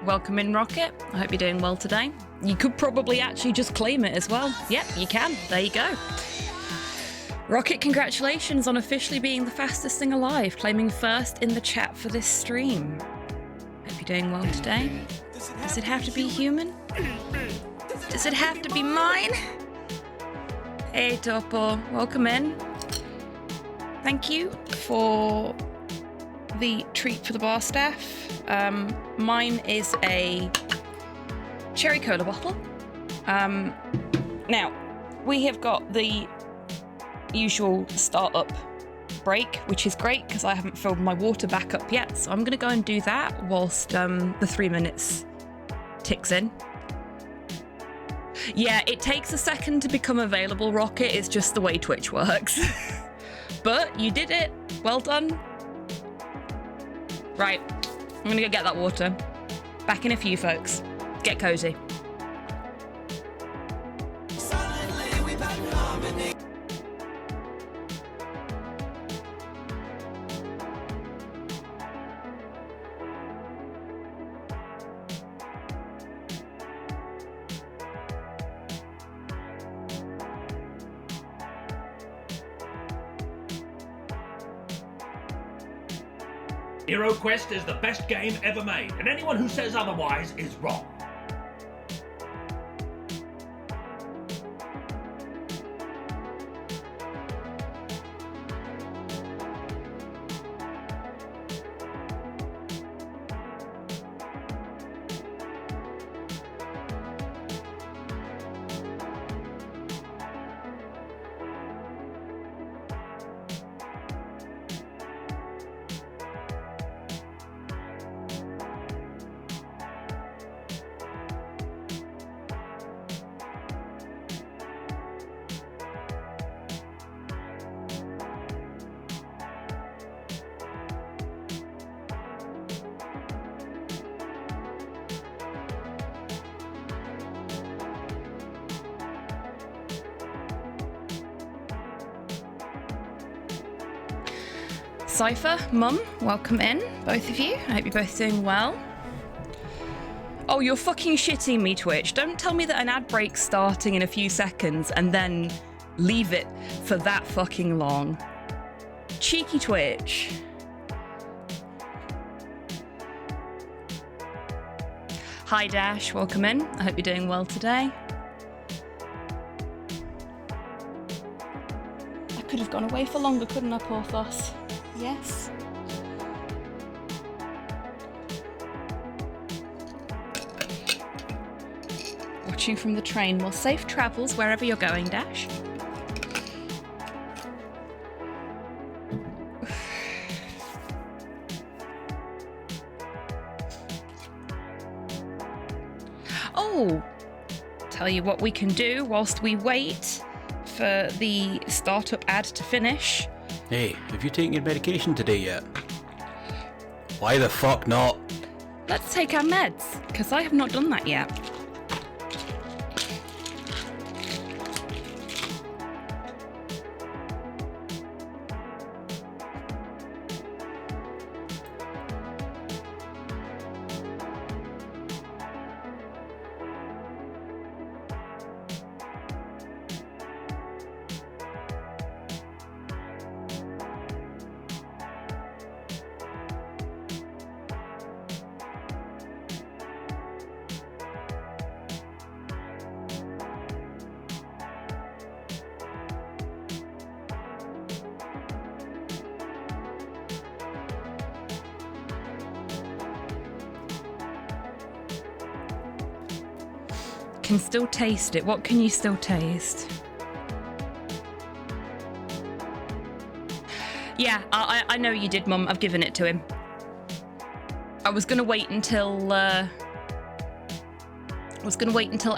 Welcome in, Rocket. I hope you're doing well today. You could probably actually just claim it as well. Yep, you can. There you go. Rocket, congratulations on officially being the fastest thing alive, claiming first in the chat for this stream. Hope you're doing well today. Does it have to be human? Does it have to be mine? Hey, Topo. Welcome in. Thank you for the treat for the bar staff. Mine is a cherry cola bottle. Now, we have got the usual startup break, which is great because I haven't filled my water back up yet. So I'm going to go and do that whilst the 3 minutes ticks in. Yeah, it takes a second to become available, Rocket. It's just the way Twitch works. But you did it. Well done. Right, I'm gonna go get that water. Back in a few, folks. Get cozy. Hero Quest is the best game ever made, and anyone who says otherwise is wrong. Cypher, Mum, welcome in, both of you. I hope you're both doing well. Oh, you're fucking shitting me, Twitch. Don't tell me that an ad break's starting in a few seconds and then leave it for that fucking long. Cheeky Twitch. Hi, Dash, welcome in. I hope you're doing well today. I could have gone away for longer, couldn't I, Porthos? Yes. Watching from the train. Well, safe travels wherever you're going, Dash. Oh, tell you what we can do whilst we wait for the startup ad to finish. Hey, have you taken your medication today yet? Why the fuck not? Let's take our meds, because I have not done that yet. Can still taste it. What can you still taste? Yeah, I know you did, Mum. I've given it to him. I was gonna wait until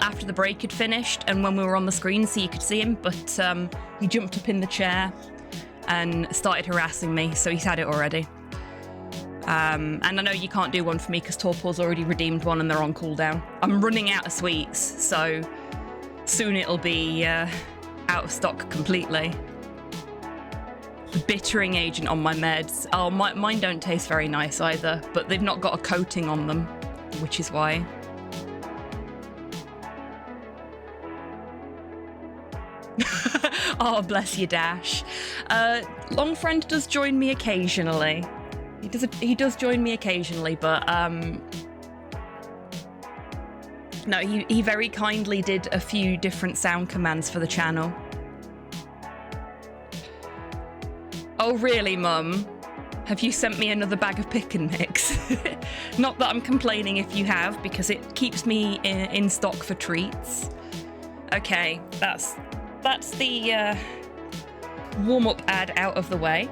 after the break had finished and when we were on the screen so you could see him, but he jumped up in the chair and started harassing me, so he's had it already. And I know you can't do one for me because Torpor's already redeemed one and they're on cooldown. I'm running out of sweets, so soon it'll be out of stock completely. The bittering agent on my meds. Oh, mine don't taste very nice either, but they've not got a coating on them. which is why. Oh, bless you, Dash. Long friend does join me occasionally. He does join me occasionally, but no, he very kindly did a few different sound commands for the channel. Oh, really, Mum? Have you sent me another bag of pick and mix? Not that I'm complaining if you have, because it keeps me in stock for treats. Okay, that's the warm-up ad out of the way.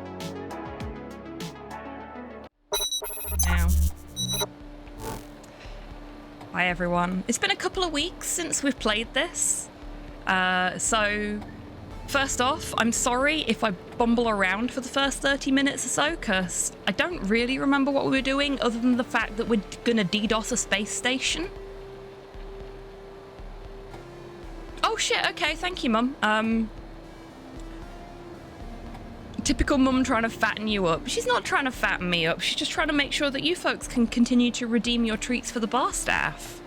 Now, hi everyone. It's been a couple of weeks since we've played this, so first off, I'm sorry if I bumble around for the first 30 minutes or so, because I don't really remember what we were doing other than the fact that we're gonna DDoS a space station. Oh shit, okay, thank you, Mum. Typical Mum trying to fatten you up. She's not trying to fatten me up, she's just trying to make sure that you folks can continue to redeem your treats for the bar staff.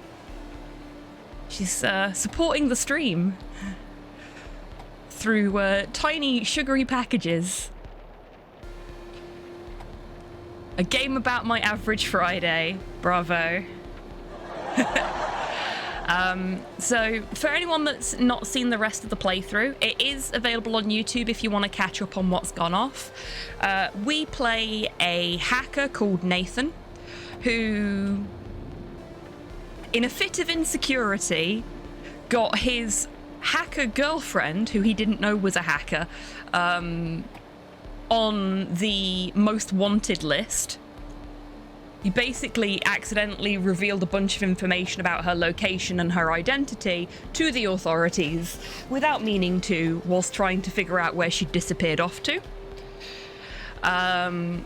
She's supporting the stream through tiny sugary packages. A game about my average Friday. Bravo. So for anyone that's not seen the rest of the playthrough, it is available on YouTube if you want to catch up on what's gone off. We play a hacker called Nathan, who, in a fit of insecurity, got his hacker girlfriend, who he didn't know was a hacker, on the most wanted list. He basically accidentally revealed a bunch of information about her location and her identity to the authorities without meaning to, whilst trying to figure out where she'd disappeared off to. And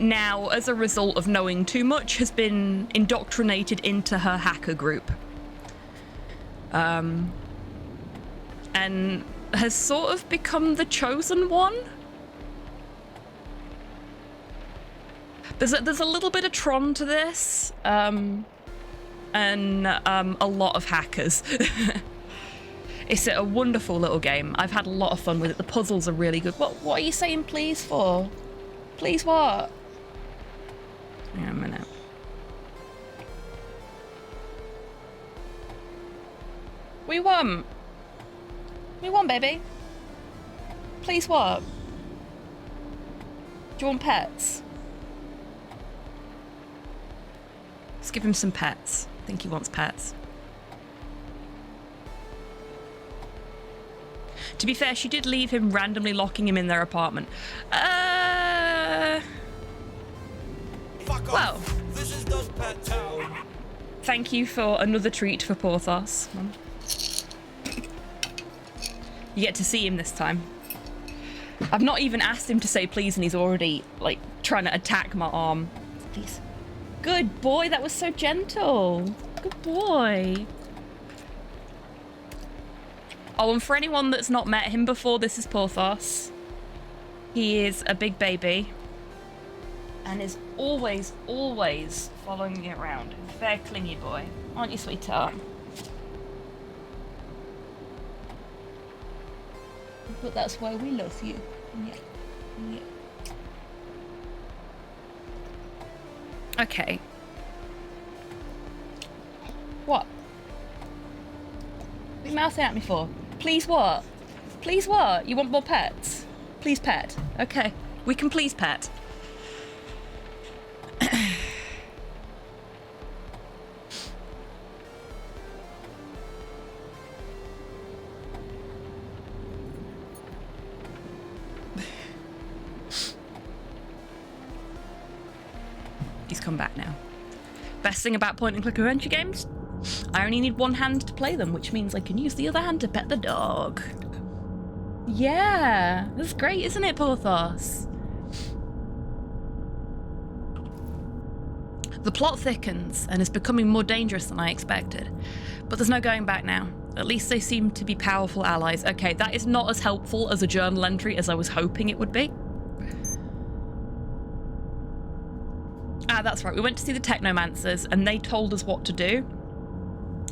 now, as a result of knowing too much, has been indoctrinated into her hacker group. And has sort of become the chosen one. There's a little bit of Tron to this, and a lot of hackers. It's a wonderful little game. I've had a lot of fun with it. The puzzles are really good. What are you saying please for? Please what? Hang on a minute. We won. We won, baby. Please what? Do you want pets? Let's give him some pets. I think he wants pets. To be fair, she did leave him randomly locking him in their apartment. Well. This is Pet Town. Thank you for another treat for Porthos. You get to see him this time. I've not even asked him to say please, and he's already, like, trying to attack my arm. Please. Good boy, that was so gentle. Good boy. Oh, and for anyone that's not met him before, this is Porthos. He is a big baby and is always, always following me around. He's a very clingy boy. Aren't you, sweetheart? But that's why we love you. Yeah. Yeah. Okay. What? What are you mouthing at me for? Please what? Please what? You want more pets? Please pet. Okay. We can please pet. He's come back now. Best thing about point-and-click adventure games? I only need one hand to play them, which means I can use the other hand to pet the dog. Yeah, that's great, isn't it, Porthos? The plot thickens and is becoming more dangerous than I expected, but there's no going back now. At least they seem to be powerful allies. Okay, that is not as helpful as a journal entry as I was hoping it would be. Ah, that's right. We went to see the Technomancers and they told us what to do.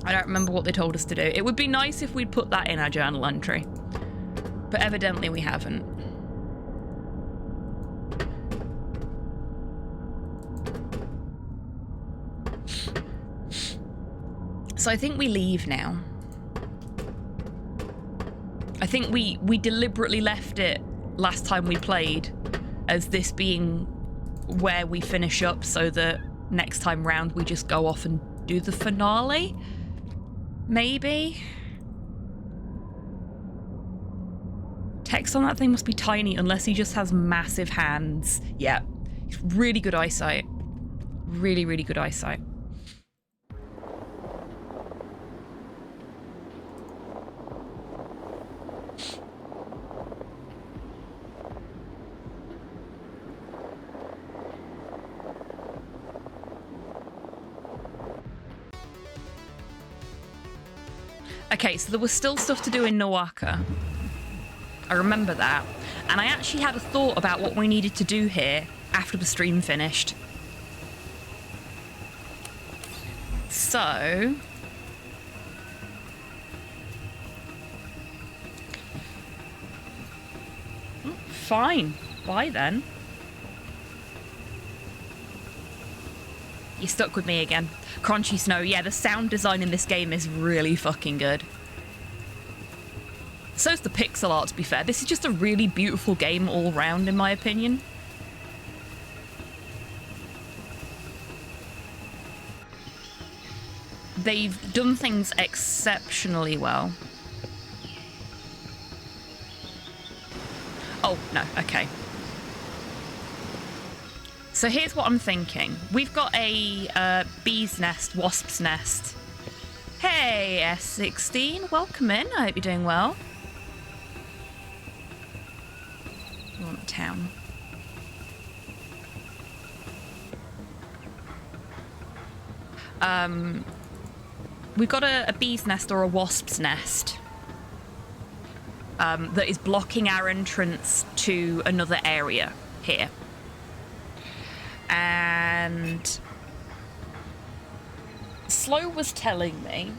I don't remember what they told us to do. It would be nice if we'd put that in our journal entry. But evidently we haven't. So I think we leave now. I think we deliberately left it last time we played as this being where we finish up so that next time round we just go off and do the finale? Maybe? Text on that thing must be tiny unless he just has massive hands. Yeah, really good eyesight. Really, really good eyesight. Okay, so there was still stuff to do in Nowaka. I remember that. And I actually had a thought about what we needed to do here after the stream finished. So... fine. Bye then. You're stuck with me again. Crunchy Snow. Yeah, the sound design in this game is really fucking good. So's the pixel art, to be fair. This is just a really beautiful game all round, in my opinion. They've done things exceptionally well. Oh, no, okay. So here's what I'm thinking. We've got a bee's nest, wasp's nest. Hey, S16, welcome in. I hope you're doing well. We want town. We've got a bee's nest or a wasp's nest that is blocking our entrance to another area here. And Slow was telling me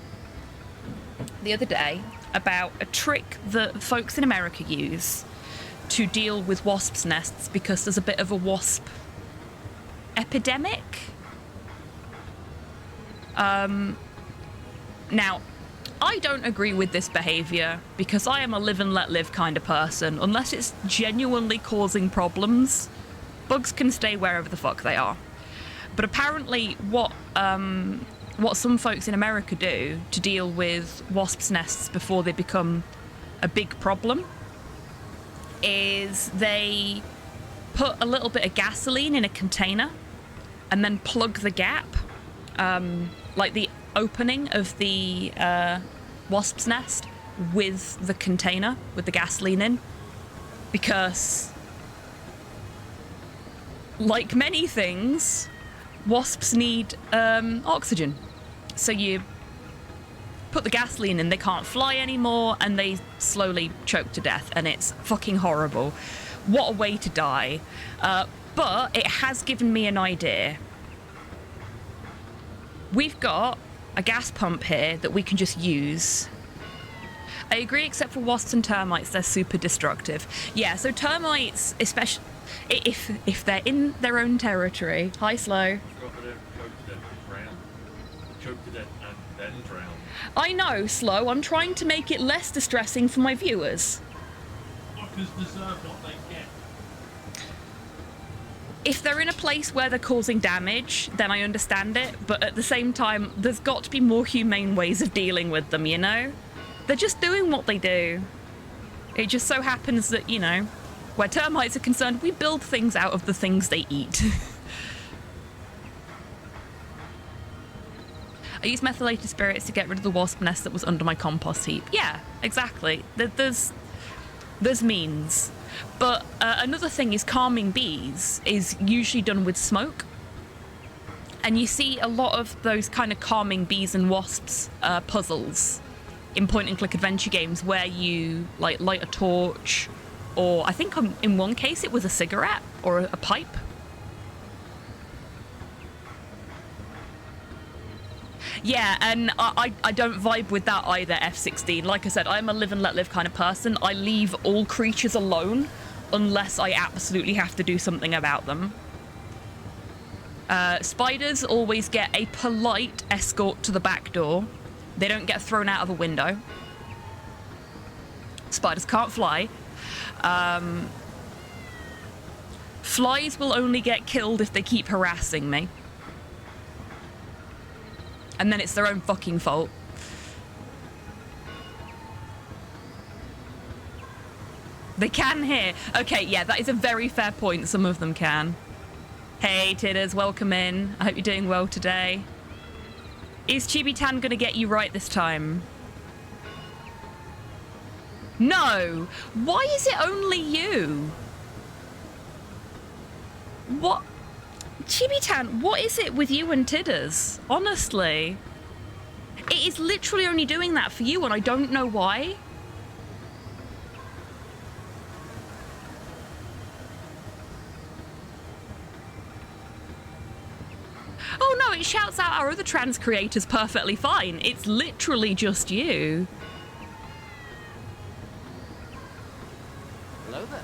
the other day about a trick that folks in America use to deal with wasps' nests because there's a bit of a wasp epidemic. Now, I don't agree with this behaviour because I am a live and let live kind of person. Unless it's genuinely causing problems, bugs can stay wherever the fuck they are. But apparently what some folks in America do to deal with wasps' nests before they become a big problem is they put a little bit of gasoline in a container and then plug the gap, like the opening of the wasp's nest with the container with the gasoline in, because like many things, wasps need oxygen. So you put the gasoline in, they can't fly anymore, and they slowly choke to death, and it's fucking horrible. What a way to die. But it has given me an idea. We've got a gas pump here that we can just use. I agree, except for wasps and termites, they're super destructive. Yeah, so termites, especially if they're in their own territory. Hi, Slow. Choke to death and then drown. I know, Slow. I'm trying to make it less distressing for my viewers. Fuckers deserve what they get. If they're in a place where they're causing damage, then I understand it, but at the same time, there's got to be more humane ways of dealing with them, you know? They're just doing what they do. It just so happens that, you know, where termites are concerned, we build things out of the things they eat. I used methylated spirits to get rid of the wasp nest that was under my compost heap. Yeah, exactly. There's means. But another thing is calming bees is usually done with smoke. And you see a lot of those kind of calming bees and wasps puzzles in point-and-click adventure games where you like light a torch, or I think in one case it was a cigarette or a pipe. Yeah, and I don't vibe with that either, F16. Like I said, I'm a live and let live kind of person. I leave all creatures alone unless I absolutely have to do something about them. Spiders always get a polite escort to the back door. They don't get thrown out of a window. Spiders can't fly. Flies will only get killed if they keep harassing me. And then it's their own fucking fault. They can hear. Okay, yeah, that is a very fair point. Some of them can. Hey, Tidders, welcome in. I hope you're doing well today. Is HobbyTan gonna get you right this time? No! Why is it only you? What? HobbyTan, what is it with you and Tidders? Honestly. It is literally only doing that for you and I don't know why. Oh no, it shouts out our other trans creators perfectly fine. It's literally just you. Hello there.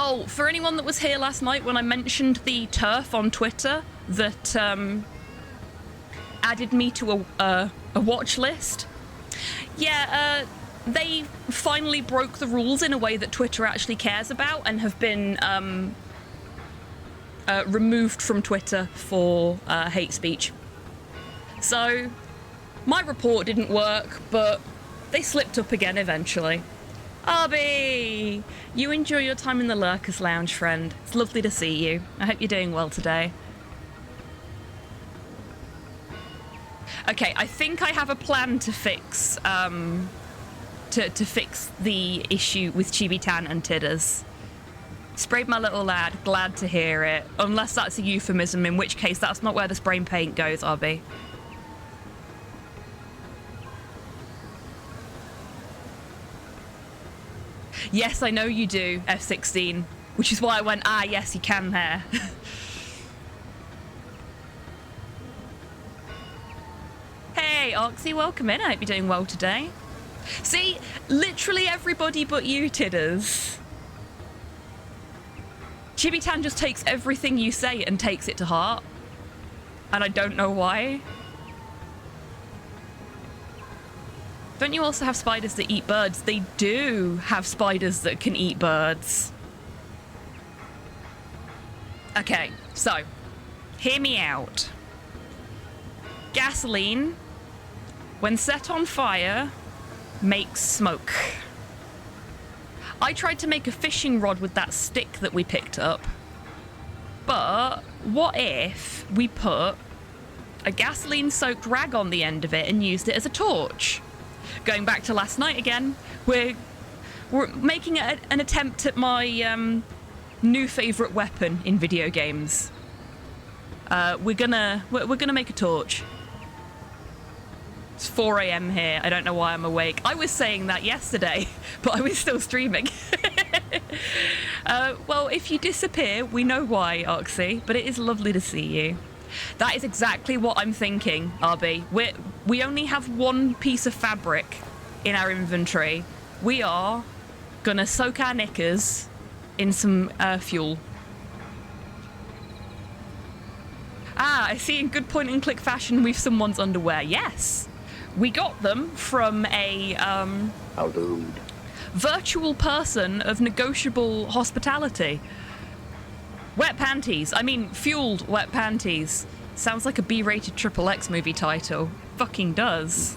Oh, for anyone that was here last night when I mentioned the turf on Twitter that added me to a watch list. Yeah, they finally broke the rules in a way that Twitter actually cares about and have been removed from Twitter for hate speech. So my report didn't work, but they slipped up again eventually. Arby, you enjoy your time in the Lurkers Lounge, friend. It's lovely to see you. I hope you're doing well today. Okay, I think I have a plan to fix to fix the issue with HobbyTan and Tidders. Sprayed my little lad, glad to hear it. Unless that's a euphemism, in which case that's not where the spray paint goes, Arby. Yes, I know you do, F16, which is why I went, ah, yes, you can there. Hey, Oxy, welcome in. I hope you're doing well today. See, literally everybody but you, Tidders. HobbyTan just takes everything you say and takes it to heart. And I don't know why. Don't you also have spiders that eat birds? They do have spiders that can eat birds. Okay, so, hear me out. Gasoline, when set on fire, makes smoke. I tried to make a fishing rod with that stick that we picked up. But what if we put a gasoline-soaked rag on the end of it and used it as a torch? Going back to last night again, we're making an attempt at my new favourite weapon in video games. We're gonna make a torch. It's 4 AM here. I don't know why I'm awake. I was saying that yesterday, but I was still streaming. Well, if you disappear, we know why, Oxy, but it is lovely to see you. That is exactly what I'm thinking, RB. We only have one piece of fabric in our inventory. We are gonna soak our knickers in some fuel. Ah, I see in good point and click fashion we've someone's underwear. Yes. We got them from a How rude. virtual person of negotiable hospitality. Wet panties. I mean, fueled wet panties. Sounds like a B-rated XXX movie title. Fucking does.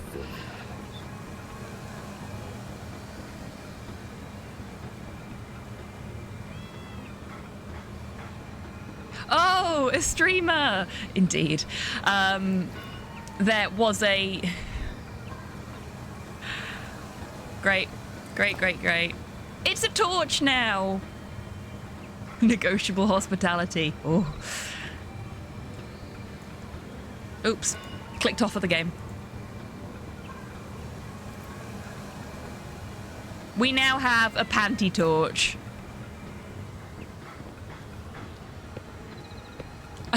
Oh, a streamer! Indeed. There was a... Great. It's a torch now! Negotiable hospitality. Oh. Oops. Clicked off of the game. We now have a panty torch.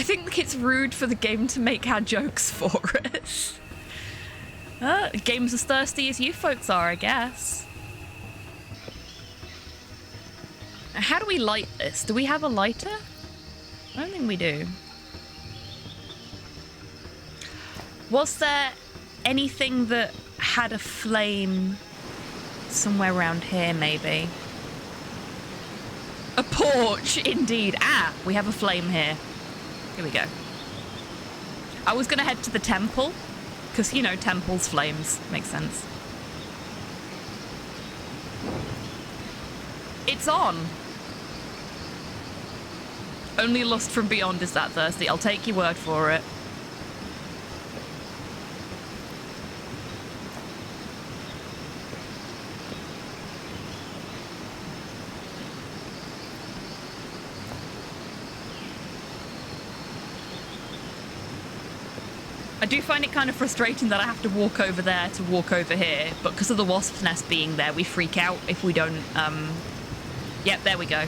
think it's rude for the game to make our jokes for us. Game's as thirsty as you folks are, I guess. How do we light this? Do we have a lighter? I don't think we do. Was there anything that had a flame somewhere around here, maybe? A porch, indeed. Ah, we have a flame here. Here we go. I was going to head to the temple, because, you know, temples, flames. Makes sense. It's on. Only lust from beyond is that thirsty. I'll take your word for it. I do find it kind of frustrating that I have to walk over there to walk over here, but because of the wasp's nest being there, we freak out if we don't, Yep, there we go.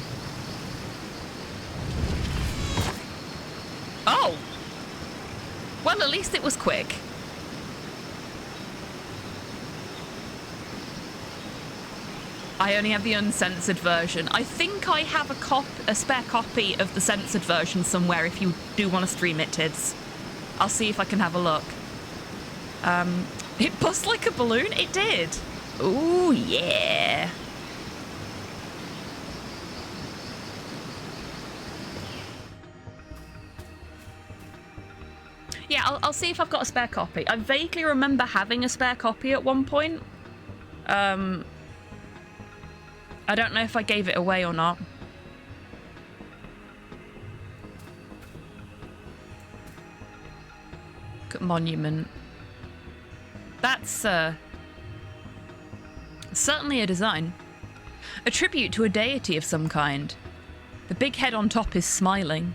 Oh! Well, at least it was quick. I only have the uncensored version. I think I have a spare copy of the censored version somewhere if you do want to stream it, Tids. I'll see if I can have a look. It buzzed like a balloon? It did. Ooh, yeah. Yeah, I'll see if I've got a spare copy. I vaguely remember having a spare copy at one point. I don't know if I gave it away or not. Look at Monument. That's certainly a design. A tribute to a deity of some kind. The big head on top is smiling.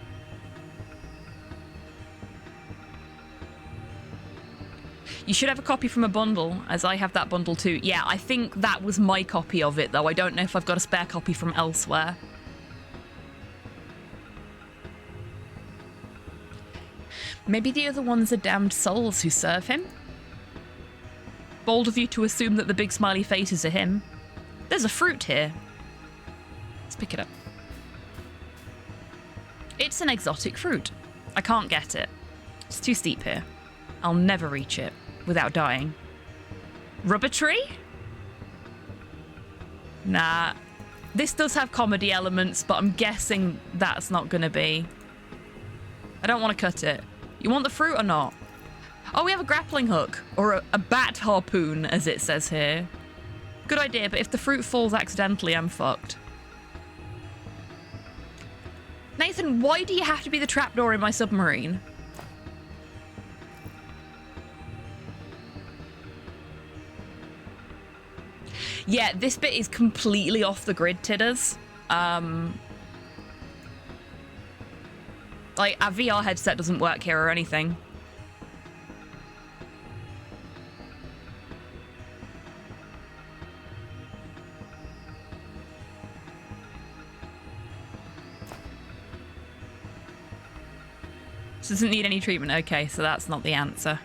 You should have a copy from a bundle, as I have that bundle too. Yeah, I think that was my copy of it, though. I don't know if I've got a spare copy from elsewhere. Maybe the other ones are damned souls who serve him? Bold of you to assume that the big smiley faces are him. There's a fruit here. Let's pick it up. It's an exotic fruit. I can't get it. It's too steep here. I'll never reach it without dying. Rubber tree? Nah. This does have comedy elements, but I'm guessing that's not gonna be. I don't want to cut it. You want the fruit or not? Oh, we have a grappling hook. Or a bat harpoon, as it says here. Good idea, but if the fruit falls accidentally, I'm fucked. Nathan, why do you have to be the trapdoor in my submarine? Yeah, this bit is completely off the grid, Tidders. Like, our VR headset doesn't work here or anything. This doesn't need any treatment. Okay, so that's not the answer.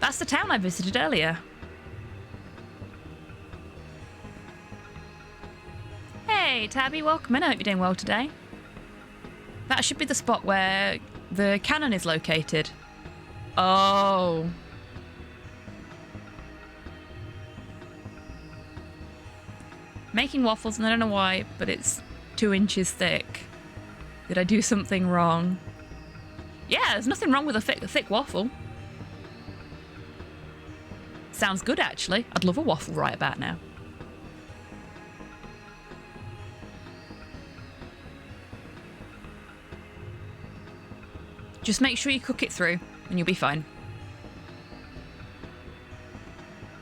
That's the town I visited earlier. Hey, Tabby, welcome in. I hope you're doing well today. That should be the spot where the cannon is located. Oh. Making waffles, and I don't know why, but it's 2 inches thick. Did I do something wrong? Yeah, there's nothing wrong with a thick waffle. Sounds good, actually. I'd love a waffle right about now. Just make sure you cook it through, and you'll be fine.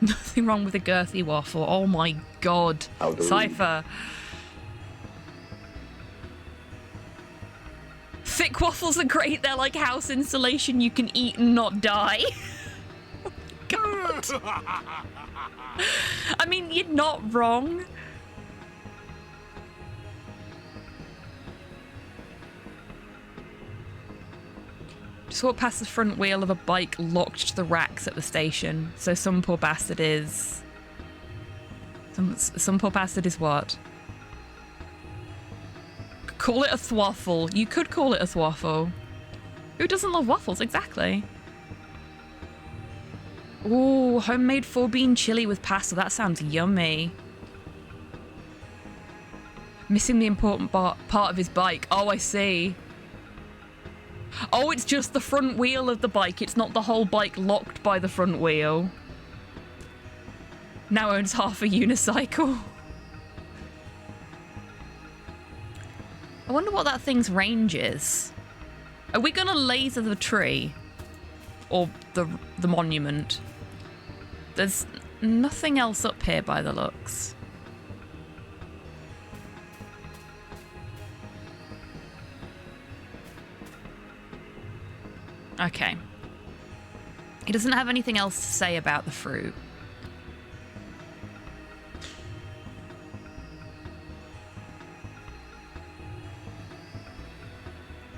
Nothing wrong with a girthy waffle. Oh my god. Cypher. Thick waffles are great. They're like house insulation. You can eat and not die. Oh my god. I mean, you're not wrong. Just walk past the front wheel of a bike locked to the racks at the station. So some poor bastard is... Some poor bastard is what? Call it a thwaffle. You could call it a thwaffle. Who doesn't love waffles? Exactly. Ooh, homemade 4-bean chili with pasta. That sounds yummy. Missing the important part of his bike. Oh, I see. Oh, it's just the front wheel of the bike. It's not the whole bike locked by the front wheel. Now owns half a unicycle. I wonder what that thing's range is. Are we gonna laser the tree? Or the monument? There's nothing else up here by the looks. Okay. He doesn't have anything else to say about the fruit.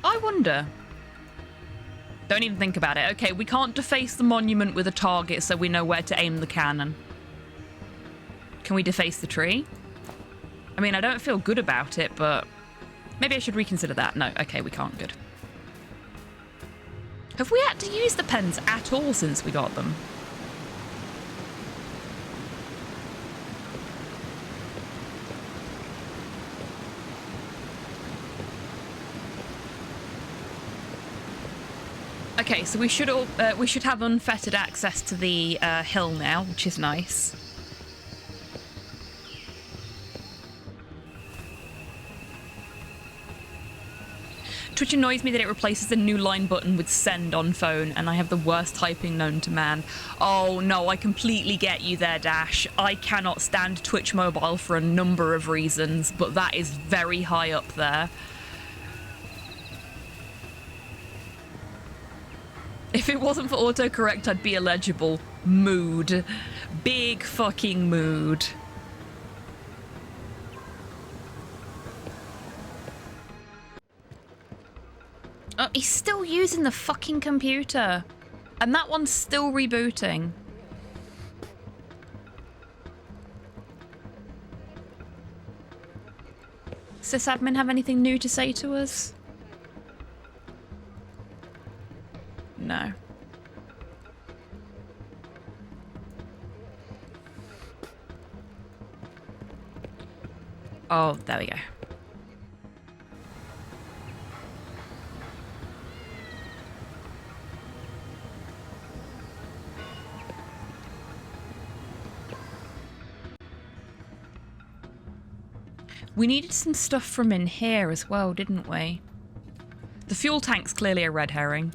I wonder. Don't even think about it. Okay, we can't deface the monument with a target so we know where to aim the cannon. Can we deface the tree? I mean, I don't feel good about it, but maybe I should reconsider that. No, okay, we can't. Good. Have we had to use the pens at all since we got them? Okay, so we should have unfettered access to the hill now, which is nice. Twitch annoys me that it replaces the new line button with send on phone, and I have the worst typing known to man. Oh no, I completely get you there, Dash. I cannot stand Twitch Mobile for a number of reasons, but that is very high up there. If it wasn't for autocorrect, I'd be illegible. Mood. Big fucking mood. Oh, he's still using the fucking computer. And that one's still rebooting. Sysadmin have anything new to say to us? No. Oh, there we go. We needed some stuff from in here as well, didn't we? The fuel tank's clearly a red herring.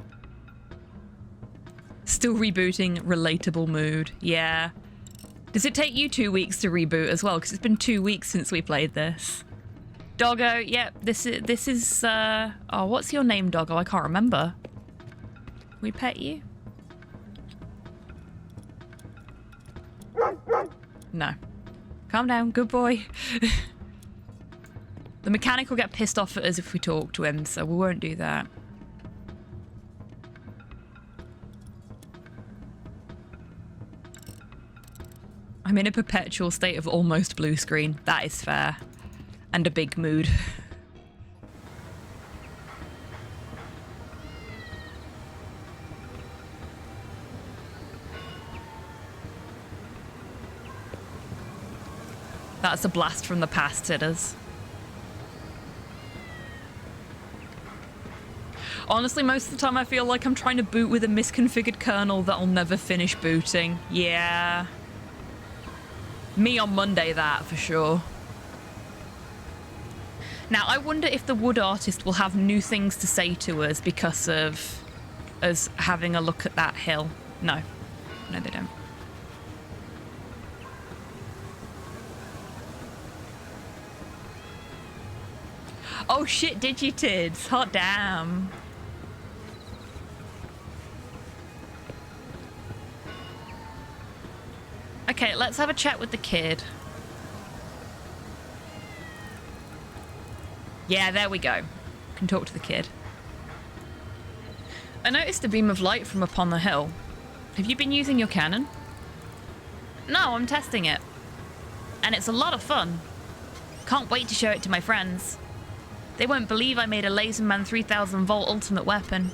Still rebooting, relatable mood. Yeah. Does it take you 2 weeks to reboot as well? Because it's been 2 weeks since we played this. Doggo, yep, this is oh, what's your name, Doggo? I can't remember. Can we pet you? No. Calm down, good boy. The mechanic will get pissed off at us if we talk to him, so we won't do that. I'm in a perpetual state of almost blue screen. That is fair. And a big mood. That's a blast from the past, it is. Honestly, most of the time I feel like I'm trying to boot with a misconfigured kernel that'll never finish booting. Yeah. Me on Monday, that for sure. Now, I wonder if the wood artist will have new things to say to us because of us having a look at that hill. No. No, they don't. Oh shit, Digitids. Hot damn. Okay, let's have a chat with the kid. Yeah, there we go. Can talk to the kid. I noticed a beam of light from upon the hill. Have you been using your cannon? No, I'm testing it. And it's a lot of fun. Can't wait to show it to my friends. They won't believe I made a Laserman 3000 volt ultimate weapon.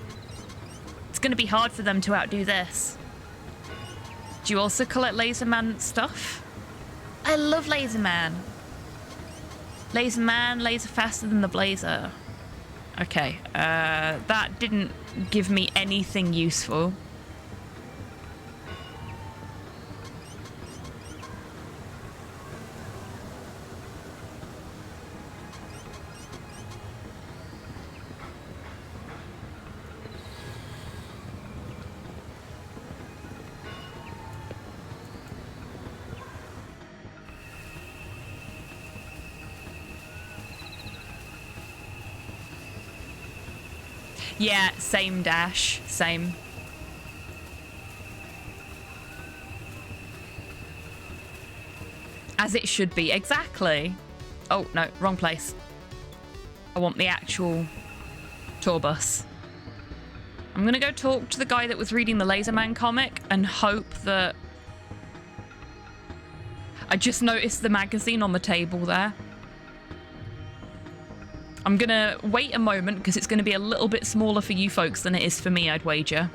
It's gonna be hard for them to outdo this. Do you also collect Laserman stuff? I love Laserman. Laserman, laser faster than the Blazer. Okay, that didn't give me anything useful. Yeah, same Dash, same. As it should be, exactly. Oh, no, wrong place. I want the actual tour bus. I'm gonna go talk to the guy that was reading the Laserman comic and hope that... I just noticed the magazine on the table there. I'm gonna wait a moment because it's gonna be a little bit smaller for you folks than it is for me, I'd wager.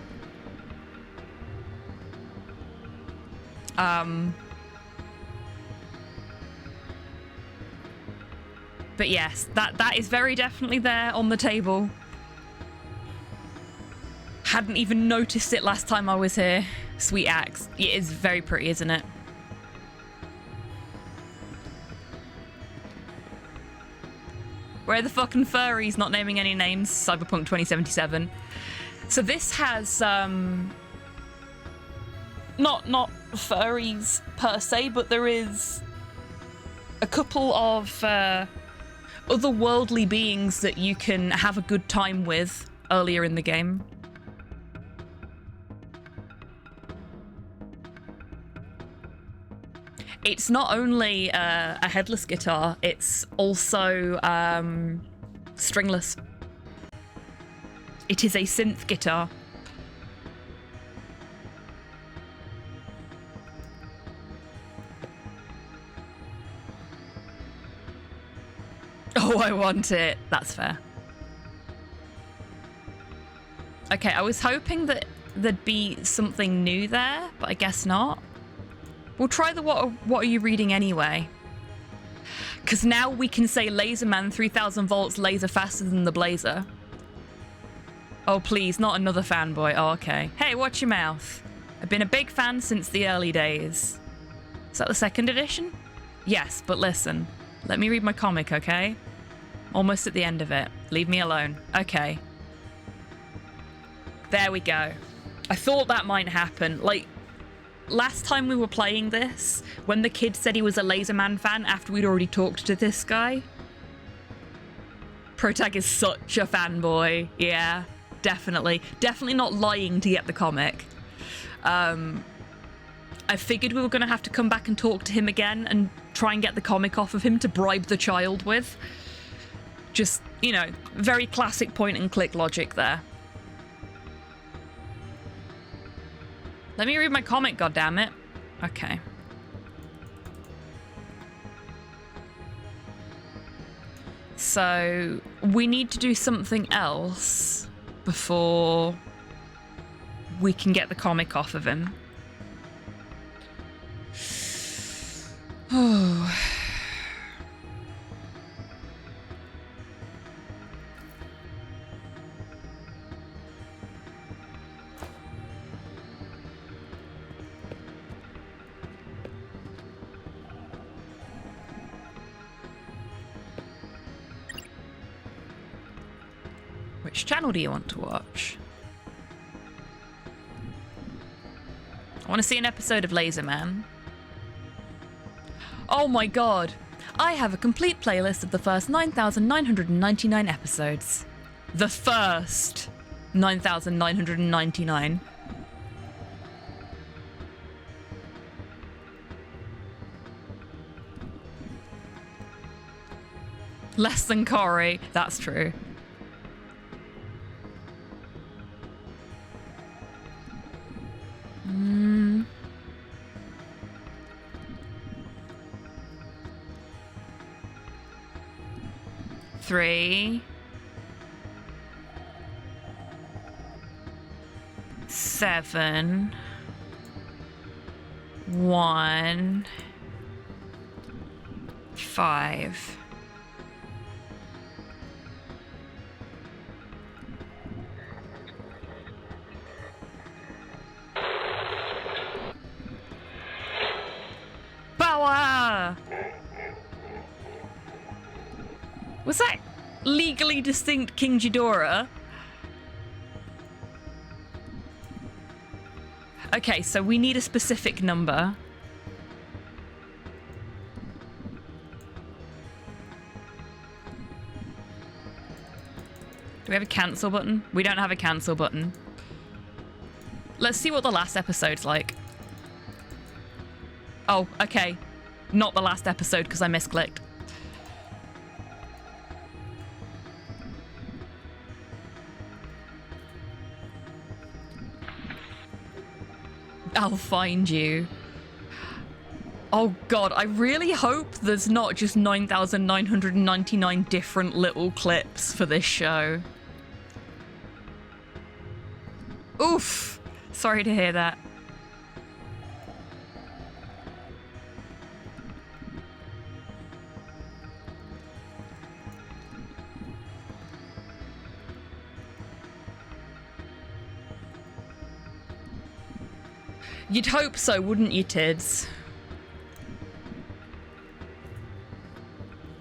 But yes, that is very definitely there on the table. Hadn't even noticed it last time I was here. Sweet axe. It is very pretty, isn't it? Where are the fucking furries not naming any names? Cyberpunk 2077. So this has not furries per se, but there is a couple of otherworldly beings that you can have a good time with earlier in the game. It's not only a headless guitar, it's also stringless. It is a synth guitar. Oh, I want it. That's fair. Okay, I was hoping that there'd be something new there, but I guess not. We'll try the what are you reading anyway? Because now we can say Laserman 3000 volts laser faster than the Blazer. Oh, please, not another fanboy. Oh, okay. Hey, watch your mouth. I've been a big fan since the early days. Is that the second edition? Yes, but listen. Let me read my comic, okay? Almost at the end of it. Leave me alone. Okay. There we go. I thought that might happen. Like, last time we were playing this, when the kid said he was a Laserman fan after we'd already talked to this guy. Protag is such a fanboy. Yeah, definitely. Definitely not lying to get the comic. I figured we were going to have to come back and talk to him again and try and get the comic off of him to bribe the child with. Just, you know, very classic point and click logic there. Let me read my comic, goddammit. Okay. So, we need to do something else before we can get the comic off of him. Oh. Which channel do you want to watch? I want to see an episode of Laserman. Oh my god! I have a complete playlist of the first 9,999 episodes. The first 9,999. Less than Corey, that's true. 3, 7, 1, 5. Power! Was that legally distinct King Ghidorah? Okay, so we need a specific number. Do we have a cancel button? We don't have a cancel button. Let's see what the last episode's like. Oh, okay. Not the last episode because I misclicked. I'll find you. Oh god, I really hope there's not just 9,999 different little clips for this show. Oof. Sorry to hear that. You'd hope so, wouldn't you, Tids?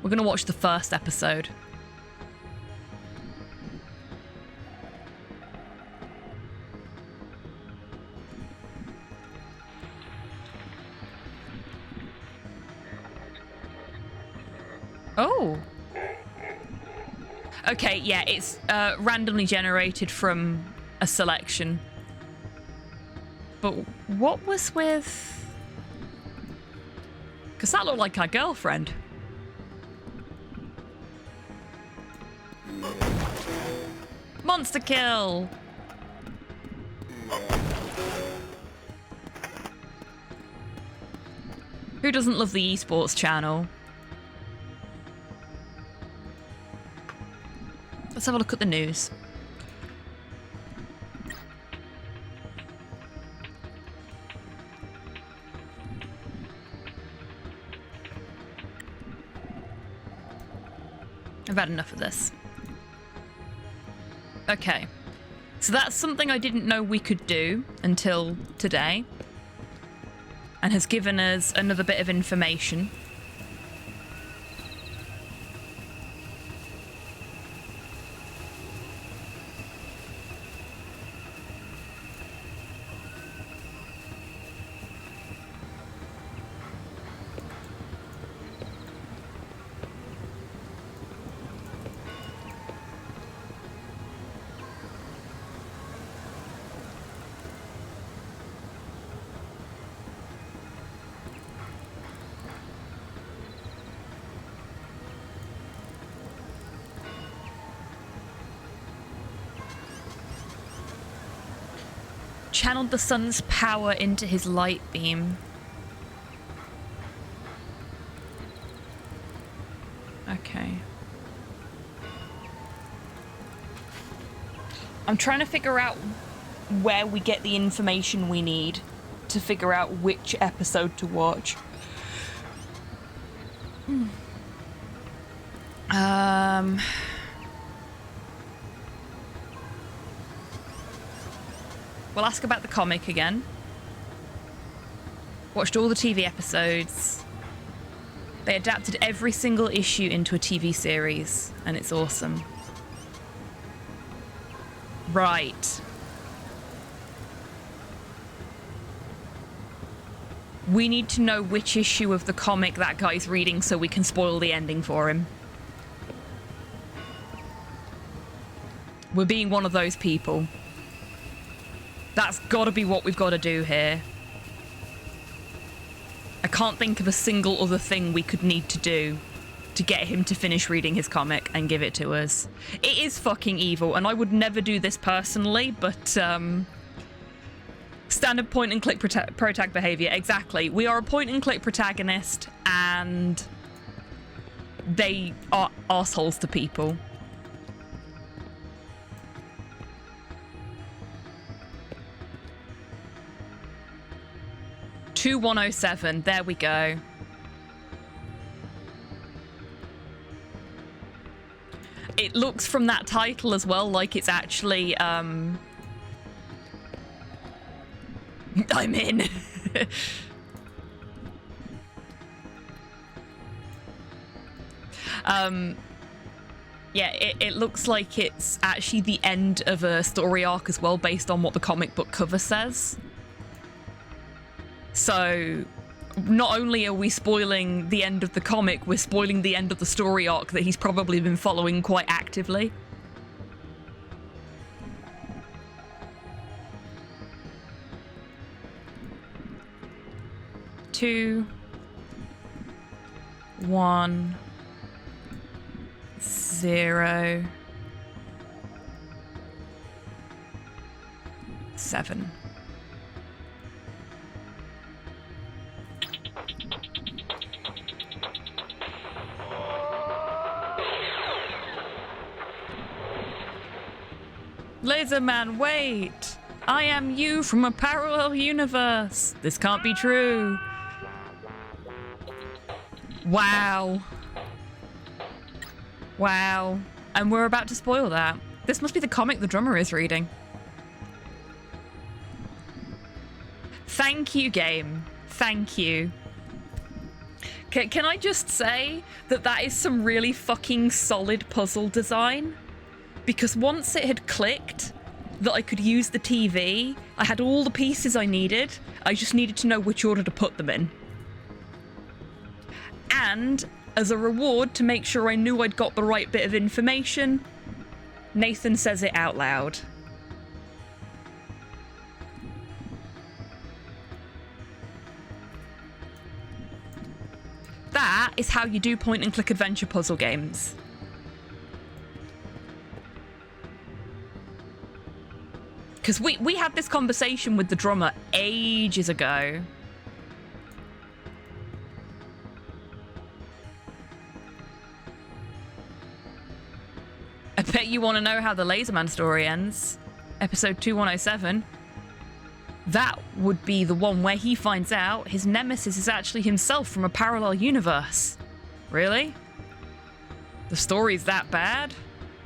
We're gonna watch the first episode. Oh. Okay, yeah, it's randomly generated from a selection. But what was with... Because that looked like our girlfriend. Monster kill! Who doesn't love the esports channel? Let's have a look at the news. I've had enough of this. Okay. So that's something I didn't know we could do until today. And has given us another bit of information. Channeled the sun's power into his light beam. Okay. I'm trying to figure out where we get the information we need to figure out which episode to watch. We'll ask about the comic again. Watched all the TV episodes. They adapted every single issue into a TV series, and it's awesome. Right. We need to know which issue of the comic that guy's reading so we can spoil the ending for him. We're being one of those people. That's gotta be what we've got to do here. I can't think of a single other thing we could need to do to get him to finish reading his comic and give it to us. It is fucking evil, and I would never do this personally, but Standard point and click protag behavior. Exactly. We are a point and click protagonist, and they are assholes to people. (2107). There we go. It looks from that title as well like it's actually I'm in. Yeah, it looks like it's actually the end of a story arc as well, based on what the comic book cover says. So not only are we spoiling the end of the comic, we're spoiling the end of the story arc that he's probably been following quite actively. Two, 1, 0, 7. Laserman, wait! I am you from a parallel universe. This can't be true. Wow. Wow. And we're about to spoil that. This must be the comic the drummer is reading. Thank you, game. Thank you. Can I just say that that is some really fucking solid puzzle design? Because once it had clicked that I could use the TV, I had all the pieces I needed. I just needed to know which order to put them in. And as a reward to make sure I knew I'd got the right bit of information, Nathan says it out loud. That is how you do point and click adventure puzzle games. Because we had this conversation with the drummer ages ago. I bet you want to know how the Laserman story ends. Episode 2107. That would be the one where he finds out his nemesis is actually himself from a parallel universe. Really? The story's that bad?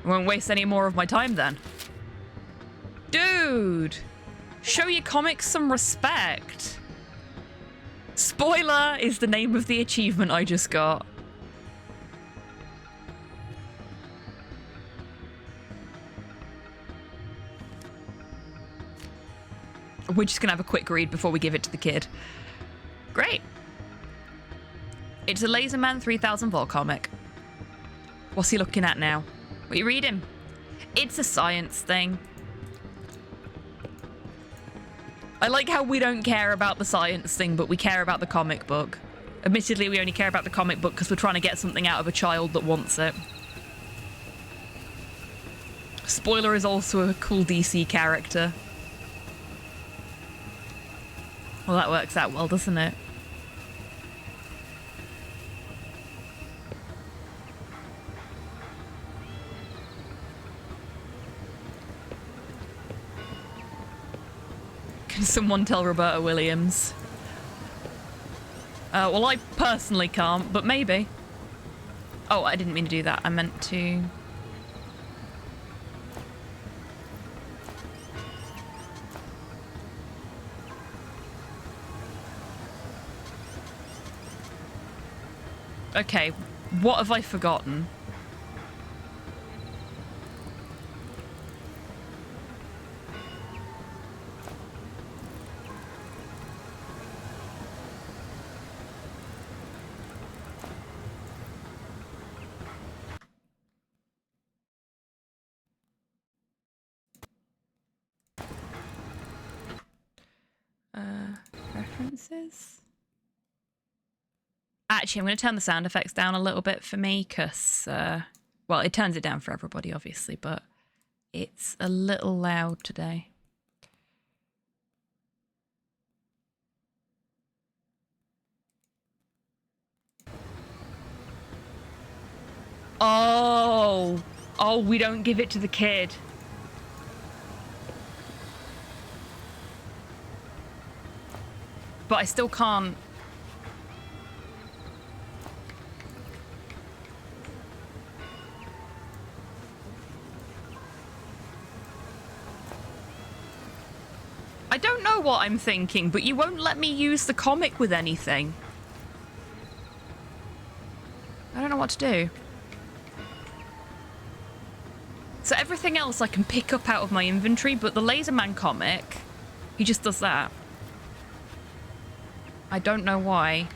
I won't waste any more of my time then. Dude! Show your comics some respect. Spoiler is the name of the achievement I just got. We're just gonna have a quick read before we give it to the kid. Great. It's a Laserman 3000 volt comic. What's he looking at now? What are you reading? It's a science thing. I like how we don't care about the science thing, but we care about the comic book. Admittedly, we only care about the comic book because we're trying to get something out of a child that wants it. Spoiler is also a cool DC character. Well, that works out well, doesn't it? Can someone tell Roberta Williams? Well, I personally can't, but maybe. Oh, I didn't mean to do that. I meant to... Okay, what have I forgotten? References? Actually, I'm going to turn the sound effects down a little bit for me because, well, it turns it down for everybody, obviously, but it's a little loud today. Oh. Oh, we don't give it to the kid. But I still can't. I don't know what I'm thinking, but you won't let me use the comic with anything. I don't know what to do. So everything else I can pick up out of my inventory, but the Laserman comic, he just does that. I don't know why.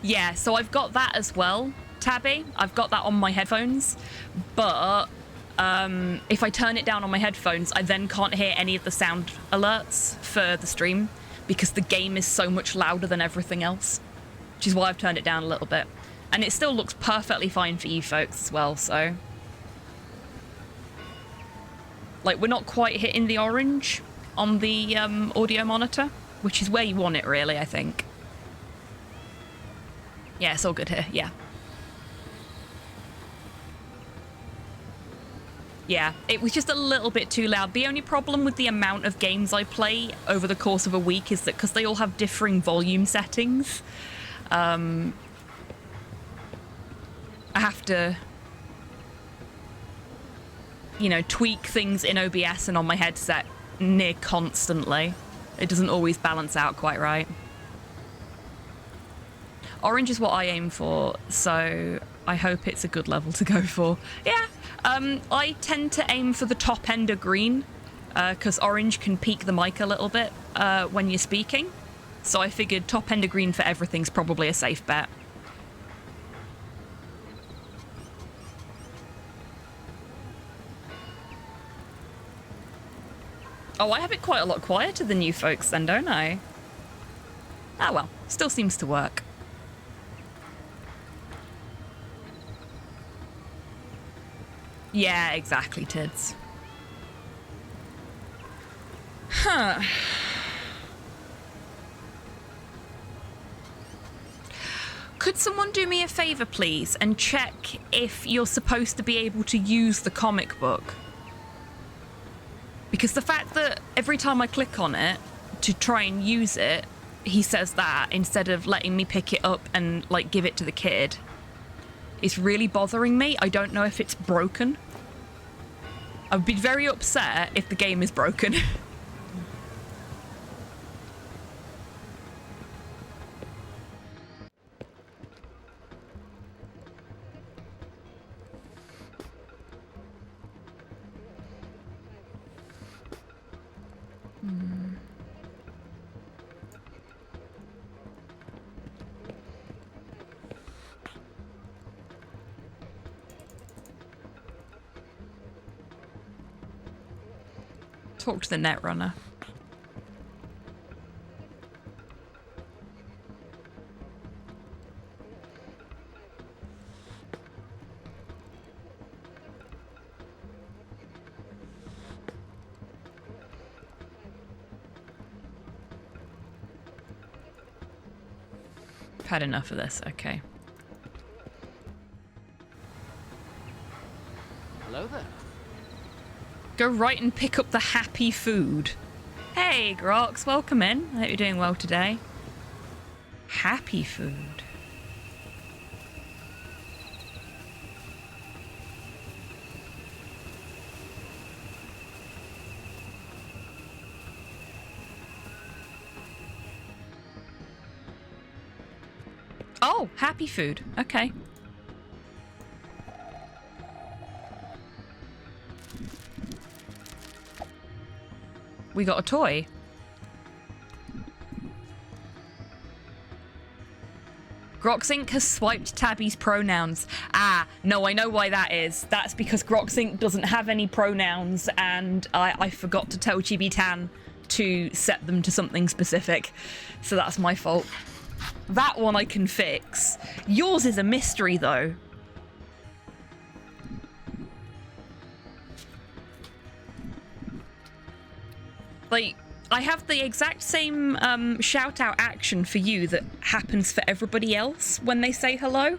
Yeah, so I've got that as well, Tabby. I've got that on my headphones, but if I turn it down on my headphones, I then can't hear any of the sound alerts for the stream because the game is so much louder than everything else, which is why I've turned it down a little bit. And it still looks perfectly fine for you folks as well, so... Like, we're not quite hitting the orange on the audio monitor, which is where you want it, really, I think. Yeah, it's all good here, yeah. Yeah, it was just a little bit too loud. The only problem with the amount of games I play over the course of a week is that because they all have differing volume settings, I have to, you know, tweak things in OBS and on my headset near constantly. It doesn't always balance out quite right. Orange is what I aim for, so I hope it's a good level to go for. Yeah, I tend to aim for the top end of green, because orange can peak the mic a little bit when you're speaking. So I figured top end of green for everything's probably a safe bet. Oh, I have it quite a lot quieter than you folks then, don't I? Ah well, still seems to work. Yeah, exactly, Tids. Huh. Could someone do me a favor, please, and check if you're supposed to be able to use the comic book? Because the fact that every time I click on it to try and use it, he says that instead of letting me pick it up and, like, give it to the kid, is really bothering me. I don't know if it's broken. I would be very upset if the game is broken. Talk to the Netrunner. I've had enough of this, okay. Hello there. Go right and pick up the happy food. Hey, Grox, welcome in. I hope you're doing well today. Happy food. Oh, happy food. Okay. We got a toy. Groxink has swiped Tabby's pronouns. Ah, no, I know why that is. That's because Groxink doesn't have any pronouns, and I forgot to tell HobbyTan to set them to something specific. So that's my fault. That one I can fix. Yours is a mystery, though. Like, I have the exact same shout-out action for you that happens for everybody else when they say hello.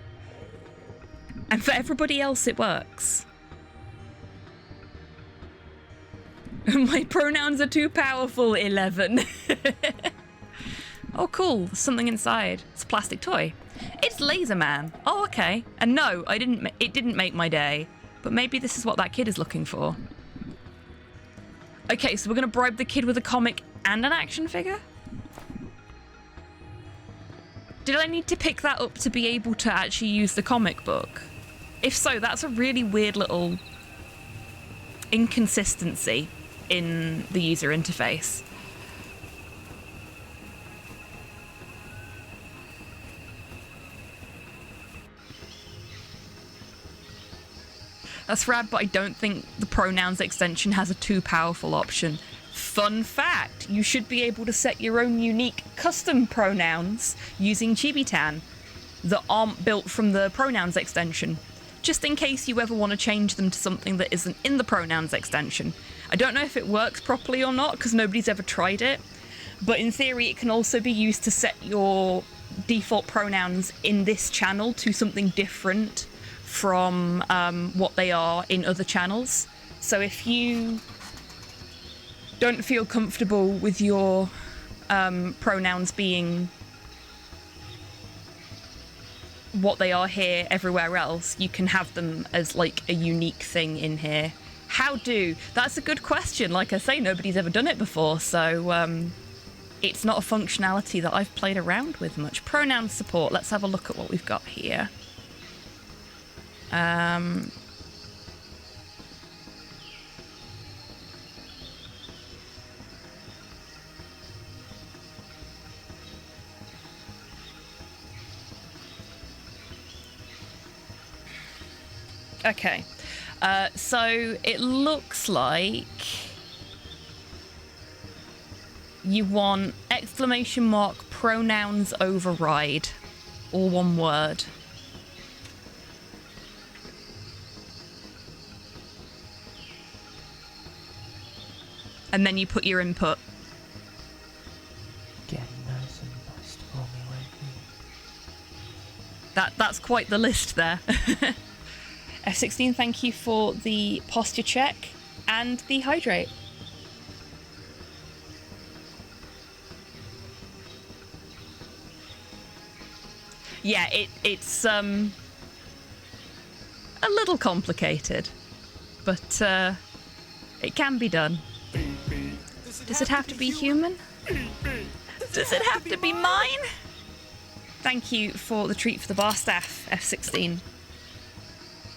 And for everybody else, it works. My pronouns are too powerful, 11. Oh, cool. There's something inside. It's a plastic toy. It's Laser Man. Oh, okay. And no, it didn't make my day. But maybe this is what that kid is looking for. Okay, so we're going to bribe the kid with a comic and an action figure? Did I need to pick that up to be able to actually use the comic book? If so, that's a really weird little inconsistency in the user interface. That's rad, but I don't think the pronouns extension has a too powerful option. Fun fact, you should be able to set your own unique custom pronouns using HobbyTan that aren't built from the pronouns extension, just in case you ever want to change them to something that isn't in the pronouns extension. I don't know if it works properly or not, because nobody's ever tried it, but in theory it can also be used to set your default pronouns in this channel to something different from what they are in other channels. So if you don't feel comfortable with your pronouns being what they are here everywhere else, you can have them as like a unique thing in here. How do? That's a good question. Like I say, nobody's ever done it before, so it's not a functionality that I've played around with much. Pronoun support. Let's have a look at what we've got here. Okay, so it looks like you want exclamation mark pronouns override, all one word. And then you put your input. Getting nice and moist for me lately. That's quite the list there. F16, thank you for the posture check and the hydrate. Yeah, it's a little complicated, but it can be done. Does it have to be human? Does it have to be mine? Thank you for the treat for the bar staff, F16.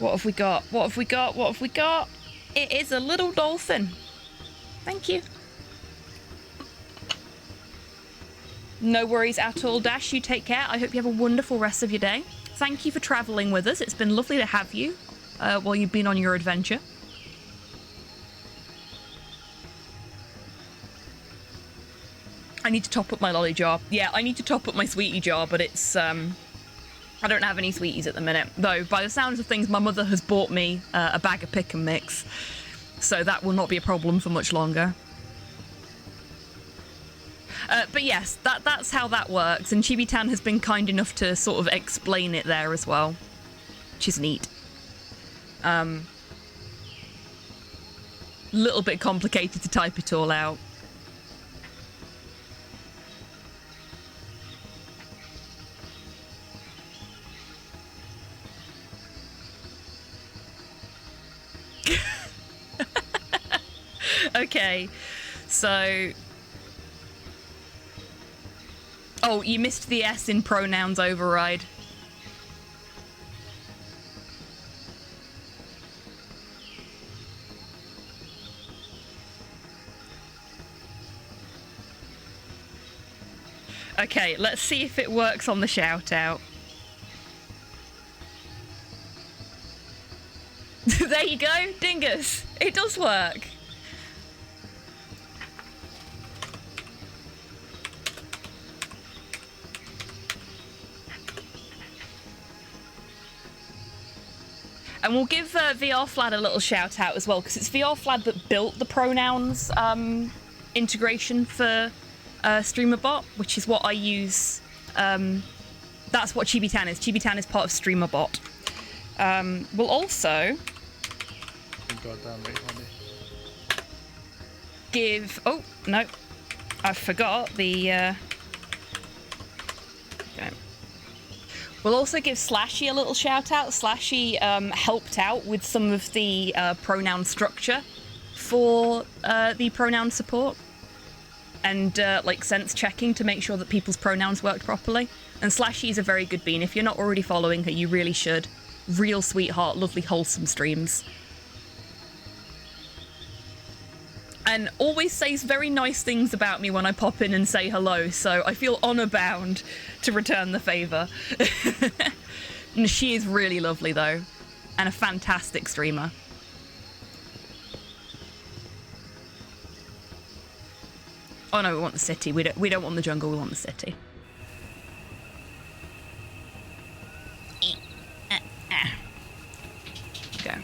What have we got? What have we got? What have we got? It is a little dolphin. Thank you. No worries at all, Dash. You take care. I hope you have a wonderful rest of your day. Thank you for traveling with us. It's been lovely to have you while you've been on your adventure. I need to top up my lolly jar. Yeah, I need to top up my sweetie jar, but it's, I don't have any sweeties at the minute. Though, by the sounds of things, my mother has bought me a bag of pick and mix. So that will not be a problem for much longer. But yes, that's how that works. And HobbyTan has been kind enough to sort of explain it there as well, which is neat. Little bit complicated to type it all out. Okay, so... Oh, you missed the S in pronouns override. Okay, let's see if it works on the shout out. you go, Dingus. It does work. And we'll give VRFlad a little shout out as well, because it's VRFlad that built the pronouns integration for StreamerBot, which is what I use. That's what HobbyTan is. HobbyTan is part of StreamerBot. We'll also give... Oh, no. I forgot the... Okay. We'll also give Slashy a little shout out. Slashy helped out with some of the pronoun structure for the pronoun support and like sense checking to make sure that people's pronouns worked properly. And Slashy is a very good bean. If you're not already following her, you really should. Real sweetheart, lovely, wholesome streams. And always says very nice things about me when I pop in and say hello, so I feel honor bound to return the favor. And she is really lovely though, and a fantastic streamer. Oh no, we want the city. We don't want the jungle, we want the city. Go.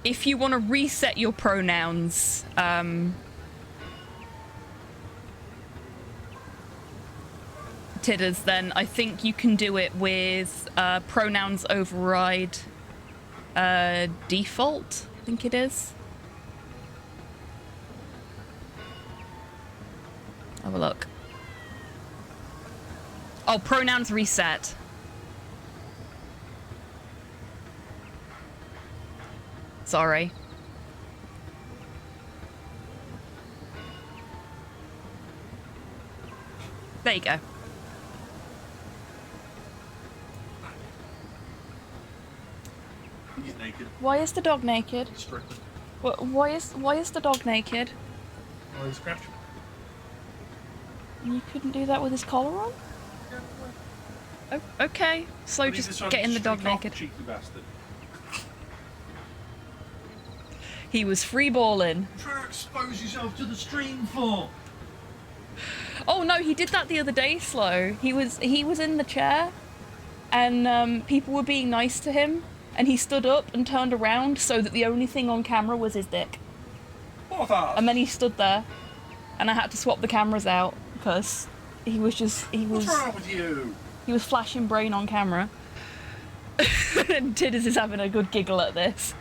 If you want to reset your pronouns, Tidders, then I think you can do it with pronouns override default, I think it is. Have a look. Oh, pronouns reset. Sorry. There you go. He's naked. Why is the dog naked? Strictly. Why is the dog naked? Oh, he's scratched. You couldn't do that with his collar on? Oh, okay. So just getting the dog naked. Cheeky bastard. He was free balling. Try to expose yourself to the stream for. Oh no, he did that the other day, Slow. He was in the chair, and people were being nice to him, and he stood up and turned around so that the only thing on camera was his dick. What? And then he stood there, and I had to swap the cameras out because he was. What's wrong with you? He was flashing brain on camera. And Tidders is having a good giggle at this.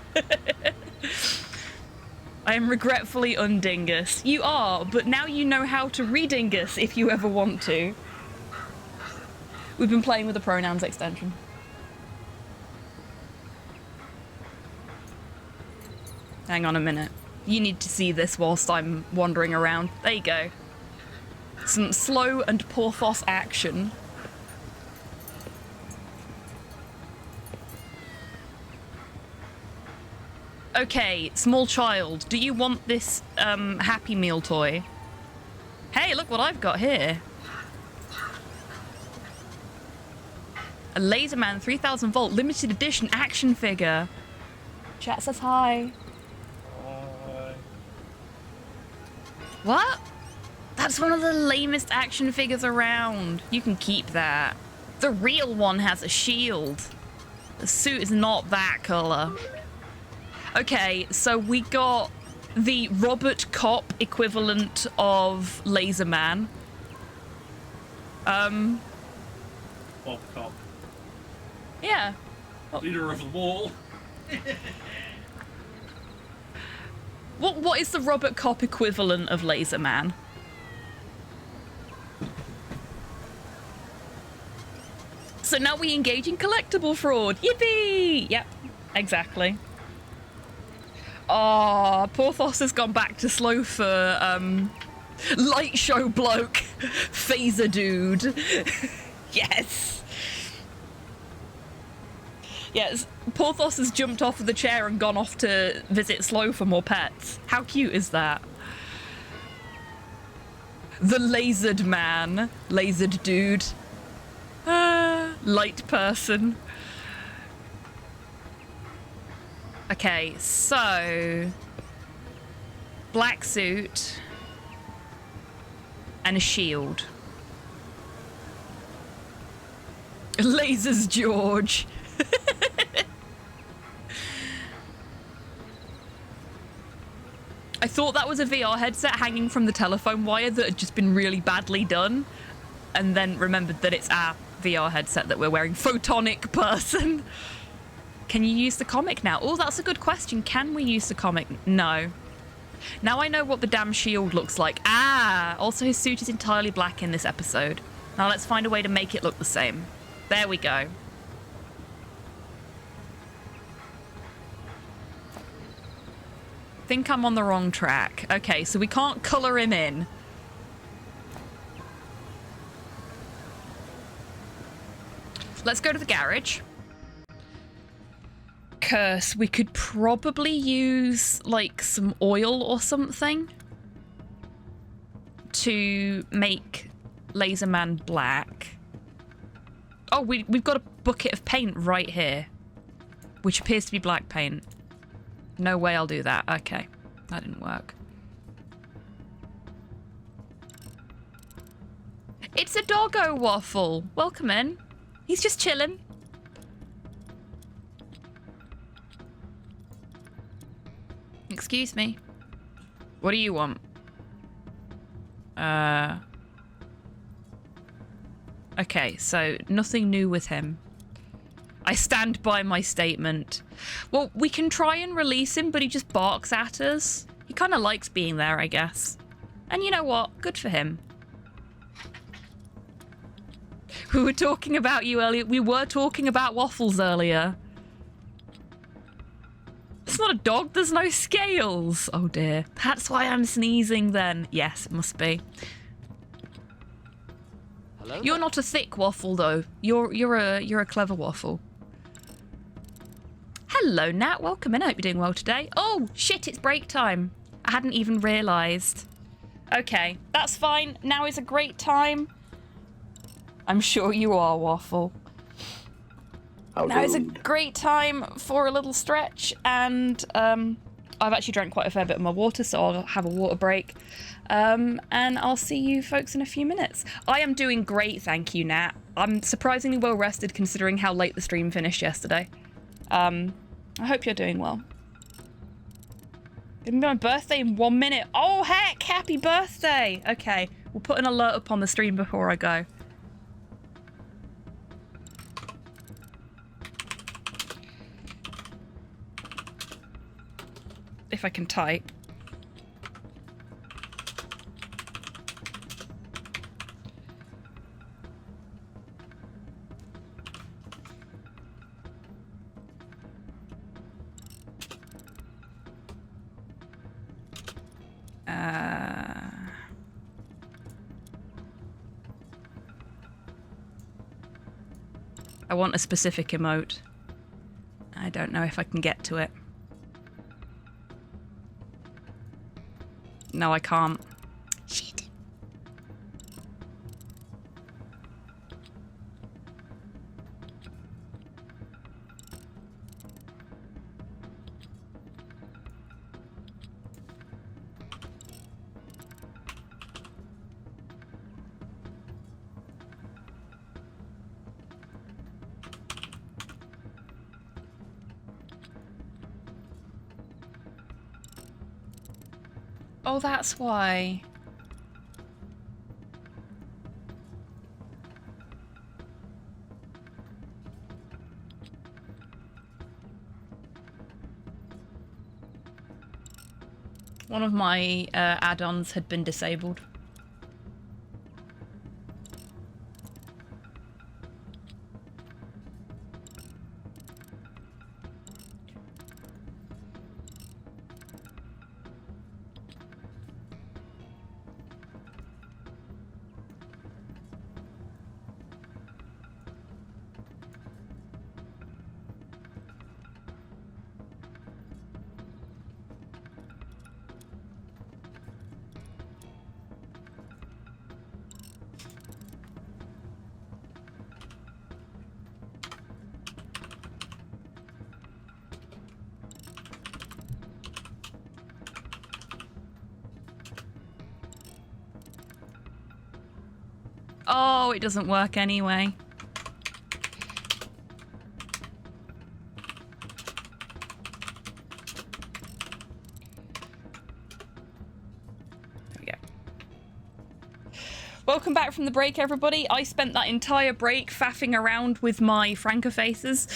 I am regretfully undingus. You are, but now you know how to redingus if you ever want to. We've been playing with the pronouns extension. Hang on a minute. You need to see this whilst I'm wandering around. There you go. Some slow and Porthos action. Okay, small child, do you want this Happy Meal toy? Hey, look what I've got here. A Laserman 3000 volt limited edition action figure. Chat says hi. Hi. What? That's one of the lamest action figures around. You can keep that. The real one has a shield. The suit is not that color. Okay, so we got the Robert Kopp equivalent of Laserman. Bob Cop. Yeah. Leader of the wall. What is the Robert Kopp equivalent of Laserman? So now we engage in collectible fraud. Yippee! Yep, exactly. Oh, Porthos has gone back to slow for light show bloke, phaser dude. Yes. Yes, Porthos has jumped off of the chair and gone off to visit Slow for more pets. How cute is that? The lasered man, lasered dude, light person. Okay, so black suit and a shield. Lasers, George. I thought that was a VR headset hanging from the telephone wire that had just been really badly done, and then remembered that it's our VR headset that we're wearing. Photonic person. Can you use the comic now? Oh, that's a good question. Can we use the comic? No. Now I know what the damn shield looks like. Ah, also his suit is entirely black in this episode. Now let's find a way to make it look the same. There we go. Think I'm on the wrong track. Okay, so we can't colour him in. Let's go to the garage. Curse, we could probably use like some oil or something to make Laser Man black. Oh, we've got a bucket of paint right here, which appears to be black paint. No way I'll do that. Okay, that didn't work. It's a doggo waffle. Welcome in. He's just chilling. Excuse me. What do you want? Okay, so nothing new with him. I stand by my statement. Well, we can try and release him, but he just barks at us. He kind of likes being there, I guess. And you know what? Good for him. We were talking about you earlier. We were talking about waffles earlier. It's not a dog. There's no scales. Oh dear. That's why I'm sneezing then. Yes, it must be. Hello? You're not a thick waffle though. You're a clever waffle. Hello, Nat. Welcome in. I hope you're doing well today. Oh, shit, it's break time. I hadn't even realised. Okay, that's fine. Now is a great time. I'm sure you are, Waffle. Now is a great time for a little stretch, and I've actually drank quite a fair bit of my water, so I'll have a water break. And I'll see you folks in a few minutes. I am doing great, thank you, Nat. I'm surprisingly well rested considering how late the stream finished yesterday. I hope you're doing well. It's my birthday in 1 minute. Oh, heck, happy birthday. Okay, we'll put an alert up on the stream before I go. If I can type. I want a specific emote. I don't know if I can get to it. No, I can't. Shit. Oh, that's why. One of my add-ons had been disabled. Oh, it doesn't work anyway. There we go. Welcome back from the break, everybody. I spent that entire break faffing around with my Franca Faces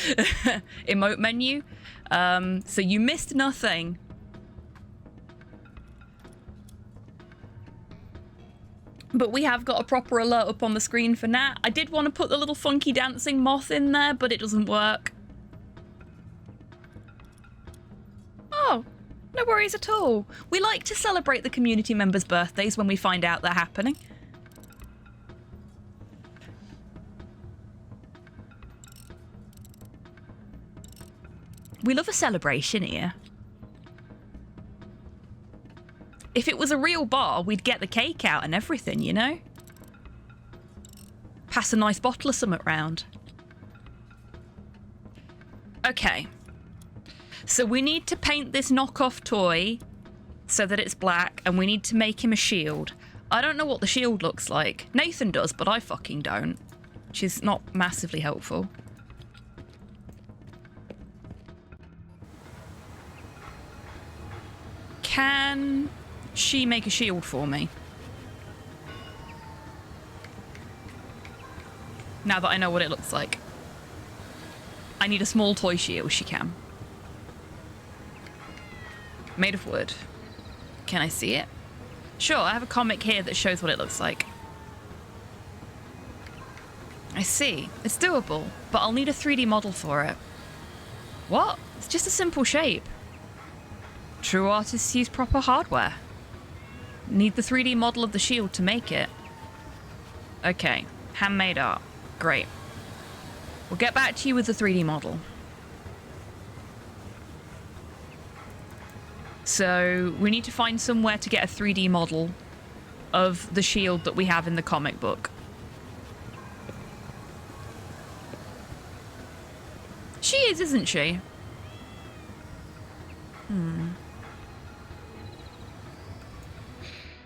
emote menu. So you missed nothing. But we have got a proper alert up on the screen for Nat. I did want to put the little funky dancing moth in there, but it doesn't work. Oh, no worries at all. We like to celebrate the community members' birthdays when we find out they're happening. We love a celebration here. If it was a real bar, we'd get the cake out and everything, you know? Pass a nice bottle of something round. Okay. So we need to paint this knockoff toy so that it's black, and we need to make him a shield. I don't know what the shield looks like. Nathan does, but I fucking don't. Which is not massively helpful. Can she make a shield for me? Now that I know what it looks like. I need a small toy shield. She can. Made of wood. Can I see it? Sure, I have a comic here that shows what it looks like. I see. It's doable, but I'll need a 3D model for it. What? It's just a simple shape. True artists use proper hardware. Need the 3D model of the shield to make it. Okay, handmade art. Great. We'll get back to you with the 3D model. So we need to find somewhere to get a 3D model of the shield that we have in the comic book. She is, isn't she?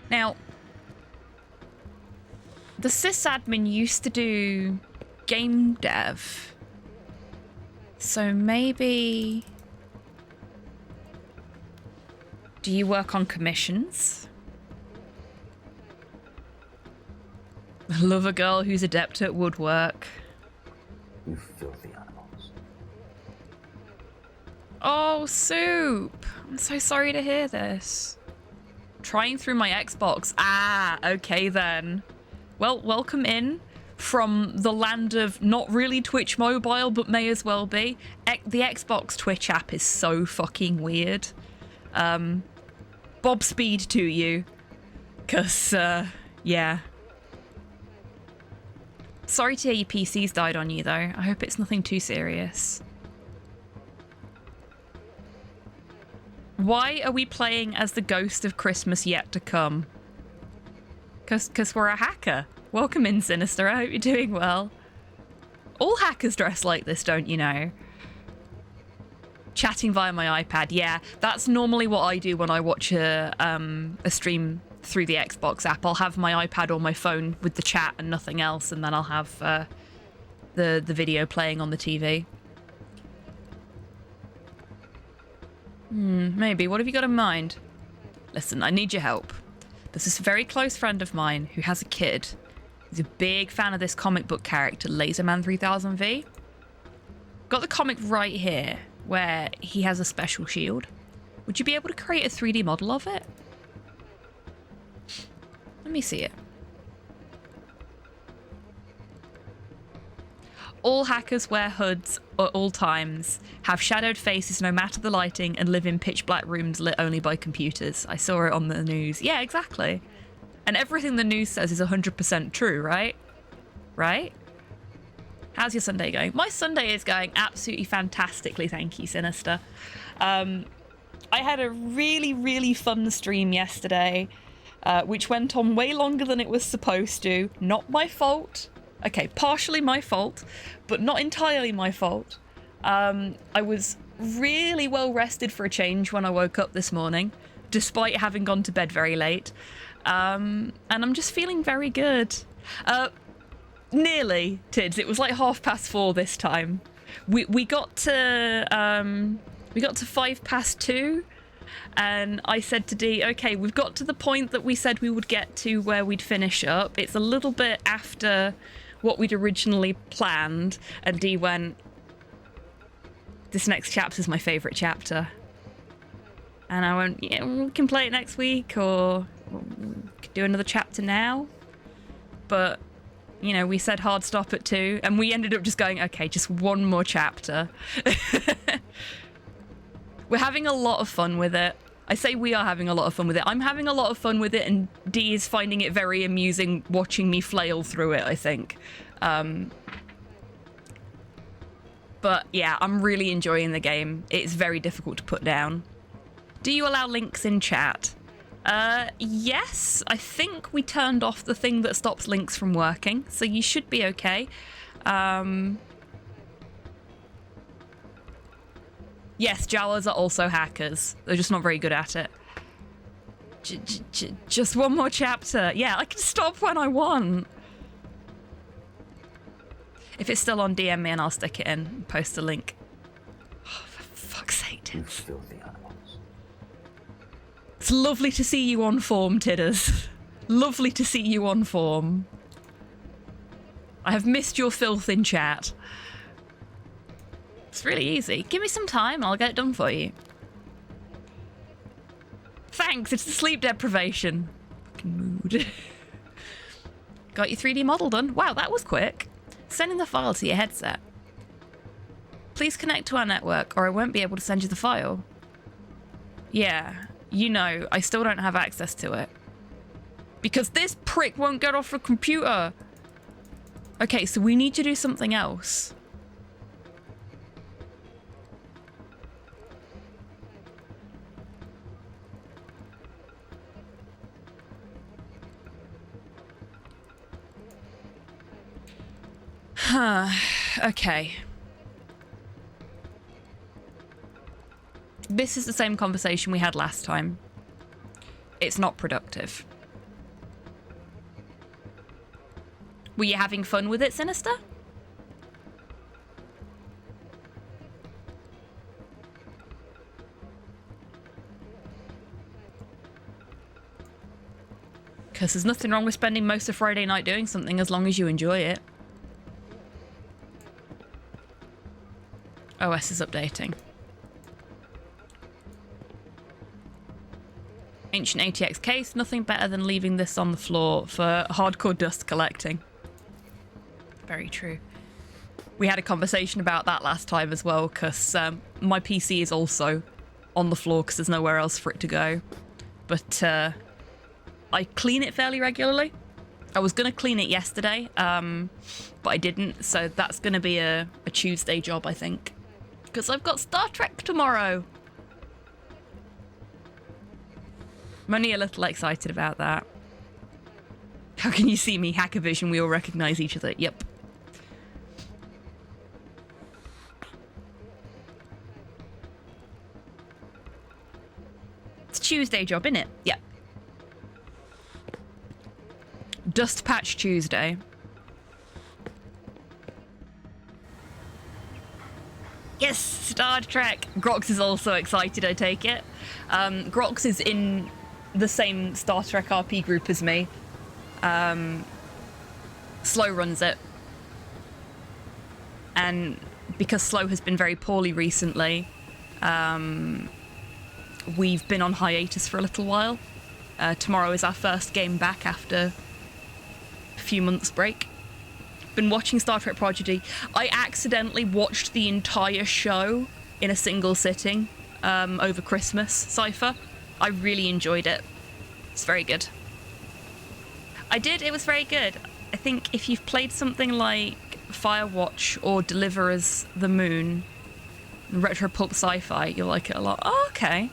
Now, the sysadmin used to do game dev. So maybe... Do you work on commissions? I love a girl who's adept at woodwork. You filthy animals. Oh, Soup! I'm so sorry to hear this. Trying through my Xbox. Ah, okay then. Well, welcome in from the land of not really Twitch Mobile, but may as well be. The Xbox Twitch app is so fucking weird. Bob Speed to you. 'Cause, yeah. Sorry to hear your PC's died on you, though. I hope it's nothing too serious. Why are we playing as the ghost of Christmas yet to come? 'Cause we're a hacker. Welcome in, Sinister. I hope you're doing well. All hackers dress like this, don't you know? Chatting via my iPad. Yeah, that's normally what I do when I watch a stream through the Xbox app. I'll have my iPad or my phone with the chat and nothing else, and then I'll have the video playing on the TV. Maybe. What have you got in mind? Listen, I need your help. There's this very close friend of mine who has a kid. He's a big fan of this comic book character, Laserman 3000V. Got the comic right here, where he has a special shield. Would you be able to create a 3D model of it? Let me see it. All hackers wear hoods at all times, have shadowed faces no matter the lighting, and live in pitch black rooms lit only by computers. I saw it on the news. Yeah, exactly. And everything the news says is 100% true, right? Right? How's your Sunday going? My Sunday is going absolutely fantastically, thank you, Sinister. I had a really, really fun stream yesterday, which went on way longer than it was supposed to. Not my fault. Okay, partially my fault, but not entirely my fault. I was really well rested for a change when I woke up this morning, despite having gone to bed very late. And I'm just feeling very good. Nearly, Tids. It was like 4:30 this time. We got to 2:05, and I said to Dee, okay, we've got to the point that we said we would get to where we'd finish up. It's a little bit after what we'd originally planned, and Dee went, this next chapter is my favourite chapter. And I went, yeah, we can play it next week, or we could do another chapter now. But, you know, we said hard stop at 2, and we ended up just going, okay, just one more chapter. We're having a lot of fun with it. I say we are having a lot of fun with it. I'm having a lot of fun with it, and Dee is finding it very amusing watching me flail through it, I think. But yeah, I'm really enjoying the game. It's very difficult to put down. Do you allow links in chat? Yes, I think we turned off the thing that stops links from working, so you should be okay. Yes, Jawas are also hackers. They're just not very good at it. Just one more chapter. Yeah, I can stop when I want. If it's still on, DM me and I'll stick it in and post a link. Oh, for fuck's sake. You filthy animals. It's lovely to see you on form, Tidders. Lovely to see you on form. I have missed your filth in chat. It's really easy. Give me some time and I'll get it done for you. Thanks, it's the sleep deprivation. Fucking mood. Got your 3D model done. Wow, that was quick. Sending the file to your headset. Please connect to our network or I won't be able to send you the file. Yeah, you know, I still don't have access to it. Because this prick won't get off the computer. Okay, so we need to do something else. Huh, okay. This is the same conversation we had last time. It's not productive. Were you having fun with it, Sinister? Because there's nothing wrong with spending most of Friday night doing something as long as you enjoy it. OS is updating. Ancient ATX case, nothing better than leaving this on the floor for hardcore dust collecting. Very true. We had a conversation about that last time as well, because my PC is also on the floor because there's nowhere else for it to go. But I clean it fairly regularly. I was going to clean it yesterday, but I didn't, so that's going to be a Tuesday job, I think. Because I've got Star Trek tomorrow. I'm only a little excited about that. How can you see me? Hacker vision, we all recognize each other. Yep. It's a Tuesday job, innit? Yep. Dust Patch Tuesday. Yes, Star Trek. Grox is also excited, I take it. Grox is in the same Star Trek RP group as me. Slow runs it. And because Slow has been very poorly recently, we've been on hiatus for a little while. Tomorrow is our first game back after a few months break. Been watching Star Trek Prodigy. I accidentally watched the entire show in a single sitting over Christmas, Cypher. I really enjoyed it. It's very good. I did, it was very good. I think if you've played something like Firewatch or Deliver Us the Moon, Retro Pulp Sci-Fi, you'll like it a lot. Oh, okay.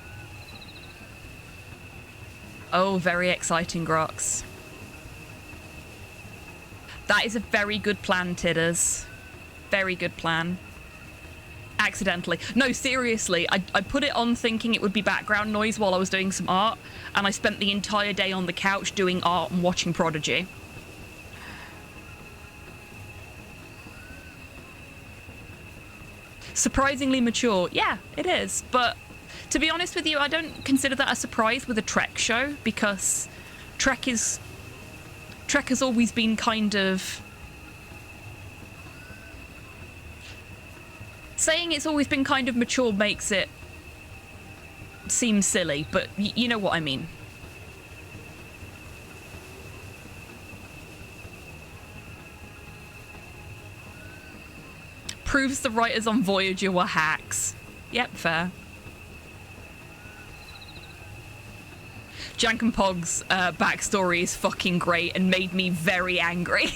Oh, very exciting, Grox. That is a very good plan, Tidders. Very good plan. Accidentally. No, seriously, I put it on thinking it would be background noise while I was doing some art, and I spent the entire day on the couch doing art and watching Prodigy. Surprisingly mature. Yeah, it is. But to be honest with you, I don't consider that a surprise with a Trek show, because Trek has always been kind of... Saying it's always been kind of mature makes it seem silly, but you know what I mean. Proves the writers on Voyager were hacks. Yep, fair. Jank and Pog's backstory is fucking great and made me very angry.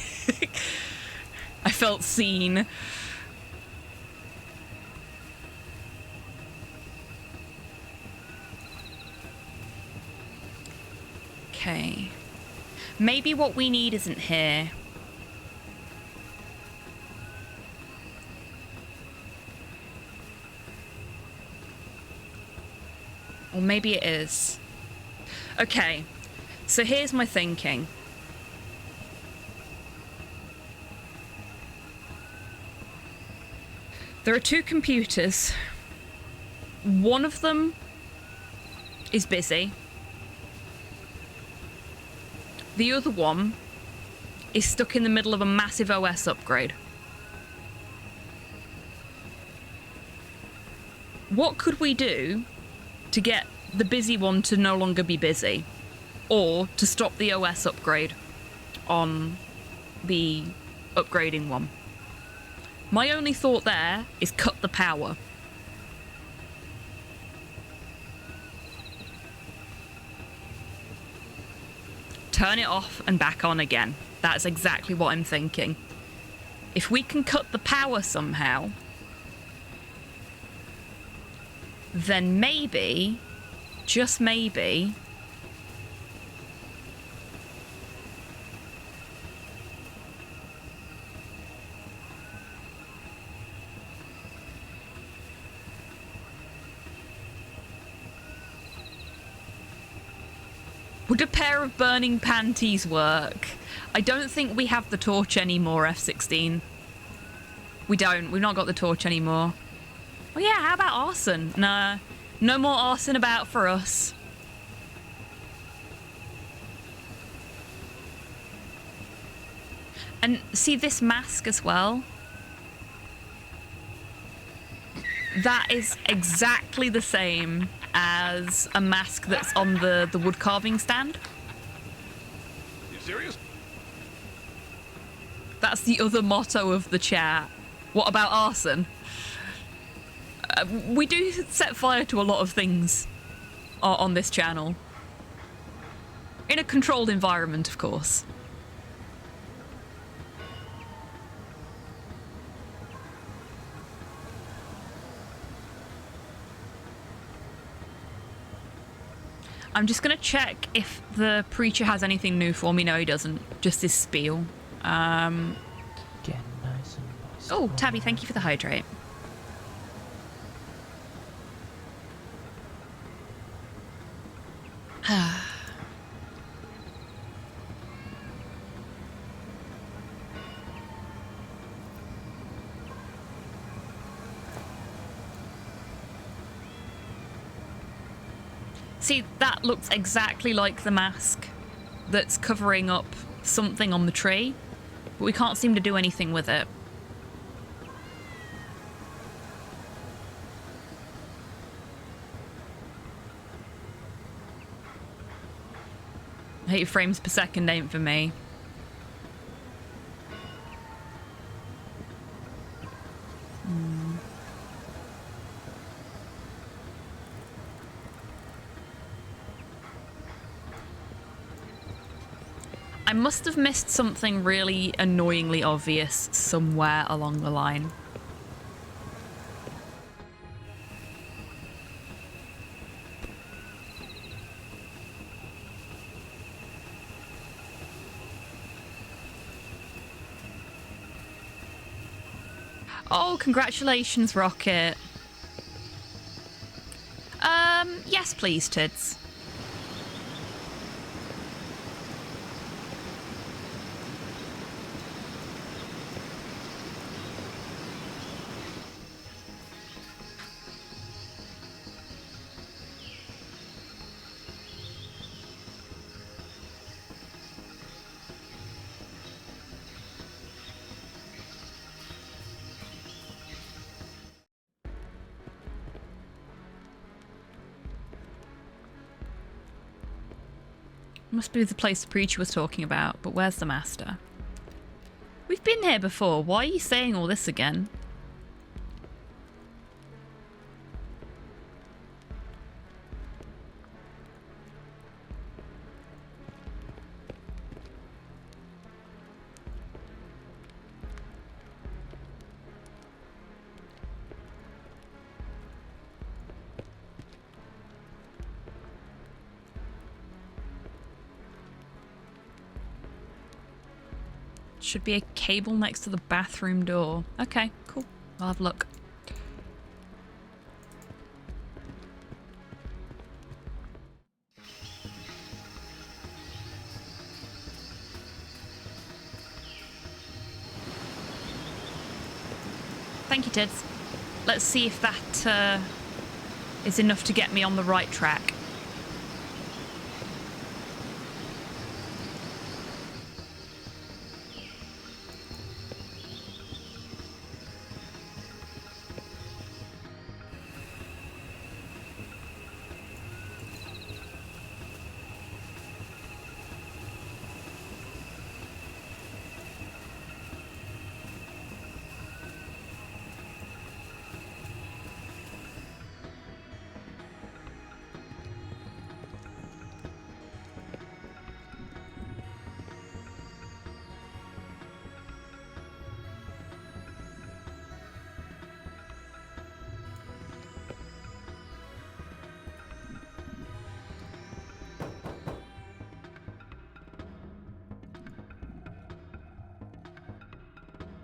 I felt seen. Okay. Maybe what we need isn't here. Or maybe it is. Okay, so here's my thinking. There are two computers. One of them is busy. The other one is stuck in the middle of a massive OS upgrade. What could we do to get the busy one to no longer be busy, or to stop the OS upgrade on the upgrading one? My only thought there is cut the power. Turn it off and back on again. That's exactly what I'm thinking. If we can cut the power somehow, then maybe, just maybe, would a pair of burning panties work? I don't think we have the torch anymore, F-16. We don't. We've not got the torch anymore. Oh yeah, how about arson? Nah, no more arson about for us. And see this mask as well? That is exactly the same as a mask that's on the wood carving stand. You serious? That's the other motto of the chat. What about arson? We do set fire to a lot of things on this channel. In a controlled environment, of course. I'm just going to check if the preacher has anything new for me. No, he doesn't. Just his spiel. Get nice and moist. Oh, Tabby, thank you for the hydrate. See, that looks exactly like the mask that's covering up something on the tree, but we can't seem to do anything with it. Hate frames per second ain't for me. I must have missed something really annoyingly obvious somewhere along the line. Oh, congratulations, Rocket. Yes, please, Tids. Must be the place the preacher was talking about, but where's the master? We've been here before. Why are you saying all this again? Should be a cable next to the bathroom door. Okay, cool. I'll have a look. Thank you, Tids. Let's see if that is enough to get me on the right track.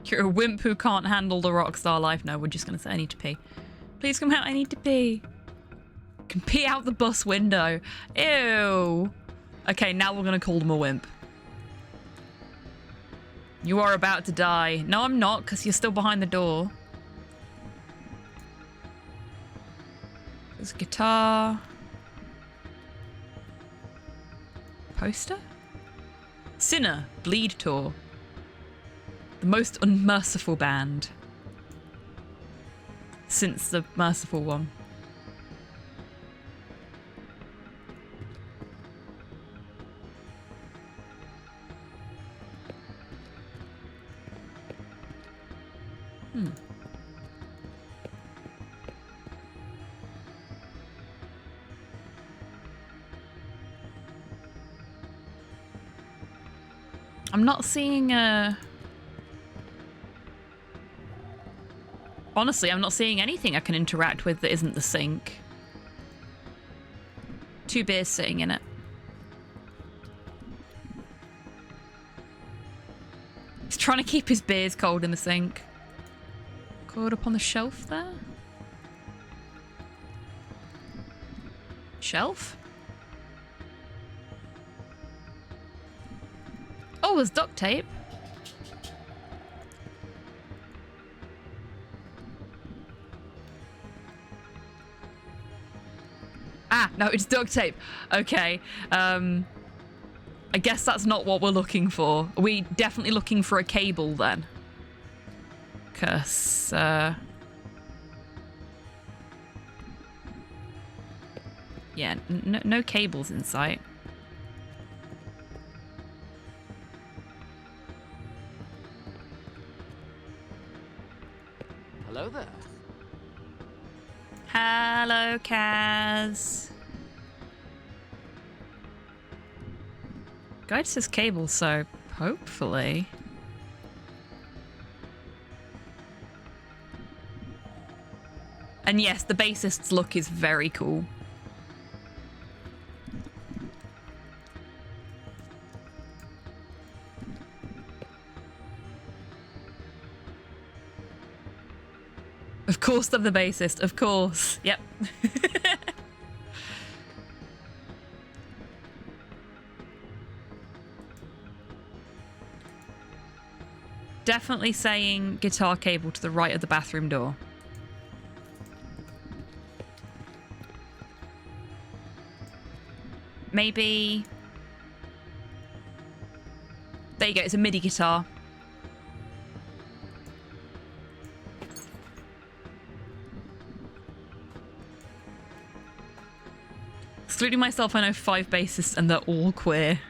You're a wimp who can't handle the rockstar life. No, we're just going to say I need to pee. Please come out, I need to pee. Can pee out the bus window. Ew. Okay, now we're going to call them a wimp. You are about to die. No, I'm not, because you're still behind the door. There's a guitar. Poster? Sinner, Bleed Tour. The most unmerciful band since the merciful one. I'm not seeing a... Honestly, I'm not seeing anything I can interact with that isn't the sink. 2 beers sitting in it. He's trying to keep his beers cold in the sink. Coiled up on the shelf there? Shelf? Oh, there's duct tape. Ah, no, it's duct tape. Okay. I guess that's not what we're looking for. Are we definitely looking for a cable then? Because, yeah, no cables in sight. Hello there. Hello, Kaz. Guide says cable, so hopefully. And yes, the bassist's look is very cool. Of course I'm the bassist, of course. Yep. Definitely saying guitar cable to the right of the bathroom door. Maybe... There you go, it's a MIDI guitar. Excluding myself, I know 5 bassists and they're all queer.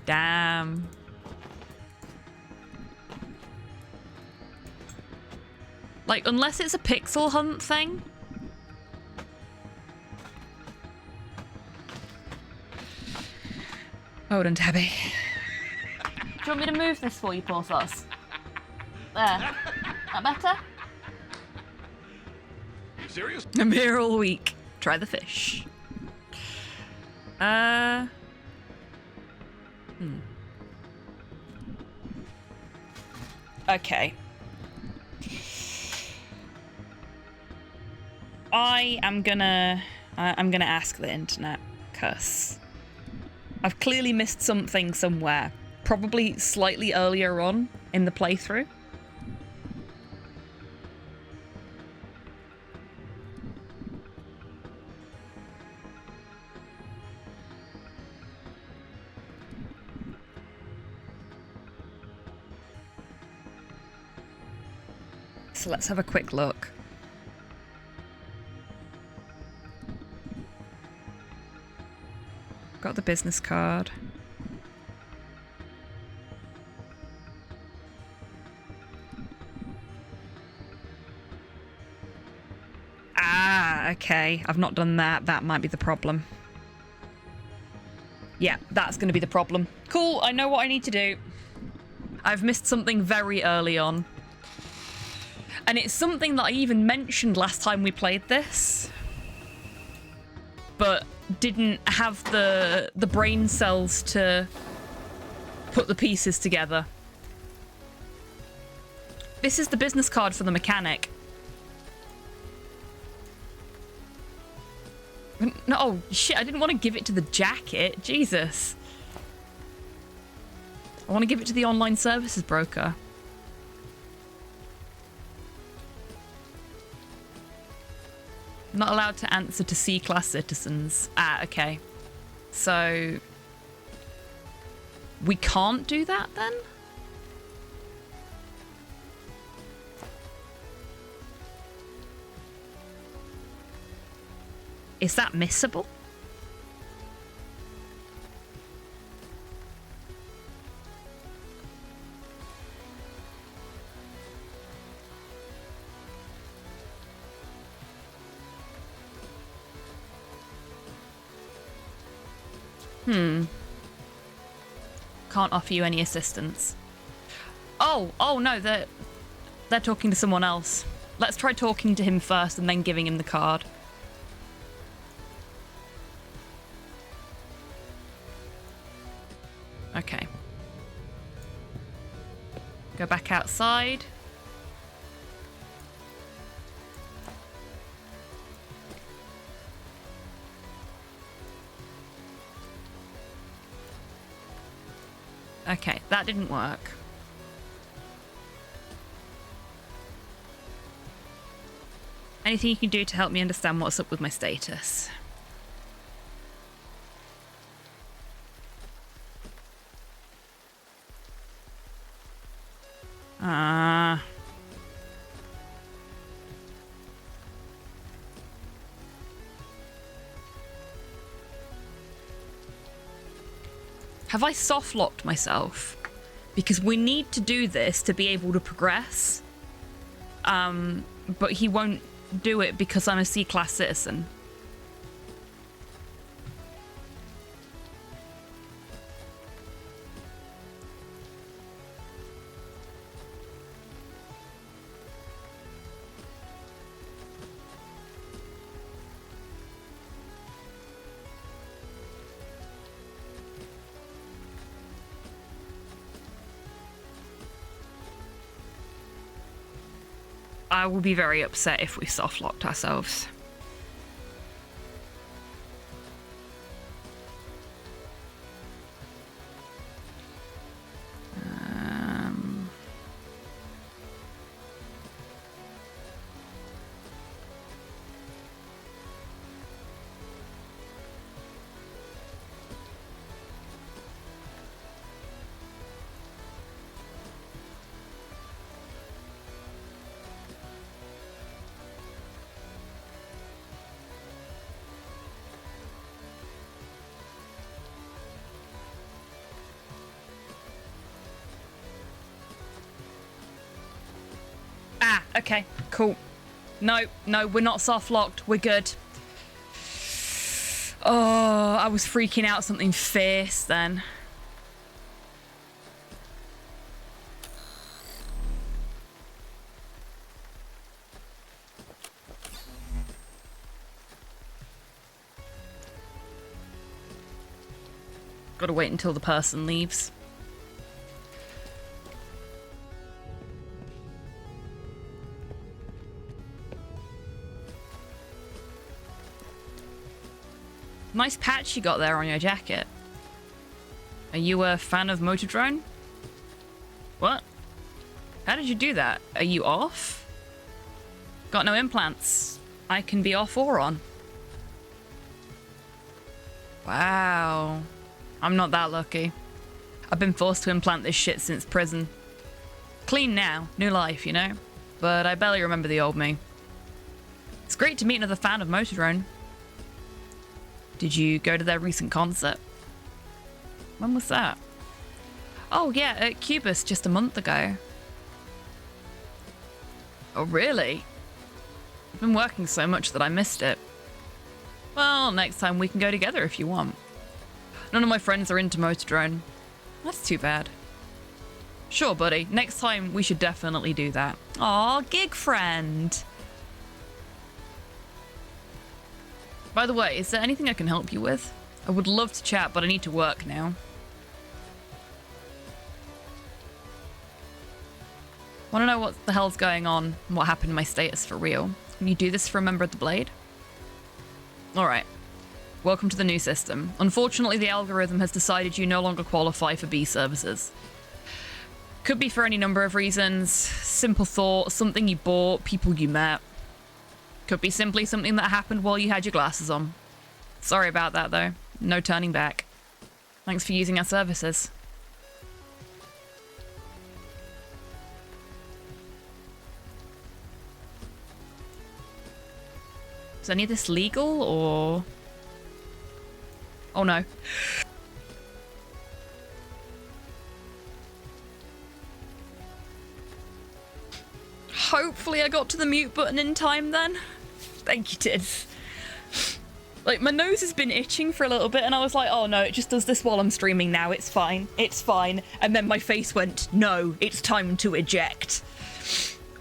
Damn. Like, unless it's a pixel hunt thing. Hold on, Tabby. Do you want me to move this for you, poor sauce? There. That better? You serious? I'm here all week. Try the fish. Okay. I'm gonna ask the internet, cause I've clearly missed something somewhere. Probably slightly earlier on in the playthrough. So let's have a quick look. Got the business card. Ah, okay. I've not done that. That might be the problem. Yeah, that's going to be the problem. Cool, I know what I need to do. I've missed something very early on. And it's something that I even mentioned last time we played this. But didn't have the brain cells to put the pieces together. This is the business card for the mechanic. No, oh shit, I didn't want to give it to the jacket. Jesus. I want to give it to the online services broker. Not allowed to answer to C-class citizens. Ah, okay. So we can't do that then? Is that missable? Can't offer you any assistance. Oh no, they're talking to someone else. Let's try talking to him first and then giving him the card. Okay. Go back outside. Okay, that didn't work. Anything you can do to help me understand what's up with my status? Have I soft-locked myself? Because we need to do this to be able to progress. But he won't do it because I'm a C-class citizen. I will be very upset if we soft-locked ourselves. Okay, cool. No, we're not soft locked. We're good. Oh, I was freaking out something fierce then. Gotta wait until the person leaves. Nice patch you got there on your jacket. Are you a fan of motor drone? What? How did you do that? Are you off? Got no implants. I can be off or on. Wow. I'm not that lucky. I've been forced to implant this shit since prison. Clean now, new life, you know? But I barely remember the old me. It's great to meet another fan of motor drone. Did you go to their recent concert? When was that? Oh yeah, at Cubus just a month ago. Oh really? I've been working so much that I missed it. Well, next time we can go together if you want. None of my friends are into motor drone. That's too bad. Sure, buddy. Next time we should definitely do that. Aw, gig friend. By the way, is there anything I can help you with? I would love to chat, but I need to work now. Want to know what the hell's going on and what happened to my status for real? Can you do this for a member of the Blade? Alright. Welcome to the new system. Unfortunately, the algorithm has decided you no longer qualify for B services. Could be for any number of reasons. Simple thought, something you bought, people you met. Could be simply something that happened while you had your glasses on. Sorry about that, though. No turning back. Thanks for using our services. Is any of this legal, or... Oh no. Hopefully I got to the mute button in time then. Thank you, Tids. Like, my nose has been itching for a little bit and I was like, oh no, it just does this while I'm streaming now. It's fine. It's fine. And then my face went, no, it's time to eject.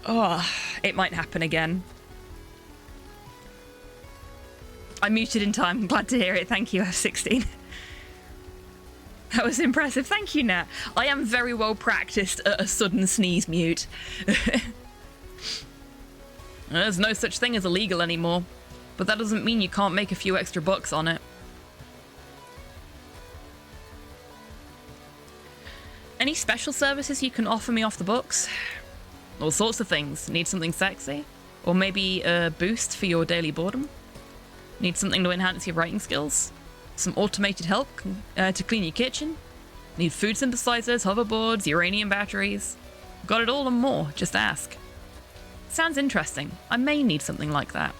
Oh, it might happen again. I muted in time. I'm glad to hear it. Thank you, F16. That was impressive. Thank you, Nat. I am very well practiced at a sudden sneeze mute. There's no such thing as illegal anymore, but that doesn't mean you can't make a few extra bucks on it. Any special services you can offer me off the books? All sorts of things. Need something sexy? Or maybe a boost for your daily boredom? Need something to enhance your writing skills? Some automated help to clean your kitchen? Need food synthesizers, hoverboards, uranium batteries? Got it all and more, just ask. Sounds interesting. I may need something like that.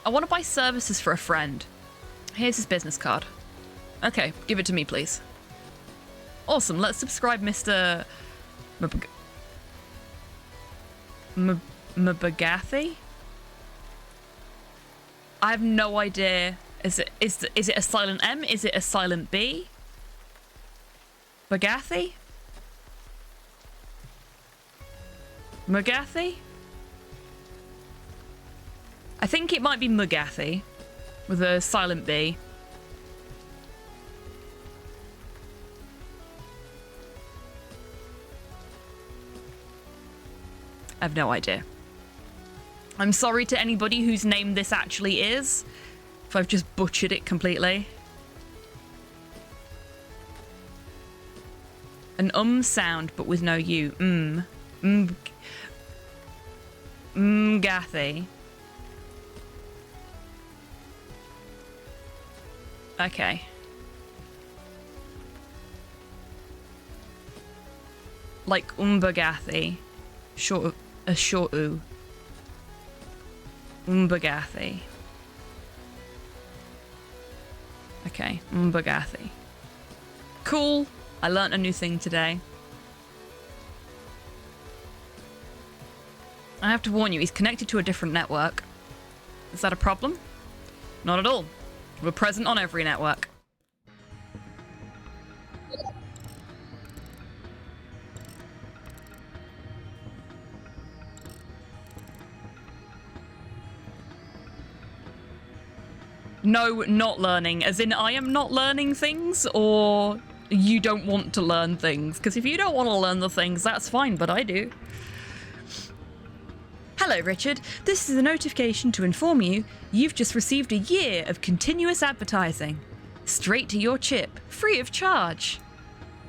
I want to buy services for a friend. Here's his business card. Okay, give it to me, please. Awesome, let's subscribe Mr. Mbagathi? I have no idea. Is it a silent M? Is it a silent B? Mbagathi? Mbagathi? I think it might be Mbagathi with a silent B. I have no idea. I'm sorry to anybody whose name this actually is, if I've just butchered it completely. An sound, but with no U. Mgathy. Okay. Like Umbagathi. A short U. Umbagathi. Okay, Umbagathi. Cool. I learnt a new thing today. I have to warn you, he's connected to a different network. Is that a problem? Not at all. We're present on every network. No, not learning. As in, I am not learning things, or you don't want to learn things. Because if you don't want to learn the things, that's fine, but I do. Hello, Richard. This is a notification to inform you you've just received a year of continuous advertising. Straight to your chip, free of charge.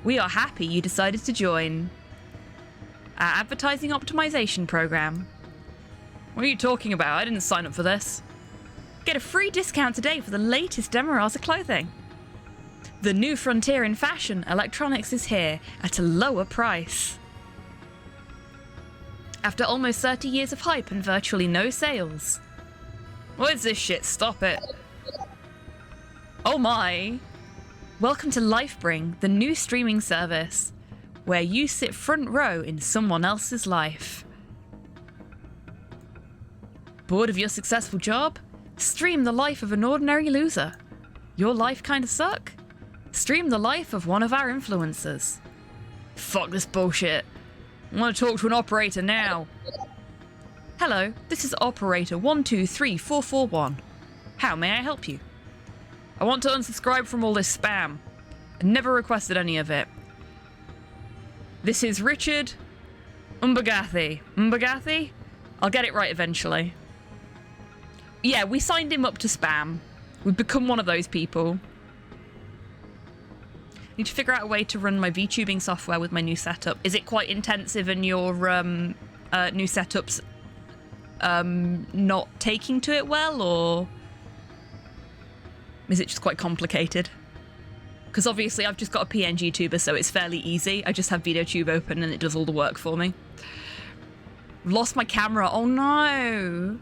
We are happy you decided to join our advertising optimization program. What are you talking about? I didn't sign up for this. Get a free discount today for the latest Demerara clothing. The new frontier in fashion electronics is here at a lower price. After almost 30 years of hype and virtually no sales. What is this shit? Stop it. Oh my. Welcome to Lifebring, the new streaming service, where you sit front row in someone else's life. Bored of your successful job? Stream the life of an ordinary loser. Your life kinda suck? Stream the life of one of our influencers. Fuck this bullshit. I want to talk to an operator now. Hello, this is operator 123441. How may I help you? I want to unsubscribe from all this spam. I never requested any of it. This is Richard Umbagathi. Umbagathi? I'll get it right eventually. Yeah, we signed him up to spam. We've become one of those people. Need to figure out a way to run my VTubing software with my new setup. Is it quite intensive and your new setup's not taking to it well, or is it just quite complicated? Because obviously I've just got a PNG tuber, so it's fairly easy. I just have VideoTube open and it does all the work for me. Lost my camera. Oh no.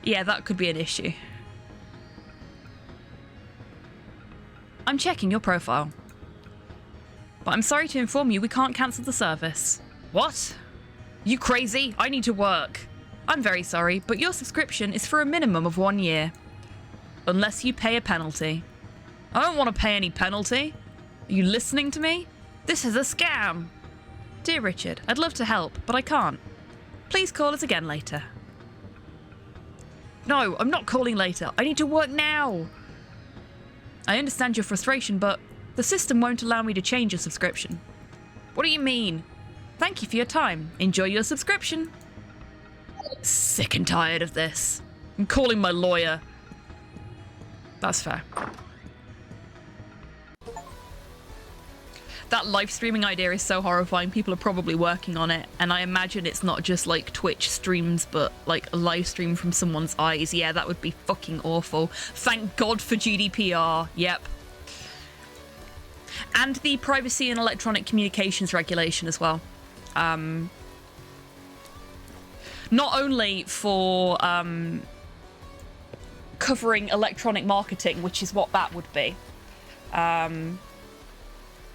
Yeah, that could be an issue. I'm checking your profile. But I'm sorry to inform you we can't cancel the service. What? You crazy? I need to work. I'm very sorry, but your subscription is for a minimum of 1 year. Unless you pay a penalty. I don't want to pay any penalty. Are you listening to me? This is a scam. Dear Richard, I'd love to help, but I can't. Please call us again later. No, I'm not calling later. I need to work now. I understand your frustration, but the system won't allow me to change your subscription. What do you mean? Thank you for your time. Enjoy your subscription. Sick and tired of this. I'm calling my lawyer. That's fair. That live streaming idea is so horrifying. People are probably working on it, and I imagine it's not just like Twitch streams, but like a live stream from someone's eyes. Yeah, that would be fucking awful. Thank God for GDPR. Yep. And the Privacy and Electronic Communications Regulation as well. Not only for covering electronic marketing, which is what that would be,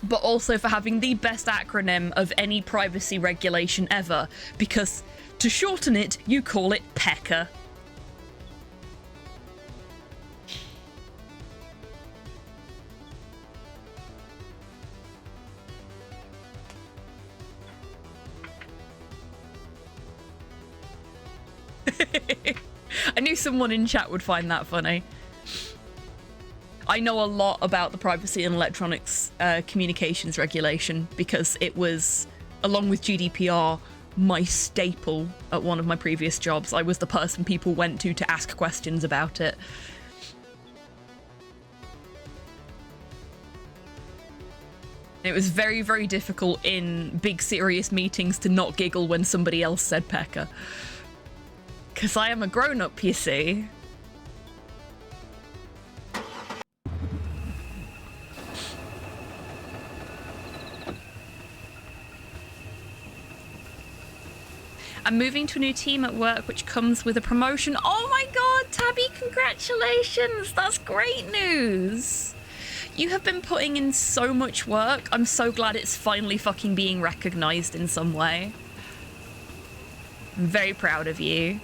but also for having the best acronym of any privacy regulation ever, because to shorten it, you call it PECA. I knew someone in chat would find that funny. I know a lot about the Privacy and Electronics Communications Regulation because it was, along with GDPR, my staple at one of my previous jobs. I was the person people went to ask questions about it. It was very, very difficult in big serious meetings to not giggle when somebody else said PECA. Because I am a grown-up, you see. I'm moving to a new team at work, which comes with a promotion. Oh my god, Tabby, congratulations! That's great news! You have been putting in so much work. I'm so glad it's finally fucking being recognized in some way. I'm very proud of you.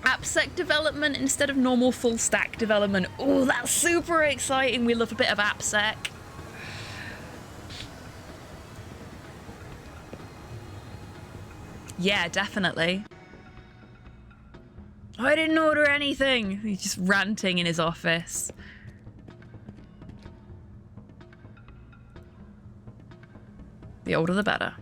AppSec development instead of normal full stack development. Oh, that's super exciting. We love a bit of AppSec. Yeah, definitely. I didn't order anything. He's just ranting in his office. The older the better.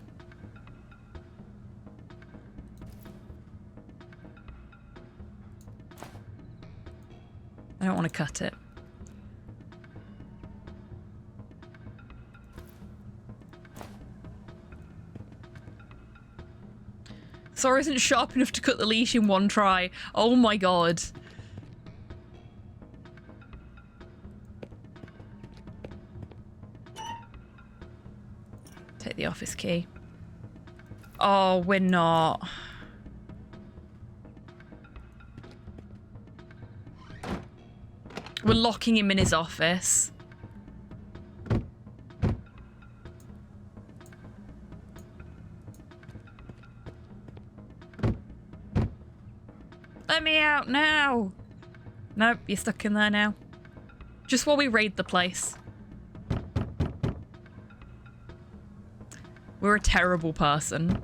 I don't want to cut it. Saw isn't sharp enough to cut the leash in one try. Oh my god. Take the office key. Oh, we're not. We're locking him in his office. Let me out now. Nope, you're stuck in there now. Just while we raid the place. We're a terrible person.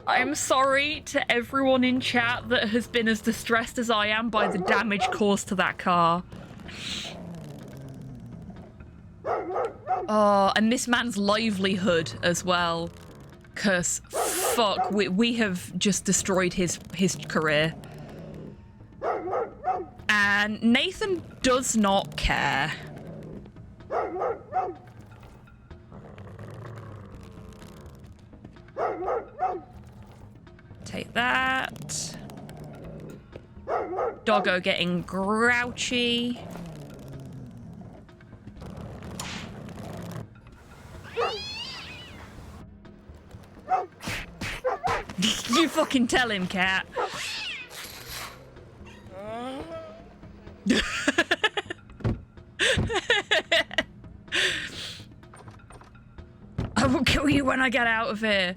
I'm sorry to everyone in chat that has been as distressed as I am by the damage caused to that car. Oh, and this man's livelihood as well. 'Cause fuck, we have just destroyed his career. And Nathan does not care. Take that. Doggo getting grouchy. You fucking tell him, cat. I will kill you when I get out of here.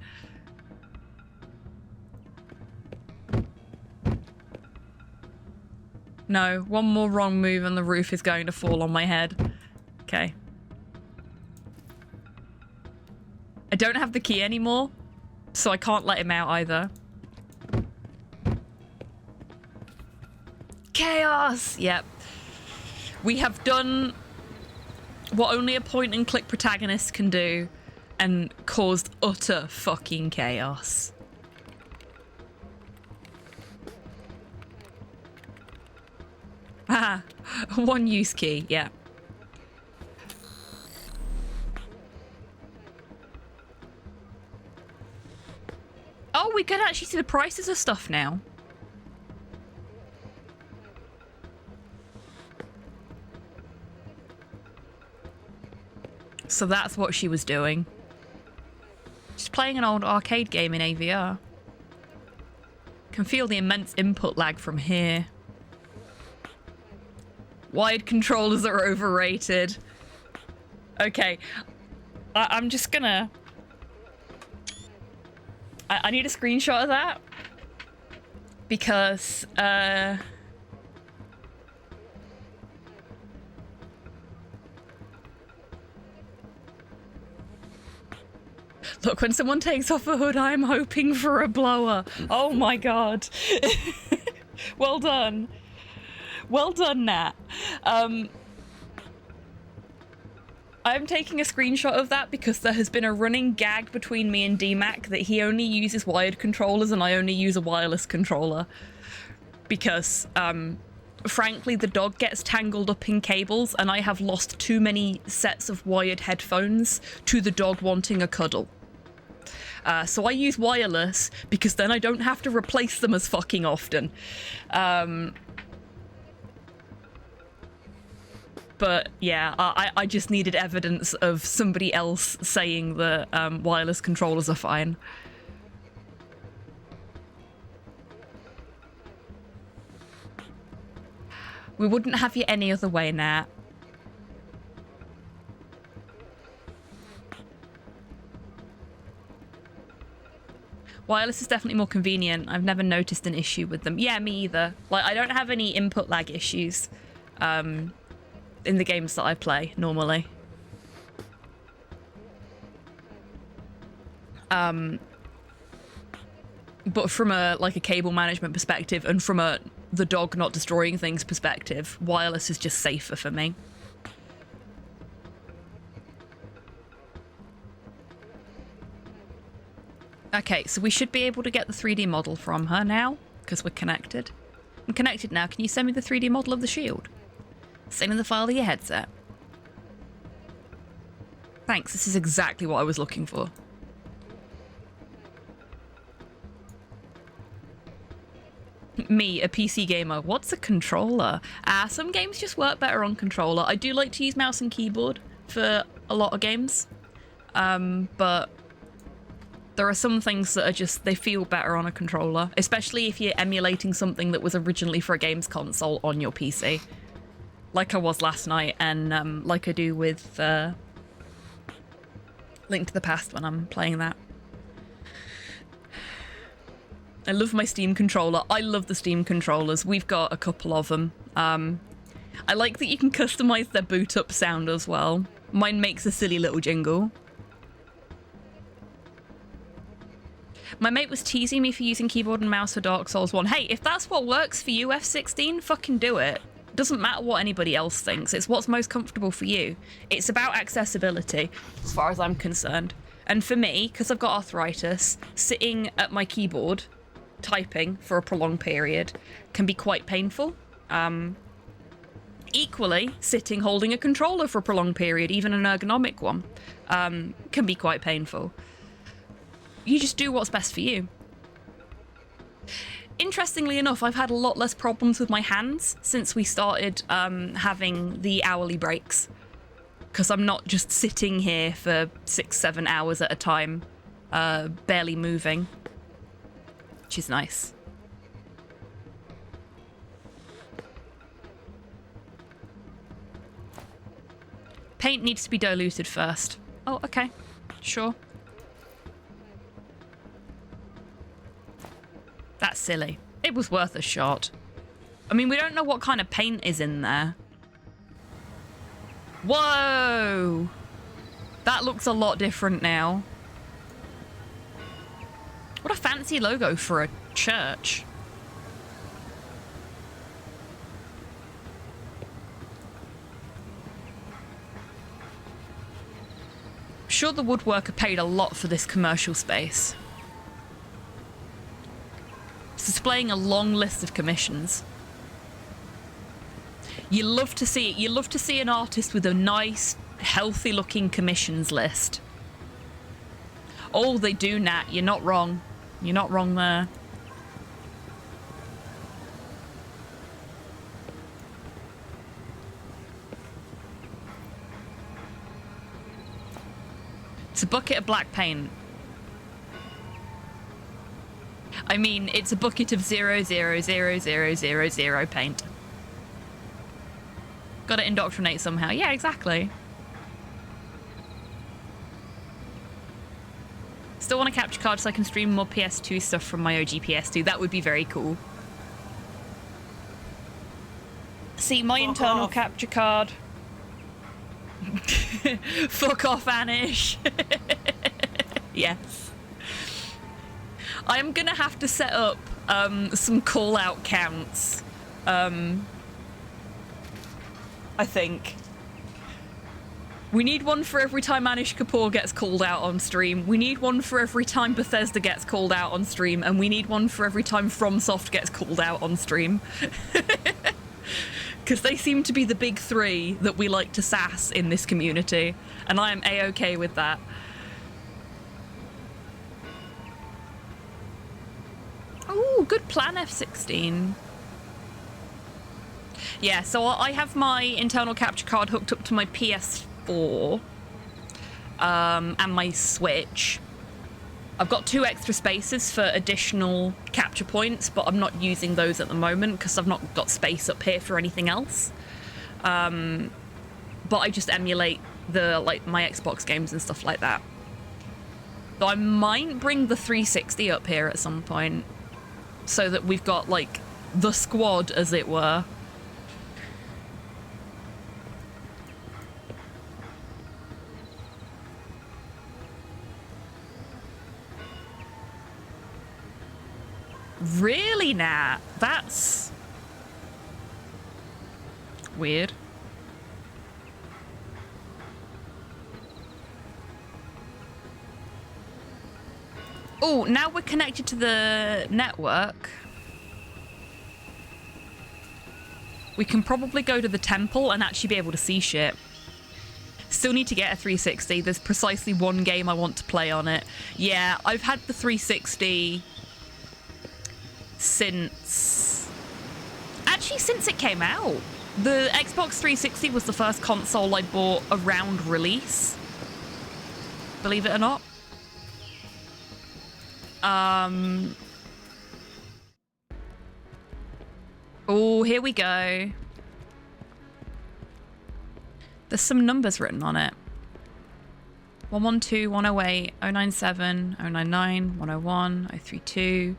No, one more wrong move and the roof is going to fall on my head. Okay. I don't have the key anymore, so I can't let him out either. Chaos! Yep. We have done what only a point-and-click protagonist can do and caused utter fucking chaos. Ah, one use key, yeah. Oh, we can actually see the prices of stuff now. So that's what she was doing. She's playing an old arcade game in AVR. Can feel the immense input lag from here. Wired controllers are overrated. Okay. I'm just gonna... I need a screenshot of that. Because, Look, when someone takes off a hood, I'm hoping for a blower. Oh my god. Well done. Well done, Nat. I'm taking a screenshot of that because there has been a running gag between me and DMAC that he only uses wired controllers and I only use a wireless controller. Because, frankly, the dog gets tangled up in cables, and I have lost too many sets of wired headphones to the dog wanting a cuddle. So I use wireless because then I don't have to replace them as fucking often. But yeah, I just needed evidence of somebody else saying that wireless controllers are fine. We wouldn't have you any other way, Nat. Wireless is definitely more convenient. I've never noticed an issue with them. Yeah, me either. Like, I don't have any input lag issues in the games that I play normally. But from a cable management perspective and from the dog not destroying things perspective, wireless is just safer for me. Okay, so we should be able to get the 3D model from her now, because we're connected. I'm connected now. Can you send me the 3D model of the shield? Send me the file of your headset. Thanks, this is exactly what I was looking for. Me, a PC gamer. What's a controller? Some games just work better on controller. I do like to use mouse and keyboard for a lot of games. But there are some things that are just, they feel better on a controller, especially if you're emulating something that was originally for a games console on your PC. Like I was last night, and like I do with Link to the Past when I'm playing that. I love my Steam controller. I love the Steam controllers. We've got a couple of them. I like that you can customize their boot up sound as well. Mine makes a silly little jingle. My mate was teasing me for using keyboard and mouse for Dark Souls 1. Hey, if that's what works for you, F16, fucking do it. Doesn't matter what anybody else thinks. It's what's most comfortable for you. It's about accessibility, as far as I'm concerned. And for me, because I've got arthritis, sitting at my keyboard typing for a prolonged period can be quite painful. Equally, sitting holding a controller for a prolonged period, even an ergonomic one, can be quite painful. You just do what's best for you. Interestingly enough, I've had a lot less problems with my hands since we started having the hourly breaks, because I'm not just sitting here for 6-7 hours at a time, barely moving, which is nice. Paint needs to be diluted first. Oh, okay. Sure. That's silly. It was worth a shot. I mean, we don't know what kind of paint is in there. Whoa! That looks a lot different now. What a fancy logo for a church. I'm sure the woodworker paid a lot for this commercial space. It's displaying a long list of commissions. You love to see it. You love to see an artist with a nice, healthy-looking commissions list. Oh, they do, Nat. You're not wrong. You're not wrong there. It's a bucket of black paint. I mean, it's a bucket of 0,0,0,0,0 paint. Gotta indoctrinate somehow. Yeah, exactly. Still want a capture card so I can stream more PS2 stuff from my OG PS2. That would be very cool. See, my internal capture card. Fuck off, Anish. Yes. I'm gonna have to set up some call-out counts. I think. We need one for every time Anish Kapoor gets called out on stream. We need one for every time Bethesda gets called out on stream. And we need one for every time FromSoft gets called out on stream. because they seem to be the big three that we like to sass in this community, and I am A-okay with that. Oh, good plan, F16. Yeah, so I have my internal capture card hooked up to my PS4 and my Switch. I've got 2 extra spaces for additional capture points, but I'm not using those at the moment because I've not got space up here for anything else. But I just emulate my Xbox games and stuff like that. So I might bring the 360 up here at some point so that we've got like the squad, as it were. Really, Nat? That's weird. Oh, now we're connected to the network. We can probably go to the temple and actually be able to see shit. Still need to get a 360. There's precisely one game I want to play on it. Yeah, I've had the 360... since it came out. The Xbox 360 was the first console I bought around release, believe it or not. Oh, here we go. There's some numbers written on it. 112, 108, 097, 099, 101, 032,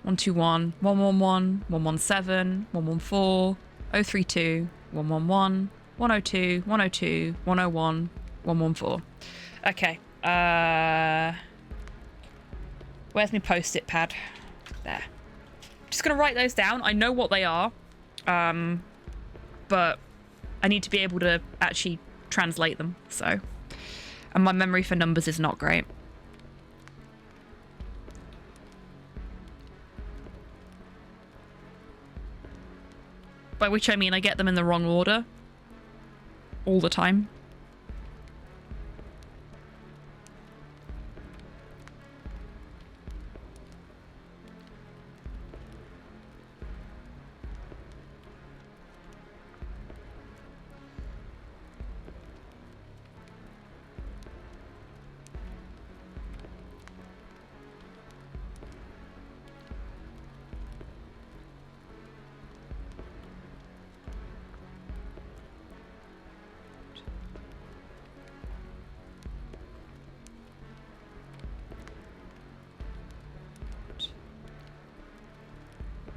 121, 111, 117, 114, 032, 111, 102, 102, 101, 114. Okay. Where's my post-it pad? There. Just gonna write those down. I know what they are, but I need to be able to actually translate them. So, and my memory for numbers is not great. By which I mean I get them in the wrong order all the time.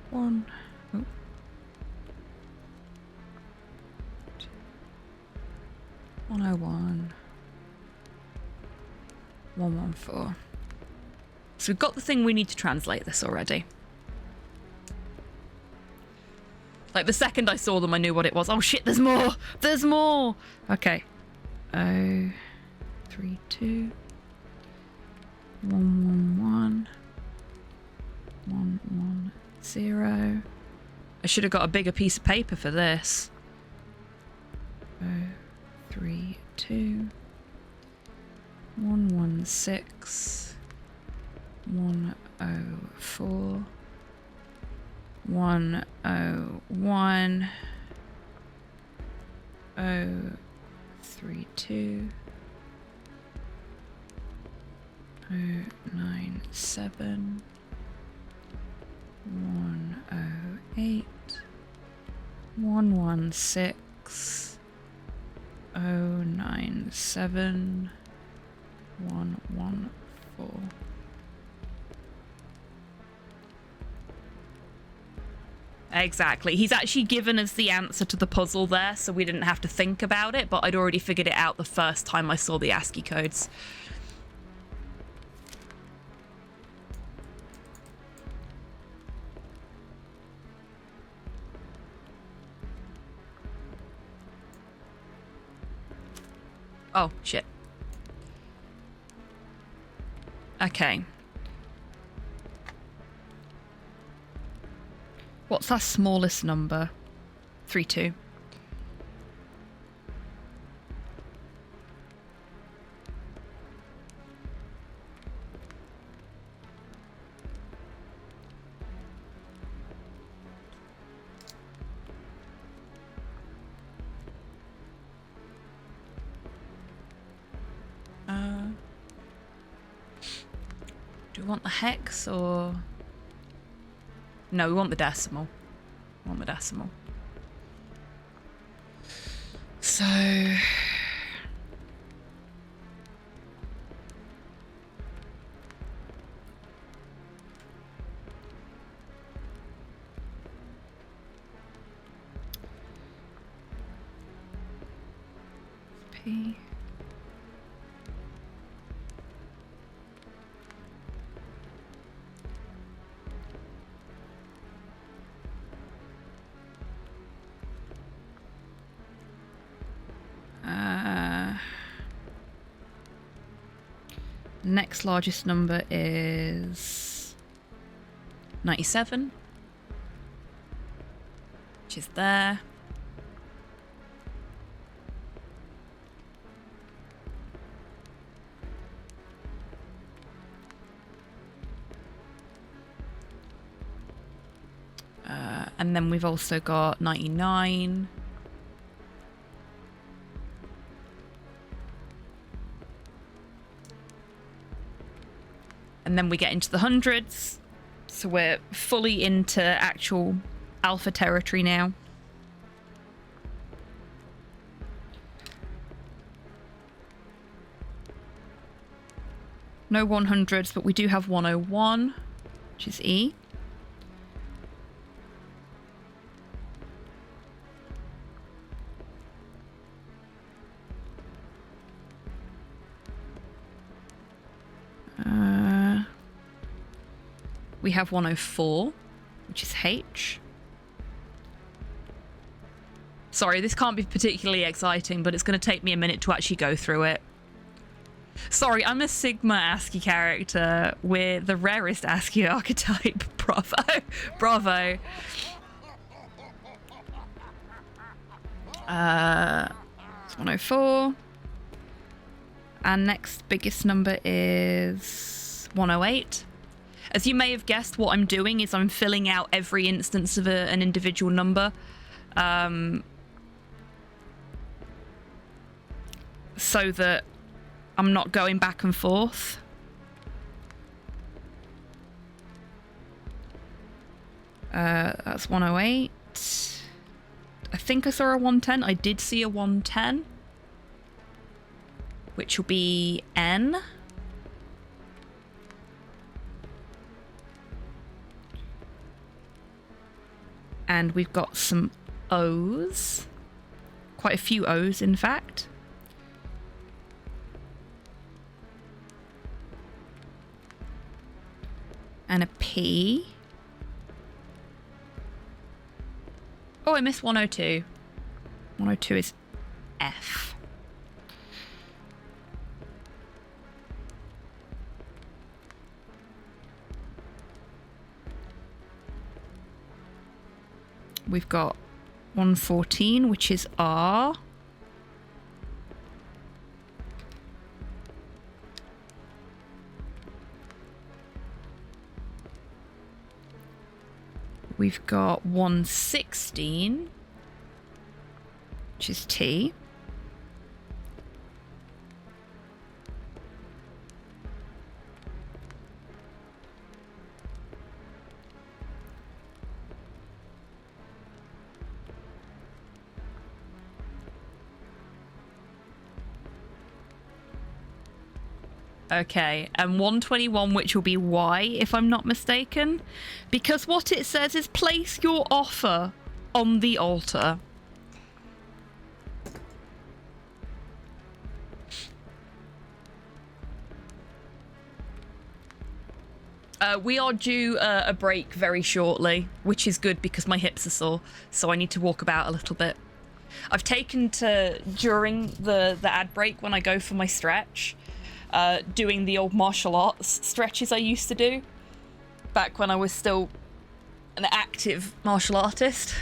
One. Oh. 101. 114. So we've got the thing we need to translate this already. Like the second I saw them, I knew what it was. Oh shit, there's more! There's more! Okay. 032 111 110. I should have got a bigger piece of paper for this. 032 116 104 101 032 097 108 116 097 114. Exactly. He's actually given us the answer to the puzzle there, so we didn't have to think about it, but I'd already figured it out the first time I saw the ASCII codes. Oh, shit. Okay. What's our smallest number? 3-2. Do we want the hex or... No, we want the decimal. We want the decimal. So... P... Next largest number is 97, which is there. And then we've also got 99. And then we get into the hundreds. So we're fully into actual alpha territory now. No 100s, but we do have 101, which is E. We have 104, which is H. Sorry, this can't be particularly exciting, but it's going to take me a minute to actually go through it. Sorry, I'm a Sigma ASCII character. We're the rarest ASCII archetype. Bravo. Bravo. 104. And next biggest number is 108. As you may have guessed, what I'm doing is I'm filling out every instance of an individual number. So that I'm not going back and forth. That's 108. I think I saw a 110. I did see a 110. Which will be N. And we've got some O's. Quite a few O's, in fact. And a P. Oh, I missed 102. 102 is F. We've got 114, which is R. We've got 116, which is T. Okay, and 121, which will be Y, if I'm not mistaken. Because what it says is place your offer on the altar. We are due a break very shortly, which is good because my hips are sore, so I need to walk about a little bit. I've taken to, during the ad break when I go for my stretch, doing the old martial arts stretches I used to do back when I was still an active martial artist.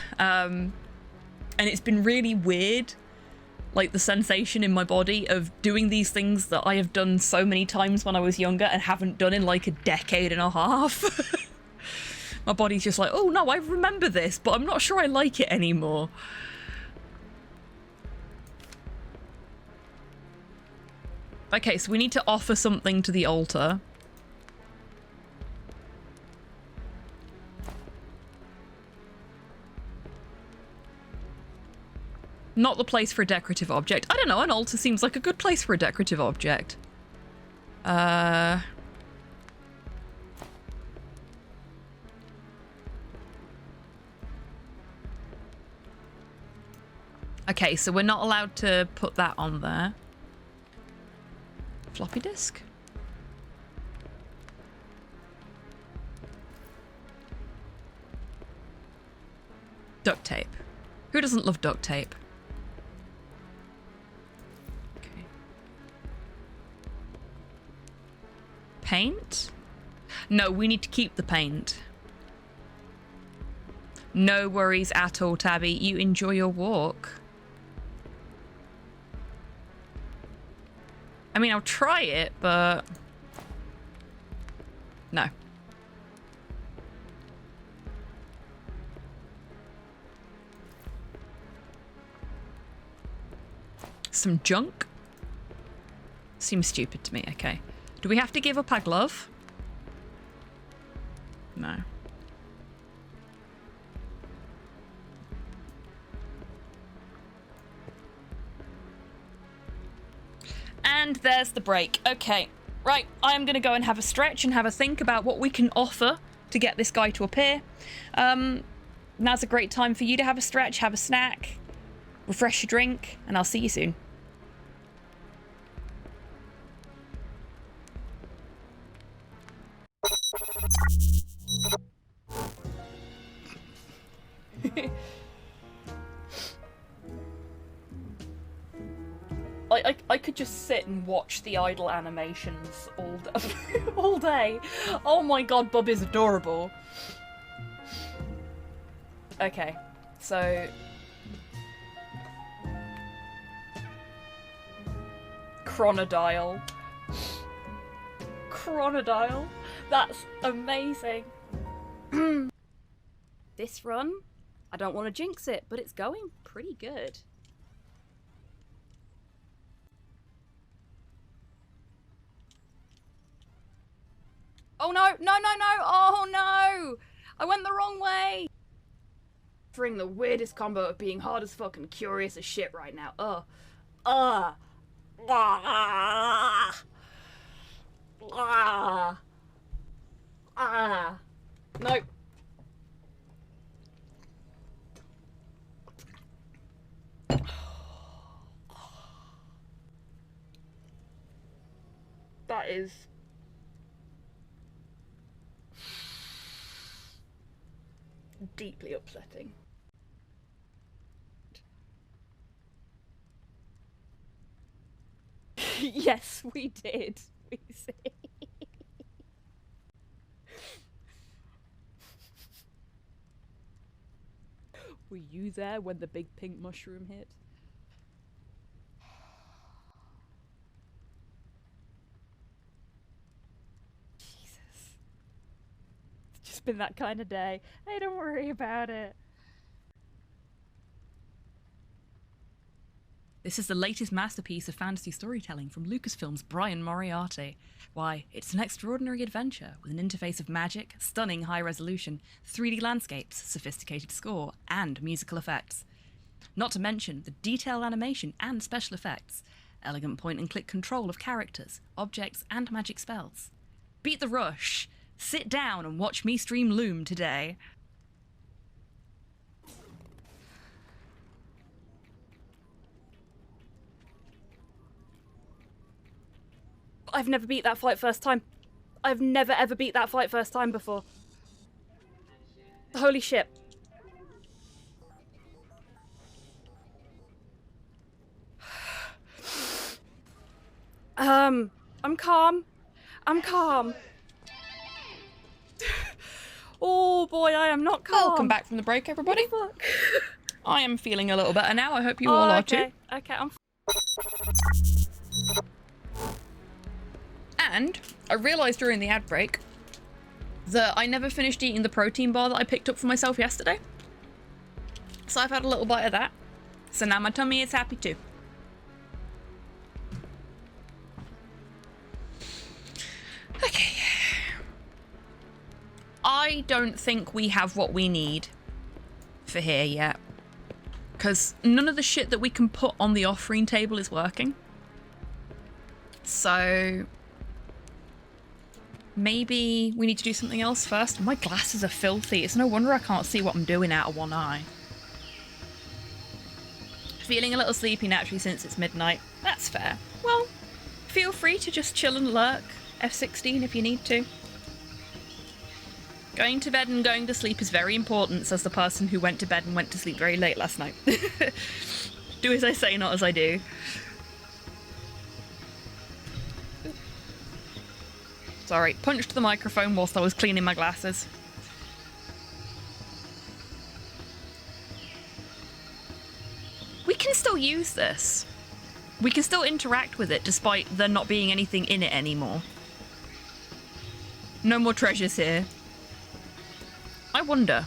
And it's been really weird, like the sensation in my body of doing these things that I have done so many times when I was younger and haven't done in like a decade and a half. My body's just like, oh no, I remember this, but I'm not sure I like it anymore. Okay, so we need to offer something to the altar. Not the place for a decorative object. I don't know, an altar seems like a good place for a decorative object. Okay, so we're not allowed to put that on there. Floppy disk? Duct tape. Who doesn't love duct tape? Okay. Paint? No, we need to keep the paint. No worries at all, Tabby. You enjoy your walk. I mean, I'll try it, but... no. Some junk? Seems stupid to me, okay. Do we have to give up our glove? No. And there's the break. Okay, right, I'm gonna go and have a stretch and have a think about what we can offer to get this guy to appear. Now's a great time for you to have a stretch, have a snack, refresh your drink, and I'll see you soon. I could just sit and watch the idle animations all day. Oh my god, Bob is adorable. Okay, so... Chronodile. Chronodile. That's amazing. This run, I don't want to jinx it, but it's going pretty good. Oh no, no, no, no, oh no! I went the wrong way! Offering the weirdest combo of being hard as fuck and curious as shit right now. Nope. That is... deeply upsetting. Yes, we did. We see. Were you there when the big pink mushroom hit? Jesus. It's just been that kind of day. Hey, don't worry about it. This is the latest masterpiece of fantasy storytelling from Lucasfilm's Brian Moriarty. Why, it's an extraordinary adventure with an interface of magic, stunning high resolution, 3D landscapes, sophisticated score, and musical effects. Not to mention the detailed animation and special effects, elegant point-and-click control of characters, objects, and magic spells. Beat the rush! Sit down and watch me stream Loom today. I've never beat that fight first time. I've never ever beat that fight first time before. Holy shit. I'm calm. I'm calm. Oh boy, I am not calm. Welcome back from the break, everybody. Fuck. I am feeling a little better now. I hope you all are too. Okay, I'm And I realised during the ad break that I never finished eating the protein bar that I picked up for myself yesterday. So I've had a little bite of that. So now my tummy is happy too. Okay. I don't think we have what we need for here yet. Because none of the shit that we can put on the offering table is working. So maybe we need to do something else first. My glasses are filthy. It's no wonder I can't see what I'm doing out of one eye. Feeling a little sleepy naturally since it's midnight. That's fair. Well, feel free to just chill and lurk F16 if you need to. Going to bed and going to sleep is very important, says the person who went to bed and went to sleep very late last night. Do as I say, not as I do. Sorry, punched the microphone whilst I was cleaning my glasses. We can still use this. We can still interact with it despite there not being anything in it anymore. No more treasures here. I wonder.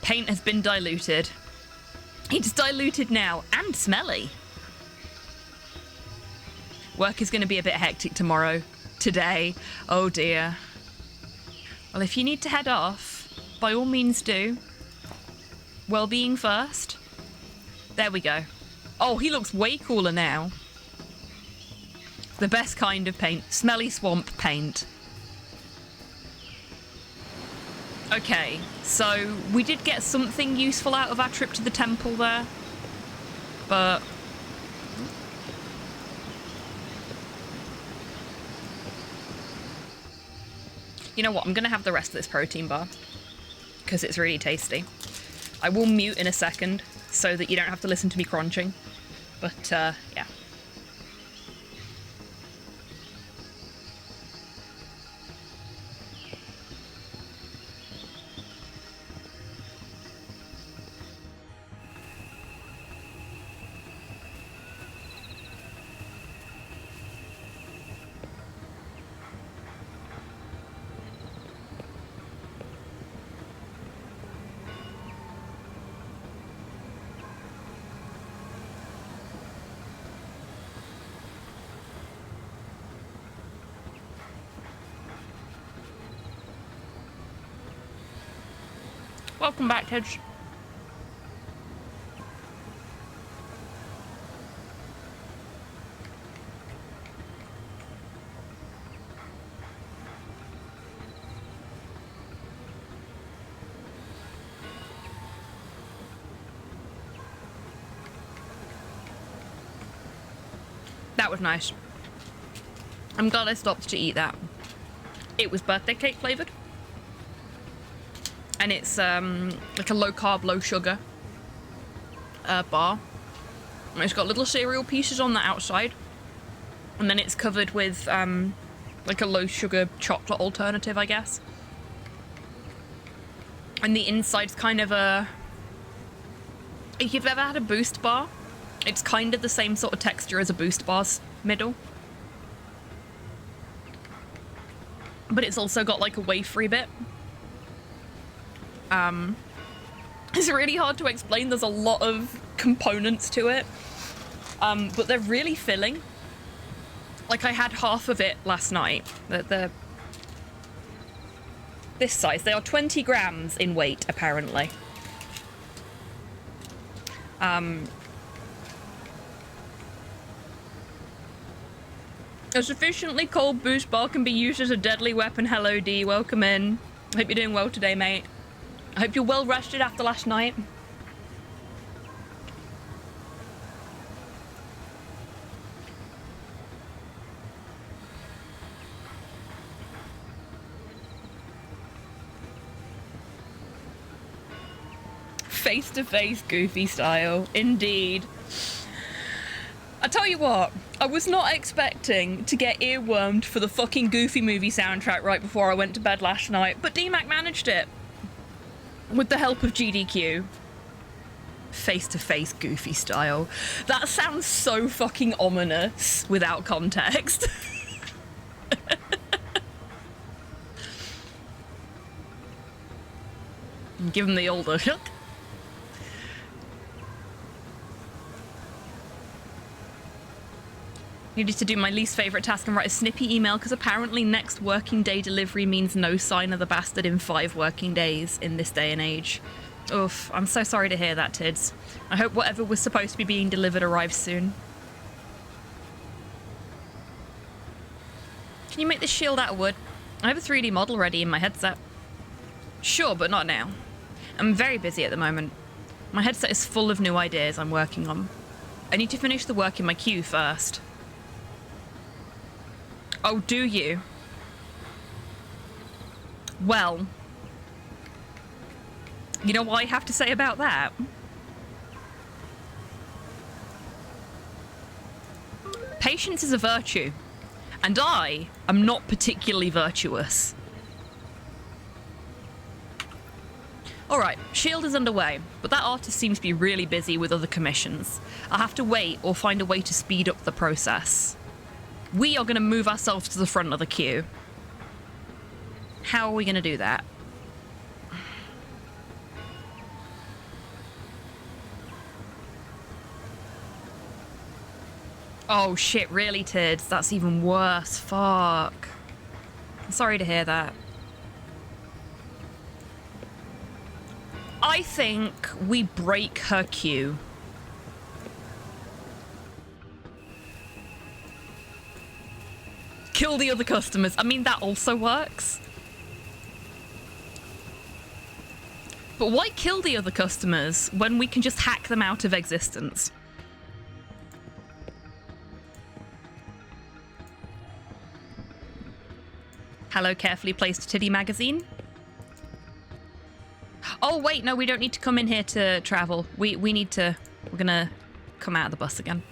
Paint has been diluted. It's diluted now and smelly. Work is going to be a bit hectic tomorrow. Today. Oh dear. Well, if you need to head off, by all means do. Well-being first. There we go. Oh, he looks way cooler now. The best kind of paint. Smelly swamp paint. Okay, so we did get something useful out of our trip to the temple there. But you know what? I'm going to have the rest of this protein bar because it's really tasty. I will mute in a second so that you don't have to listen to me crunching. But, yeah. Welcome back, Tej. That was nice. I'm glad I stopped to eat that. It was birthday cake flavoured. And it's like a low-carb, low-sugar bar. And it's got little cereal pieces on the outside. And then it's covered with like a low-sugar chocolate alternative, I guess. And the inside's kind of a... If you've ever had a Boost bar, it's kind of the same sort of texture as a Boost bar's middle. But it's also got like a wafery bit. It's really hard to explain. There's a lot of components to it. But they're really filling. Like I had half of it last night. They're this size. They are 20 grams in weight, apparently. A sufficiently cold Boost bar can be used as a deadly weapon. Hello, D. Welcome in. I hope you're doing well today, mate. I hope you're well rested after last night. Face-to-face, goofy style. Indeed. I tell you what, I was not expecting to get earwormed for the fucking Goofy movie soundtrack right before I went to bed last night, but DMAC managed it. With the help of GDQ. Face-to-face Goofy style. That sounds so fucking ominous without context. Give him the older shook. Needed to do my least favourite task and write a snippy email because apparently next working day delivery means no sign of the bastard in 5 working days in this day and age. Oof, I'm so sorry to hear that, Tids. I hope whatever was supposed to be being delivered arrives soon. Can you make this shield out of wood? I have a 3D model ready in my headset. Sure, but not now. I'm very busy at the moment. My headset is full of new ideas I'm working on. I need to finish the work in my queue first. Oh, do you? Well, you know what I have to say about that? Patience is a virtue, and I am not particularly virtuous. Alright, Shield is underway, but that artist seems to be really busy with other commissions. I'll have to wait or find a way to speed up the process. We are going to move ourselves to the front of the queue. How are we going to do that? Oh shit, really, Tids? That's even worse. Fuck. I'm sorry to hear that. I think we break her queue. Kill the other customers. I mean, that also works. But why kill the other customers when we can just hack them out of existence? Hello, carefully placed titty magazine. Oh, wait, no, we don't need to come in here to travel. We need to... We're gonna come out of the bus again.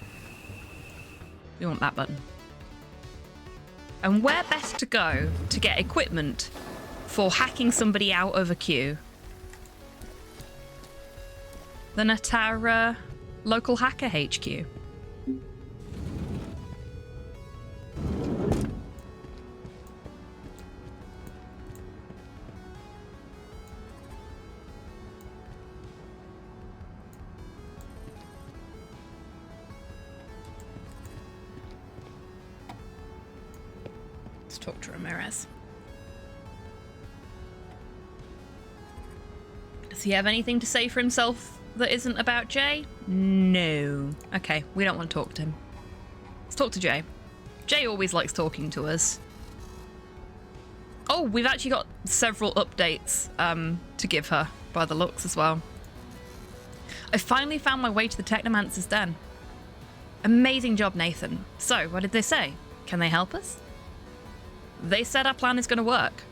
We want that button. And where best to go to get equipment for hacking somebody out of a queue than at our local hacker HQ? Talk to Ramirez. Does he have anything to say for himself that isn't about Jay? No. Okay, we don't want to talk to him. Let's talk to Jay. Jay always likes talking to us. Oh, we've actually got several updates to give her by the looks as well. I finally found my way to the Technomancer's den. Amazing job, Nathan. So, what did they say? Can they help us? They said our plan is going to work,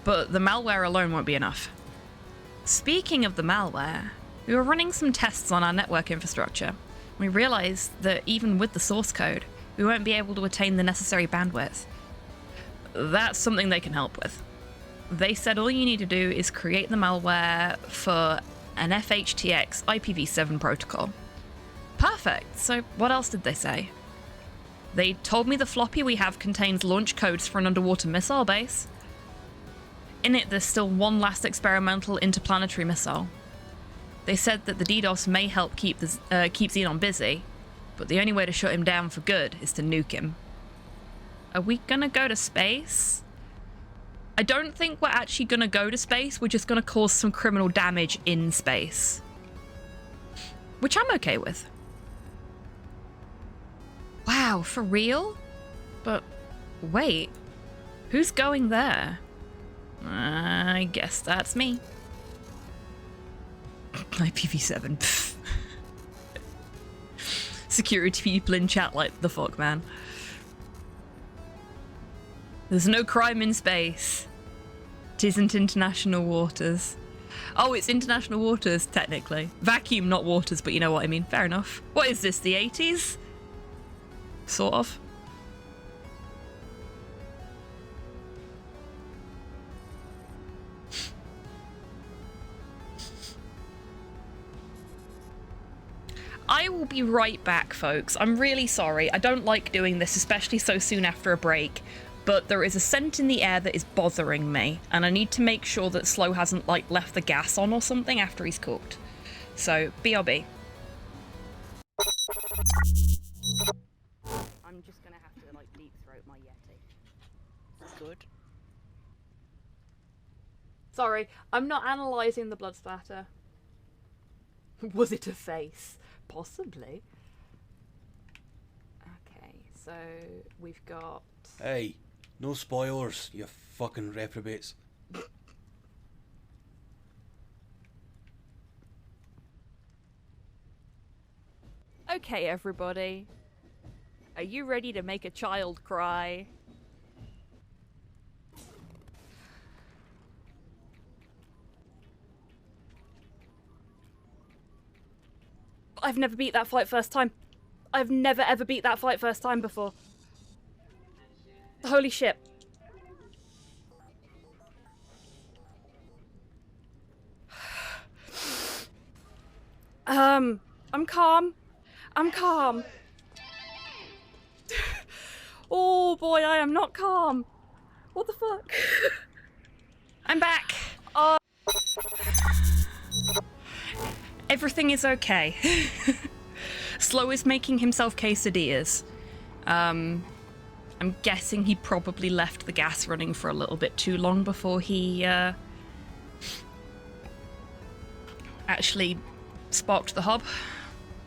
but the malware alone won't be enough. Speaking of the malware, we were running some tests on our network infrastructure. We realized that even with the source code, we won't be able to attain the necessary bandwidth. That's something they can help with. They said all you need to do is create the malware for an FHTX IPv7 protocol. Perfect. So what else did they say? They told me the floppy we have contains launch codes for an underwater missile base. In it, there's still one last experimental interplanetary missile. They said that the DDoS may help keep Xenon busy, but the only way to shut him down for good is to nuke him. Are we gonna go to space? I don't think we're actually gonna go to space, we're just gonna cause some criminal damage in space. Which I'm okay with. Wow, for real? But wait, who's going there? I guess that's me. IPv7. Pfft. Security people in chat like the fuck, man. There's no crime in space. It isn't international waters. Oh, it's international waters, technically. Vacuum, not waters, but you know what I mean. Fair enough. What is this, the 80s? Sort of. I will be right back, folks. I'm really sorry. I don't like doing this, especially so soon after a break, but there is a scent in the air that is bothering me, and I need to make sure that Slow hasn't, like, left the gas on or something after he's cooked. So, BRB. I'm just gonna have to, like, deep throat my Yeti. Good. Sorry, I'm not analysing the blood splatter. Was it a face? Possibly. Okay, so we've got... Hey, no spoilers, you fucking reprobates. Okay, everybody. Are you ready to make a child cry? I've never beat that fight first time. I've never ever beat that fight first time before. Holy shit. I'm calm. I'm calm. Oh boy, I am not calm. What the fuck? I'm back. Everything is okay. Slow is making himself quesadillas. I'm guessing he probably left the gas running for a little bit too long before he actually sparked the hob.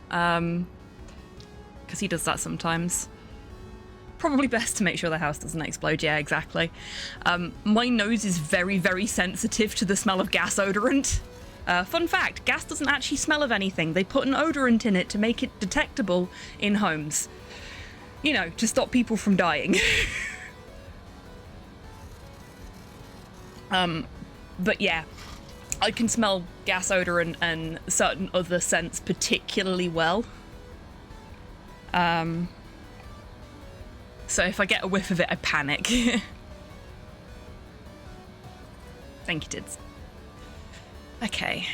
Because he does that sometimes. Probably best to make sure the house doesn't explode. Yeah, exactly. My nose is very, very sensitive to the smell of gas odorant. Fun fact, gas doesn't actually smell of anything. They put an odorant in it to make it detectable in homes. You know, to stop people from dying. But yeah, I can smell gas odorant and certain other scents particularly well. So if I get a whiff of it, I panic. Thank you, Tids. Okay.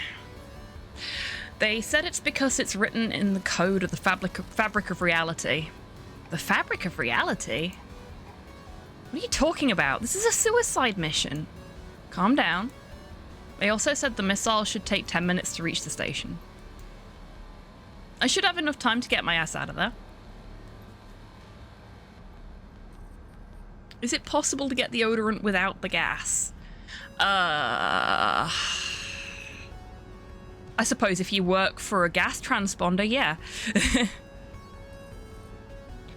They said it's because it's written in the code of the fabric of reality. The fabric of reality? What are you talking about? This is a suicide mission. Calm down. They also said the missile should take 10 minutes to reach the station. I should have enough time to get my ass out of there. Is it possible to get the odorant without the gas? I suppose if you work for a gas transponder, yeah.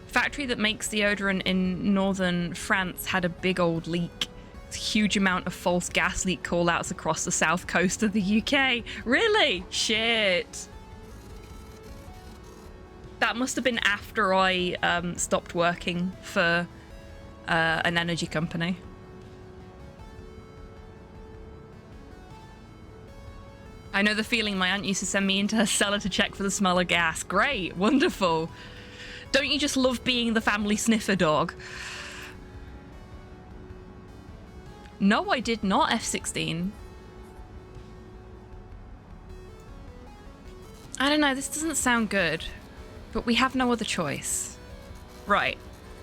Factory that makes deodorant in northern France had a big old leak. A huge amount of false gas leak call-outs across the south coast of the UK. Really? Shit. That must have been after I stopped working for an energy company. I know the feeling. My aunt used to send me into her cellar to check for the smell of gas. Great, wonderful. Don't you just love being the family sniffer dog? No, I did not, F-16. I don't know, this doesn't sound good. But we have no other choice. Right,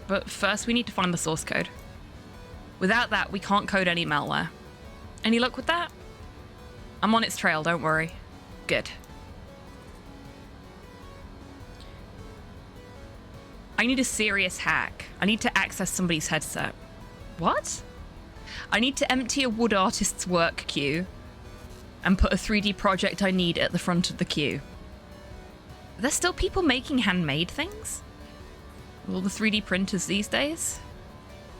but first we need to find the source code. Without that, we can't code any malware. Any luck with that? I'm on its trail, don't worry. Good. I need a serious hack. I need to access somebody's headset. What? I need to empty a wood artist's work queue and put a 3D project I need at the front of the queue. Are there still people making handmade things? All the 3D printers these days?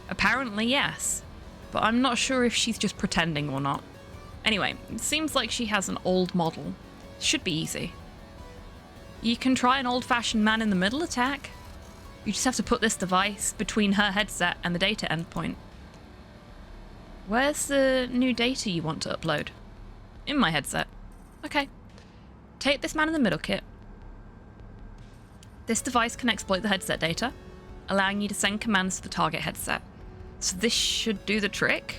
Apparently, yes. But I'm not sure if she's just pretending or not. Anyway, it seems like she has an old model. Should be easy. You can try an old-fashioned man-in-the-middle attack. You just have to put this device between her headset and the data endpoint. Where's the new data you want to upload? In my headset. Okay. Take this man-in-the-middle kit. This device can exploit the headset data. allowing you to send commands to the target headset. So this should do the trick?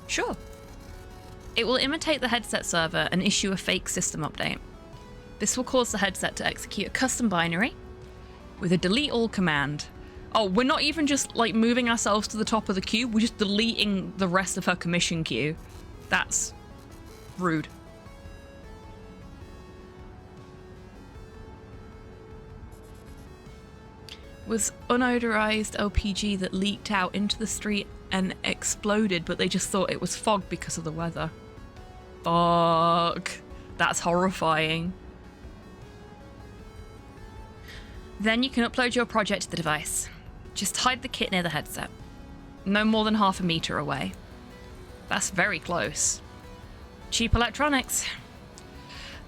Sure. It will imitate the headset server and issue a fake system update. This will cause the headset to execute a custom binary with a delete all command. Oh, we're not even just like moving ourselves to the top of the queue, we're just deleting the rest of her commission queue. That's rude. Was unodorized LPG that leaked out into the street and exploded, but they just thought it was fog because of the weather. Fuck. That's horrifying. Then you can upload your project to the device. Just hide the kit near the headset. No more than half a meter away. That's very close. Cheap electronics.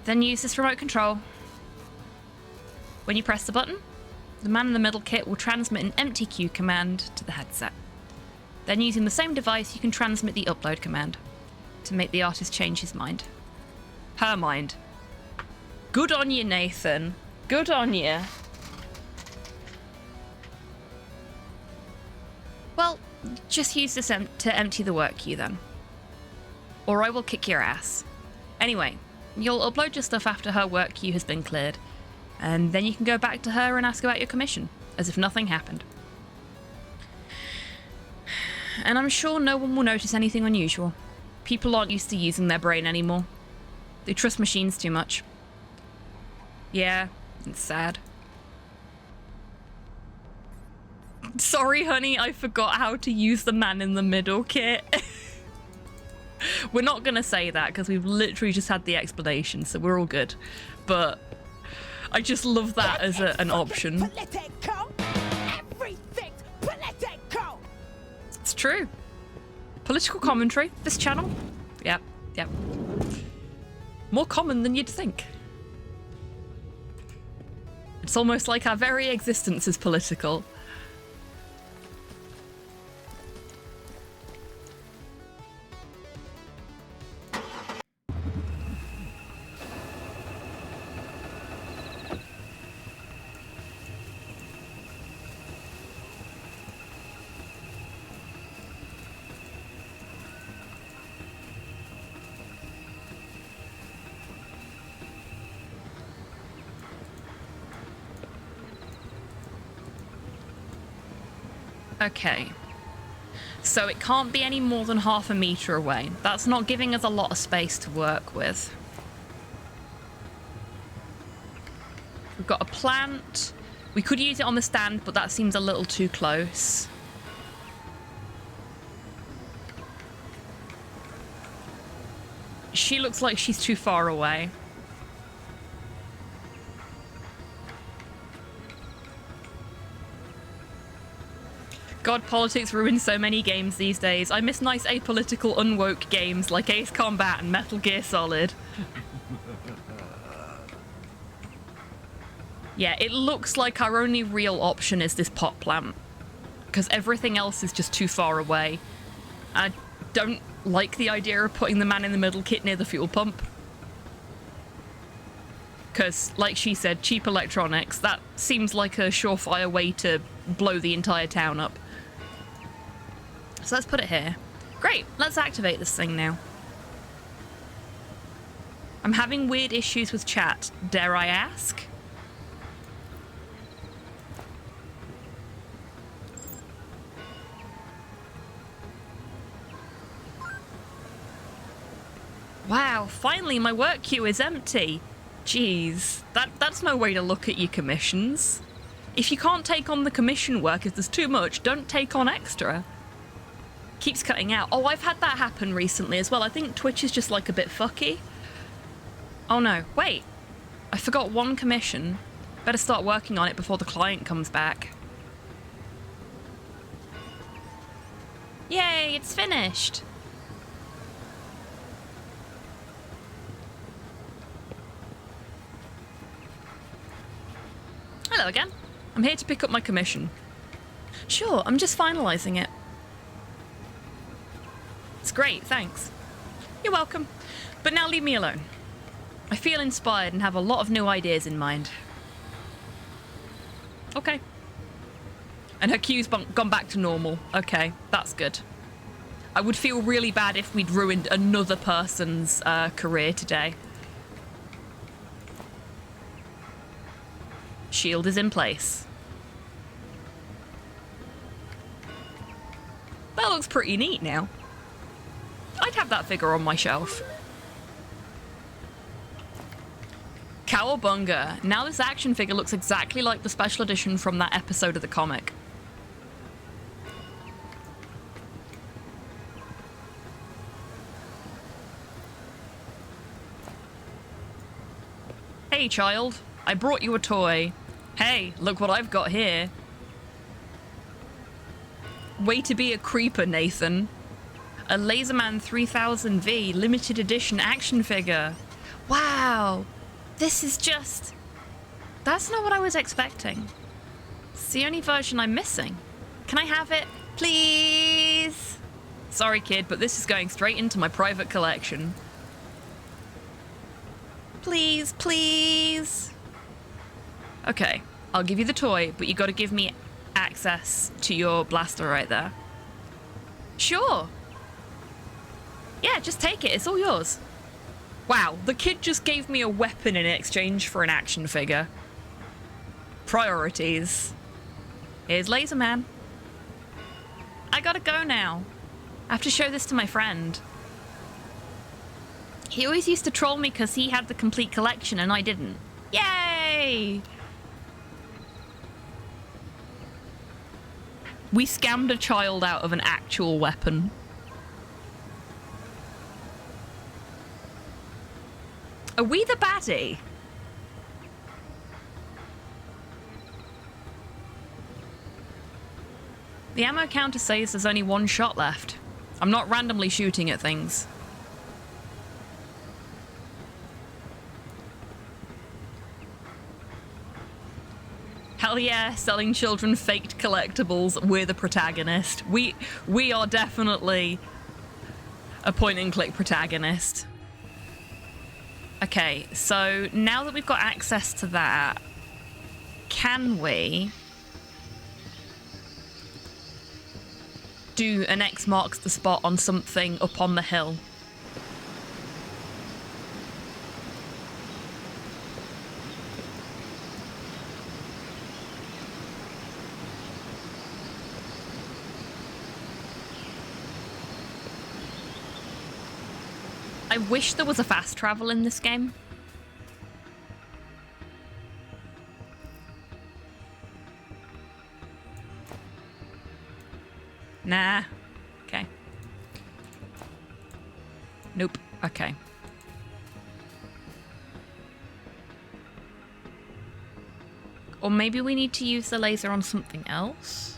Then use this remote control. When you press the button, the man in the middle kit will transmit an empty queue command to the headset. Then using the same device, you can transmit the upload command to make the artist change his mind. Her mind. Good on you, Nathan. Good on you. Well, just use this to empty the work queue then. Or I will kick your ass. Anyway, you'll upload your stuff after her work queue has been cleared, and then you can go back to her and ask about your commission, as if nothing happened. And I'm sure no one will notice anything unusual. People aren't used to using their brain anymore. They trust machines too much. Yeah, it's sad. Sorry, honey, I forgot how to use the man in the middle kit. We're not gonna say that because we've literally just had the explanation, so we're all good. But I just love that as an option. Political. Everything's political. It's true. Political commentary, this channel. Yep, yep. More common than you'd think. It's almost like our very existence is political. Okay, so it can't be any more than half a meter away. That's not giving us a lot of space to work with. We've got a plant. We could use it on the stand, but that seems a little too close. She looks like she's too far away. God, politics ruins so many games these days. I miss nice apolitical, unwoke games like Ace Combat and Metal Gear Solid. Yeah, it looks like our only real option is this pot plant, because everything else is just too far away. I don't like the idea of putting the man in the middle kit near the fuel pump. Because, like she said, cheap electronics, that seems like a surefire way to blow the entire town up. So let's put it here. Great, let's activate this thing now. I'm having weird issues with chat, dare I ask? Wow, finally my work queue is empty. Jeez, that's no way to look at your commissions. If you can't take on the commission work, if there's too much, don't take on extra. Keeps cutting out. Oh, I've had that happen recently as well. I think Twitch is just like a bit fucky. Oh no, wait. I forgot one commission. Better start working on it before the client comes back. Yay, it's finished. Hello again. I'm here to pick up my commission. Sure, I'm just finalising it. It's great, thanks. You're welcome. But now leave me alone. I feel inspired and have a lot of new ideas in mind. Okay. And her queue's gone back to normal. Okay, that's good. I would feel really bad if we'd ruined another person's career today. Shield is in place. That looks pretty neat now. I'd have that figure on my shelf. Cowabunga. Now this action figure looks exactly like the special edition from that episode of the comic. Hey, child. I brought you a toy. Hey, look what I've got here. Way to be a creeper, Nathan. A Laserman 3000V limited edition action figure. Wow. This is just... That's not what I was expecting. It's the only version I'm missing. Can I have it? Please? Sorry, kid, but this is going straight into my private collection. Please, please. Okay, I'll give you the toy, but you gotta give me access to your blaster right there. Sure. Yeah, just take it. It's all yours. Wow, the kid just gave me a weapon in exchange for an action figure. Priorities. Here's Laserman. I gotta go now. I have to show this to my friend. He always used to troll me because he had the complete collection and I didn't. Yay! We scammed a child out of an actual weapon. Are we the baddie? The ammo counter says there's only one shot left. I'm not randomly shooting at things. Hell yeah, selling children faked collectibles. We're the protagonist. We are definitely a point-and-click protagonist. Okay, so now that we've got access to that, can we do an X marks the spot on something up on the hill? I wish there was a fast travel in this game. Nah. Okay. Nope. Okay. Or maybe we need to use the laser on something else?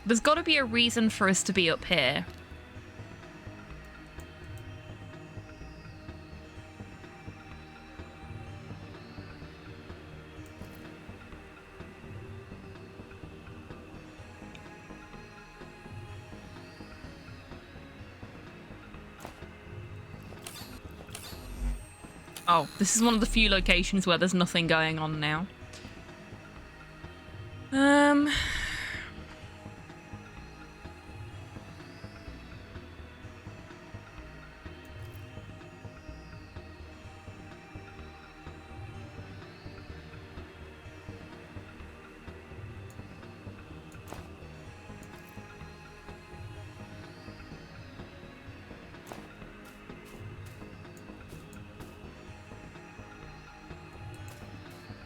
There's got to be a reason for us to be up here. Oh, this is one of the few locations where there's nothing going on now.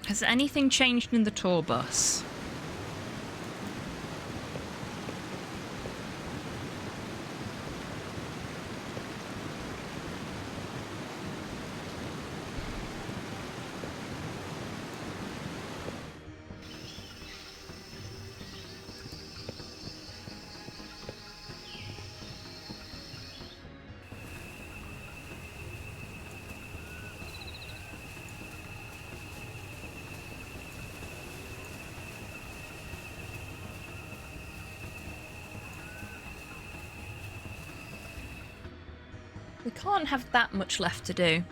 Has anything changed in the tour bus? We can't have that much left to do.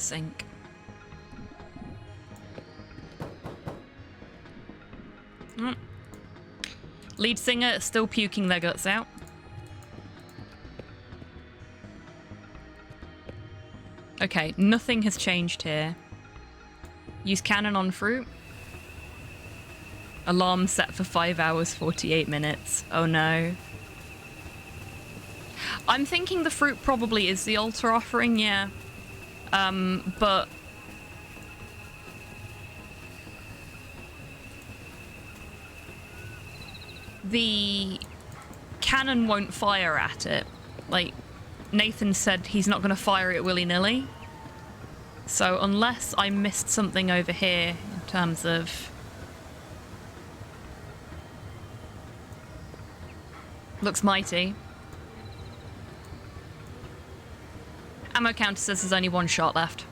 sink. Lead singer is still puking their guts out. Okay, nothing has changed here. Use cannon on fruit. Alarm set for 5 hours, 48 minutes. Oh no. I'm thinking the fruit probably is the altar offering, yeah. But... the cannon won't fire at it. Like, Nathan said he's not going to fire it willy-nilly. So unless I missed something over here in terms of... looks mighty. Ammo counter says there's only one shot left.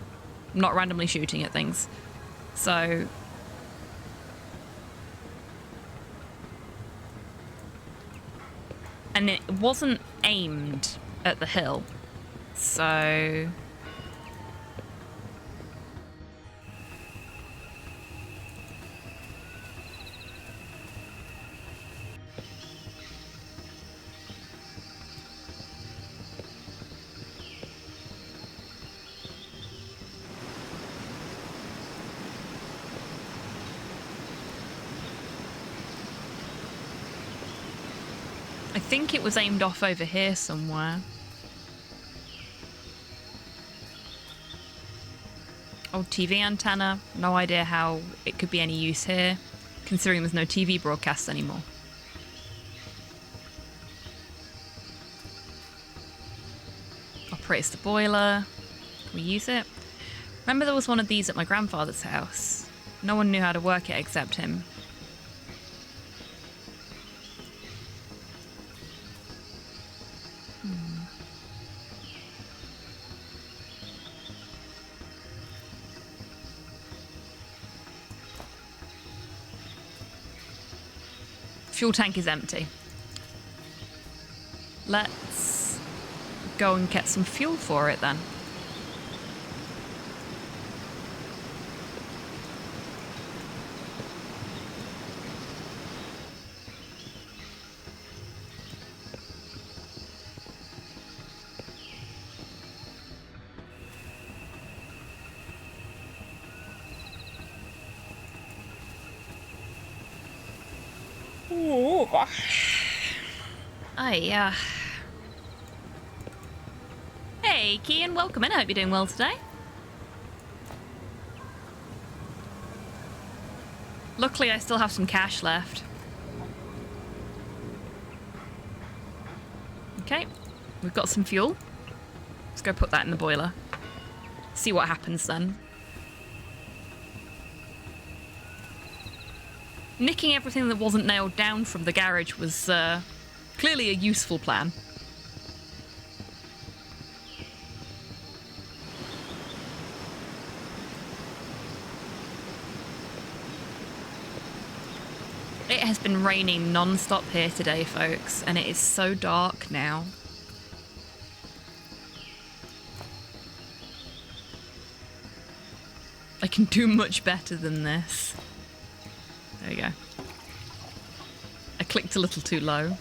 I'm not randomly shooting at things. So... and it wasn't aimed at the hill. So... I think it was aimed off over here somewhere. Old TV antenna. No idea how it could be any use here, considering there's no TV broadcast anymore. Operates the boiler. Can we use it? Remember there was one of these at my grandfather's house. No one knew how to work it except him. Fuel tank is empty. Let's go and get some fuel for it then. Hey, Kian, welcome in. I hope you're doing well today. Luckily, I still have some cash left. Okay, we've got some fuel. Let's go put that in the boiler. See what happens then. Nicking everything that wasn't nailed down from the garage was clearly a useful plan. It has been raining non-stop here today, folks, and it is so dark now. I can do much better than this. There we go. I clicked a little too low.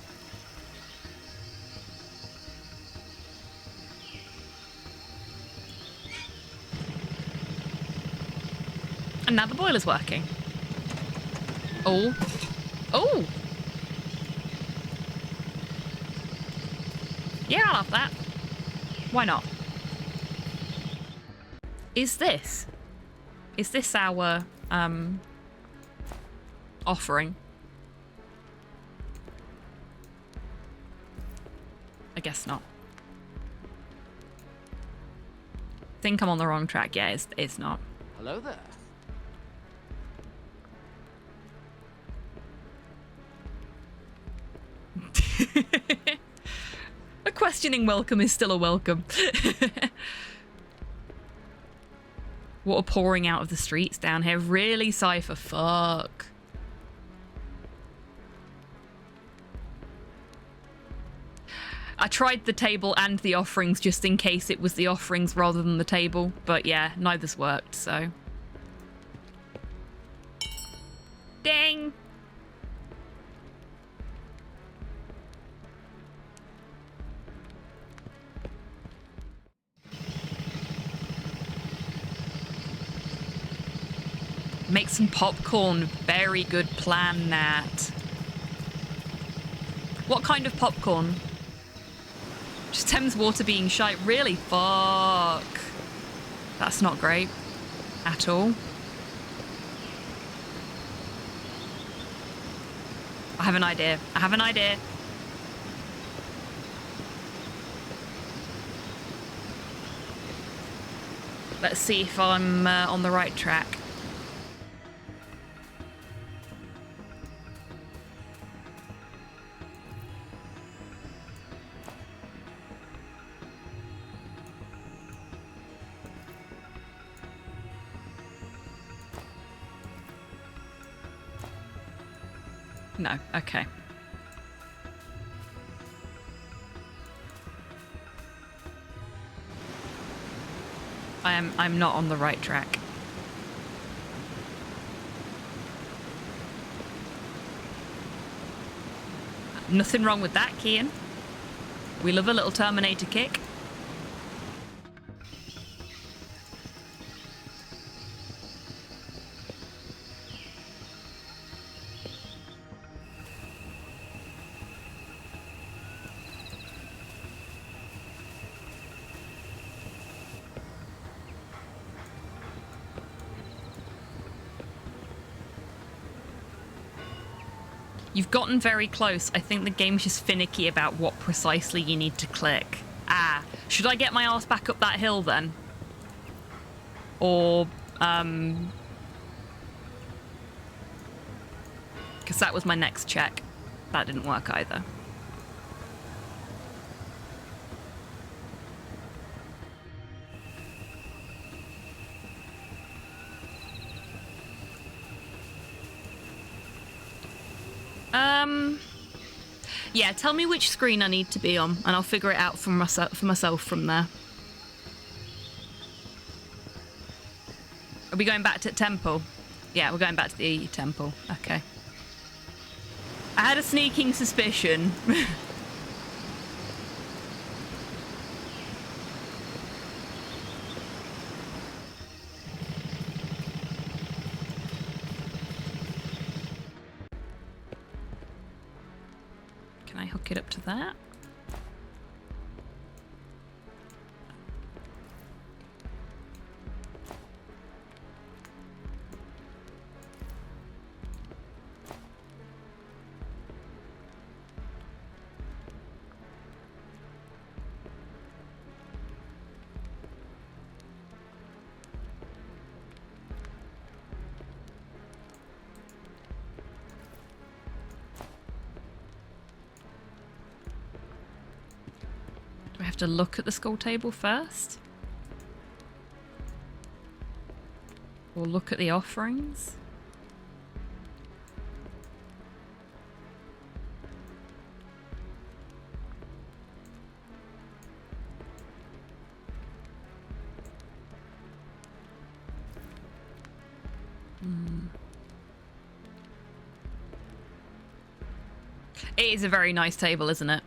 And now the boiler's working. Oh. Oh! Yeah, I'll have that. Why not? Is this our, offering? I guess not. Think I'm on the wrong track. Yeah, it's not. Hello there. A questioning welcome is still a welcome. Water pouring out of the streets down here. Really, Cypher? Fuck. I tried the table and the offerings just in case it was the offerings rather than the table, but yeah, neither's worked, so. Ding! Make some popcorn. Very good plan, Nat. What kind of popcorn? Just Thames water being shite. Really? Fuck. That's not great. At all. I have an idea. I have an idea. Let's see if I'm on the right track. No, okay. I'm not on the right track. Nothing wrong with that, Kian. We love a little Terminator kick. You've gotten very close. I think the game's just finicky about what precisely you need to click. Ah, should I get my arse back up that hill then? Or, because that was my next check. That didn't work either. Yeah, tell me which screen I need to be on, and I'll figure it out for myself from there. Are we going back to temple? Yeah, we're going back to the temple. Okay. I had a sneaking suspicion. Can I hook it up to that? Do I have to look at the skull table first? Or look at the offerings? It is a very nice table, isn't it?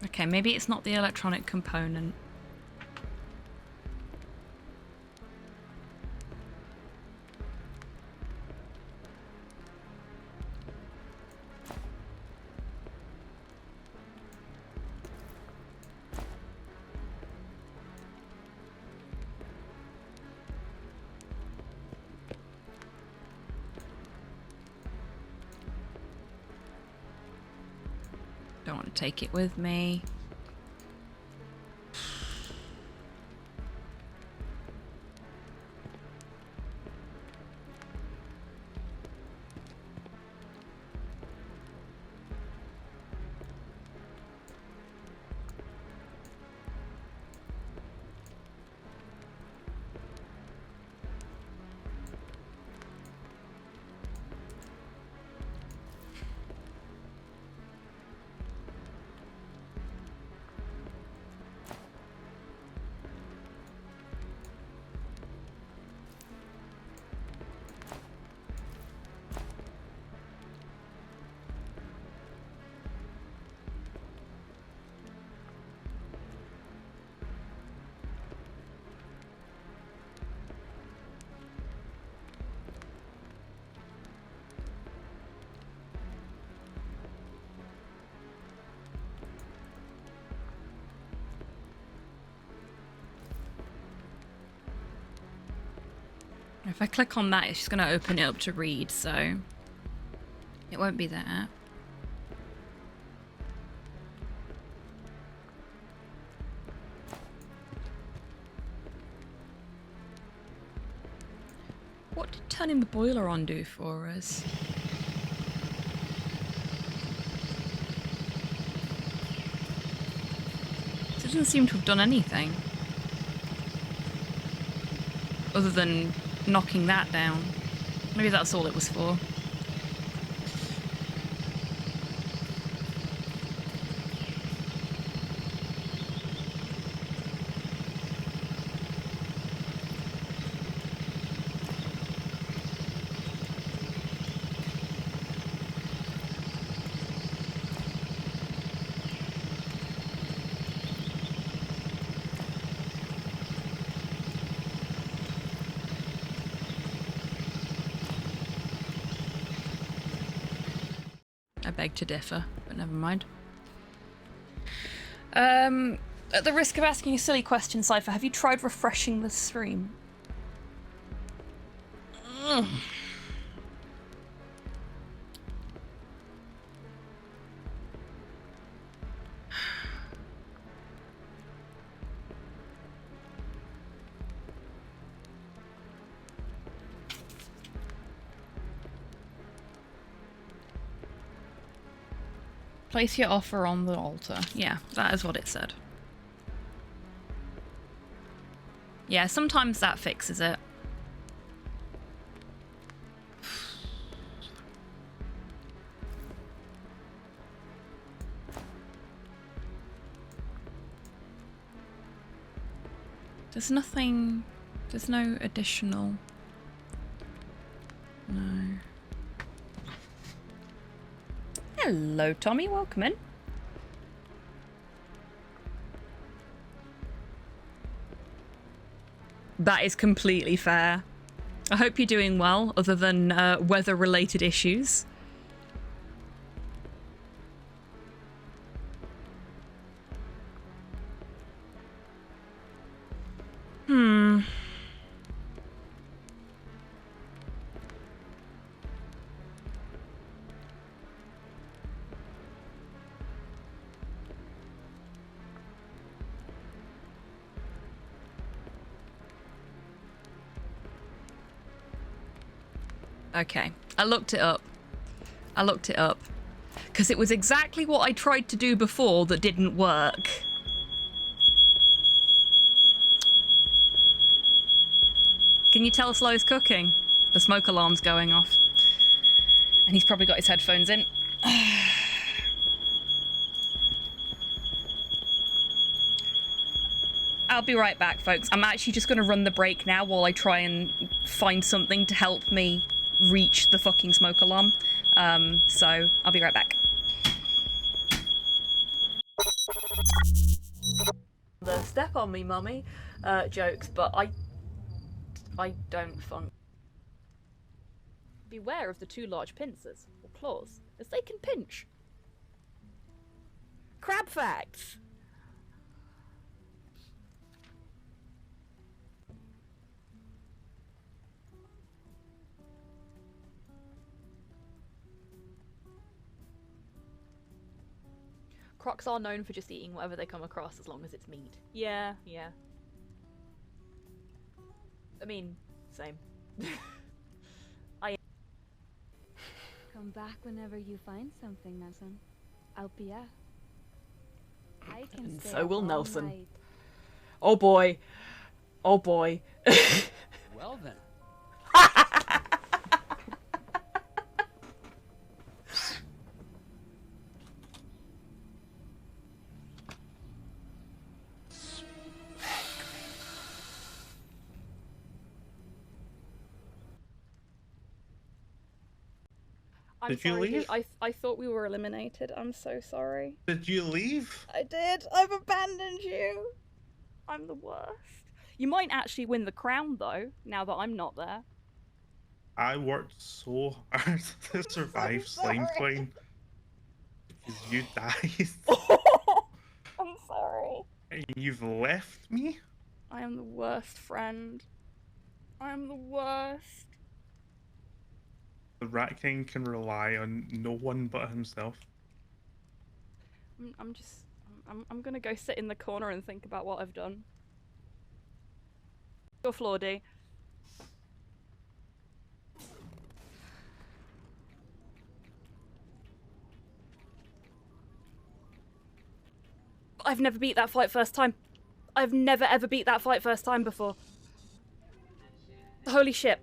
Okay, maybe it's not the electronic component. Don't want to take it with me. If I click on that, it's just going to open it up to read, so it won't be there. What did turning the boiler on do for us? It doesn't seem to have done anything. Other than knocking that down. Maybe that's all it was for. I beg to differ, but never mind. At the risk of asking a silly question, Cypher, have you tried refreshing the stream? Ugh. Place your offer on the altar. Yeah, that is what it said. Yeah, sometimes that fixes it. There's nothing... There's no additional... No. Hello, Tommy. Welcome in. That is completely fair. I hope you're doing well, other than weather-related issues. Okay, I looked it up. Because it was exactly what I tried to do before that didn't work. Can you tell Slo's cooking? The smoke alarm's going off. And he's probably got his headphones in. I'll be right back, folks. I'm actually just going to run the break now while I try and find something to help me reach the fucking smoke alarm. So I'll be right back. the step on me, mummy jokes, but I don't funk. Beware of the two large pincers, or claws, as they can pinch. Crab facts! Crocs are known for just eating whatever they come across as long as it's meat. Yeah, yeah. I mean, same. Come back whenever you find something, Nelson. I'll be out. I can And stay so will up all Nelson. night. Oh boy. Oh boy. Well then. I'm Did you sorry, leave? I thought we were eliminated. I'm so sorry. Did you leave? I did. I've abandoned you. I'm the worst. You might actually win the crown, though, now that I'm not there. I worked so hard to survive Slime Twine. Because you died. I'm sorry. And you've left me? I am the worst friend. I am the worst. The Rat King can rely on no one but himself. I'm gonna go sit in the corner and think about what I've done. Your Flordy. I've never beat that fight first time. I've never ever beat that fight first time before. Holy shit.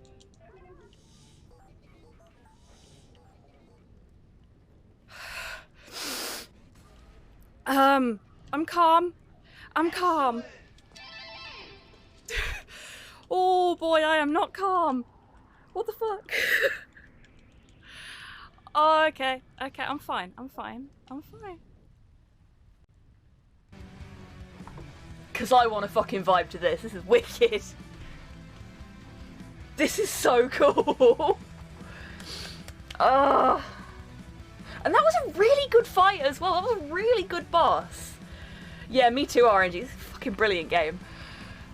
I'm calm. I'm calm. Oh boy, I am not calm. What the fuck? Oh, okay. Okay, I'm fine. I'm fine. I'm fine. Because I want to fucking vibe to this. This is wicked. This is so cool. And that was a really good fight as well. That was a really good boss. Yeah, me too, RNG. It's a fucking brilliant game.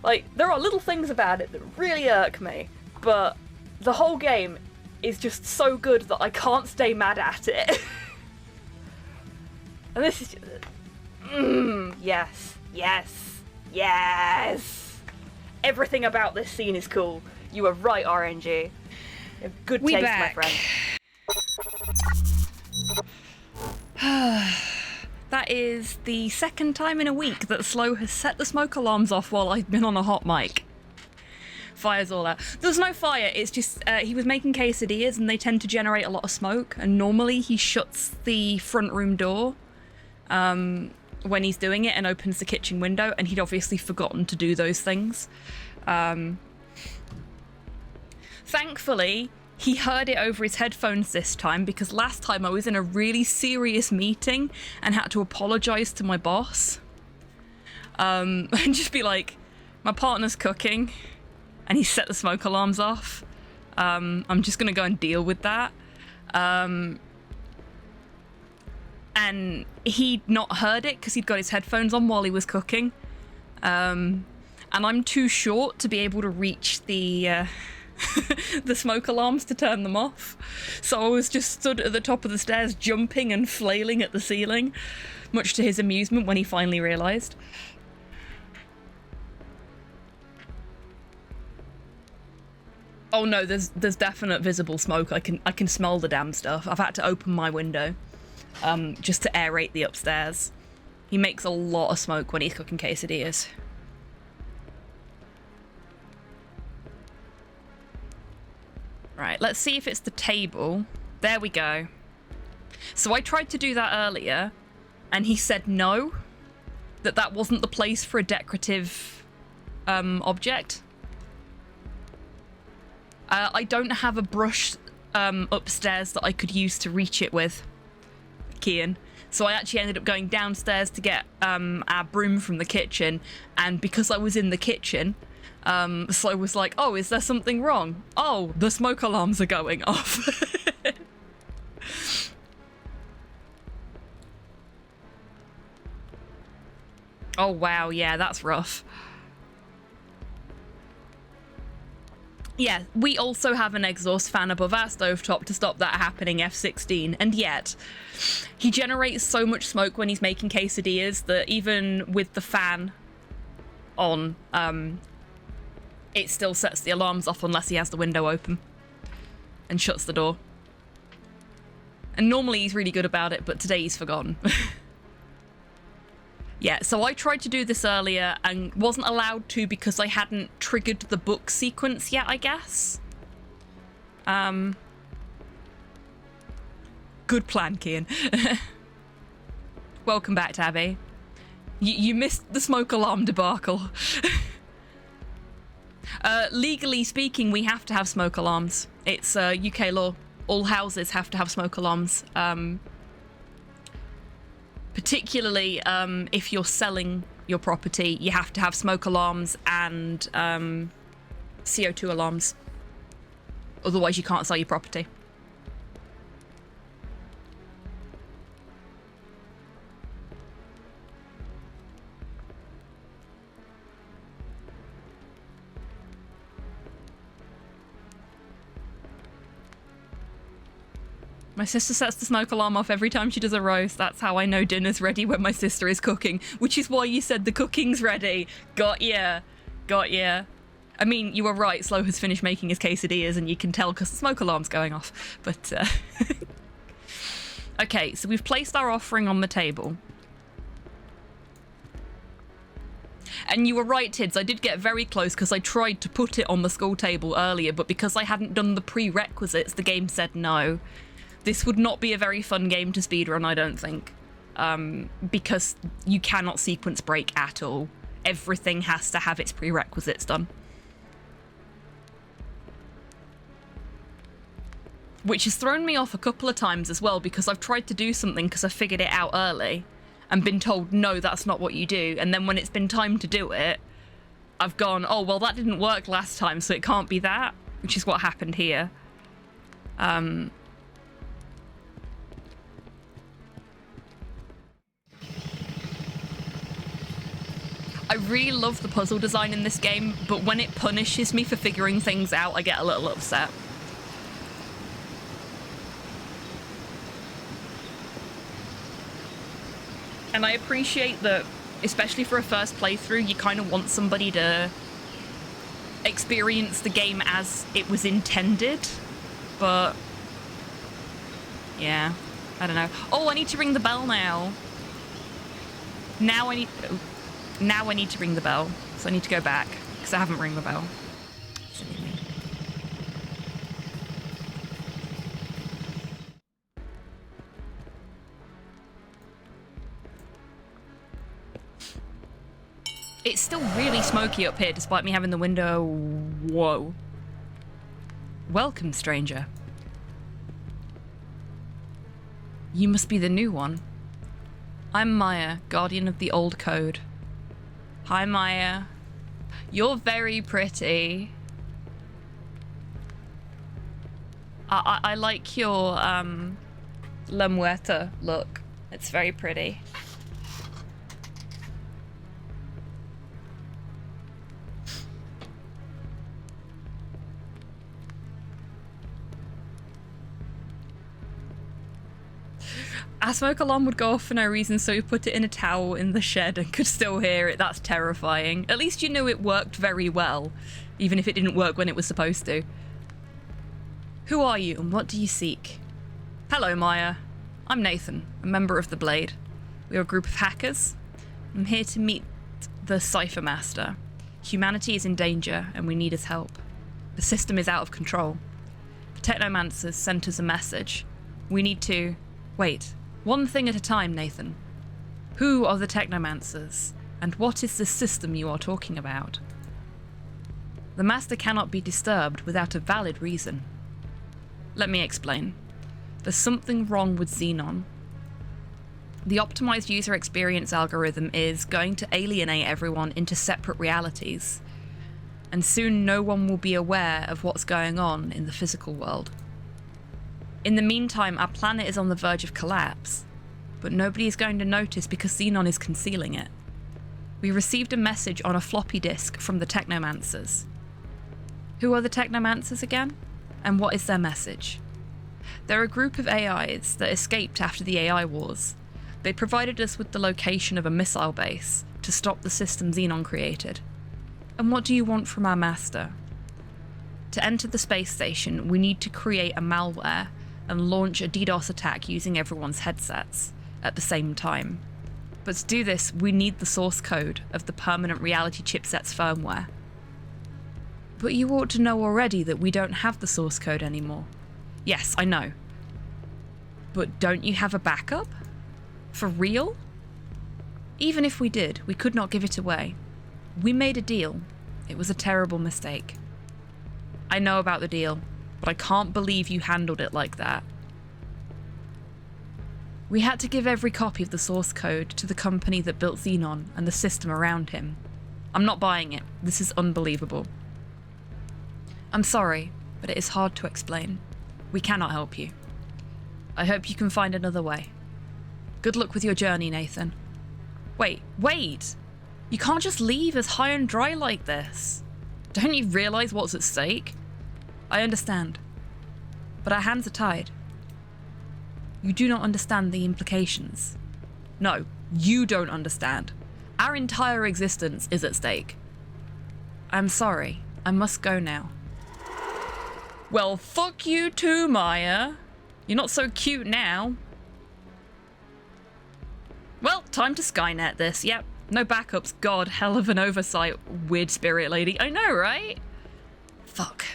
Like, there are little things about it that really irk me, but the whole game is just so good that I can't stay mad at it. And this is just... yes. Yes. Yes. Everything about this scene is cool. You are right, RNG. You have good taste, my friend. That is the second time in a week that Slow has set the smoke alarms off while I've been on a hot mic. Fire's all out. There's no fire, it's just he was making quesadillas and they tend to generate a lot of smoke, and normally he shuts the front room door when he's doing it and opens the kitchen window, and he'd obviously forgotten to do those things. Thankfully, he heard it over his headphones this time, because last time I was in a really serious meeting and had to apologise to my boss. And just be like, my partner's cooking and he set the smoke alarms off. I'm just going to go and deal with that. And he'd not heard it because he'd got his headphones on while he was cooking. And I'm too short to be able to reach the... the smoke alarms to turn them off, so I was just stood at the top of the stairs jumping and flailing at the ceiling, much to his amusement when he finally realised. Oh no, there's definite visible smoke. I can smell the damn stuff. I've had to open my window just to aerate the upstairs. He makes a lot of smoke when he's cooking quesadillas. Right, let's see if it's the table. There we go. So I tried to do that earlier, and he said no, that wasn't the place for a decorative object. I don't have a brush upstairs that I could use to reach it with, Kian. So I actually ended up going downstairs to get our broom from the kitchen, and because I was in the kitchen, so I was like, oh, is there something wrong? Oh, the smoke alarms are going off. Oh wow, yeah, that's rough. Yeah, we also have an exhaust fan above our stovetop to stop that happening, F16, and yet he generates so much smoke when he's making quesadillas that even with the fan on, it still sets the alarms off unless he has the window open and shuts the door. And normally he's really good about it, but today he's forgotten. Yeah, so I tried to do this earlier and wasn't allowed to because I hadn't triggered the book sequence yet, I guess. Good plan, Kian. Welcome back, Tabby. You missed the smoke alarm debacle. Legally speaking, we have to have smoke alarms. It's UK law. All houses have to have smoke alarms. Particularly if you're selling your property, you have to have smoke alarms and CO2 alarms. Otherwise, you can't sell your property. My sister sets the smoke alarm off every time she does a roast. That's how I know dinner's ready when my sister is cooking, which is why you said the cooking's ready. Got ya. Got ya. I mean, you were right. Slow has finished making his quesadillas, and you can tell because the smoke alarm's going off. But, okay, so we've placed our offering on the table. And you were right, Tids. I did get very close because I tried to put it on the school table earlier, but because I hadn't done the prerequisites, the game said no. This would not be a very fun game to speedrun, I don't think, because you cannot sequence break at all. Everything has to have its prerequisites done. Which has thrown me off a couple of times as well, because I've tried to do something because I figured it out early and been told, no, that's not what you do. And then when it's been time to do it, I've gone, oh, well, that didn't work last time, so it can't be that, which is what happened here. I really love the puzzle design in this game, but when it punishes me for figuring things out, I get a little upset. And I appreciate that, especially for a first playthrough, you kind of want somebody to experience the game as it was intended, but yeah, I don't know. Oh, I need to ring the bell now. Now I need to ring the bell, so I need to go back, because I haven't rung the bell. It's still really smoky up here, despite me having the window... Whoa. Welcome, stranger. You must be the new one. I'm Maya, guardian of the old code. Hi, Maya. You're very pretty. I like your La Muerta look. It's very pretty. Our smoke alarm would go off for no reason, so we put it in a towel in the shed and could still hear it. That's terrifying. At least you knew it worked very well, even if it didn't work when it was supposed to. Who are you and what do you seek? Hello, Maya. I'm Nathan, a member of the Blade. We are a group of hackers. I'm here to meet the Cypher Master. Humanity is in danger and we need his help. The system is out of control. The Technomancers sent us a message. We need to... Wait. One thing at a time, Nathan. Who are the Technomancers, and what is the system you are talking about? The Master cannot be disturbed without a valid reason. Let me explain. There's something wrong with Xenon. The optimized user experience algorithm is going to alienate everyone into separate realities, and soon no one will be aware of what's going on in the physical world. In the meantime, our planet is on the verge of collapse, but nobody is going to notice because Xenon is concealing it. We received a message on a floppy disk from the Technomancers. Who are the Technomancers again? And what is their message? They're a group of AIs that escaped after the AI wars. They provided us with the location of a missile base to stop the system Xenon created. And what do you want from our master? To enter the space station, we need to create a malware and launch a DDoS attack using everyone's headsets at the same time. But to do this, we need the source code of the permanent reality chipset's firmware. But you ought to know already that we don't have the source code anymore. Yes, I know. But don't you have a backup? For real? Even if we did, we could not give it away. We made a deal. It was a terrible mistake. I know about the deal, but I can't believe you handled it like that. We had to give every copy of the source code to the company that built Xenon and the system around him. I'm not buying it. This is unbelievable. I'm sorry, but it is hard to explain. We cannot help you. I hope you can find another way. Good luck with your journey, Nathan. Wait! You can't just leave us high and dry like this. Don't you realize what's at stake? I understand. But our hands are tied. You do not understand the implications. No, you don't understand. Our entire existence is at stake. I'm sorry. I must go now. Well, fuck you too, Maya. You're not so cute now. Well, time to Skynet this. Yep, no backups. God, hell of an oversight, weird spirit lady. I know, right? Fuck.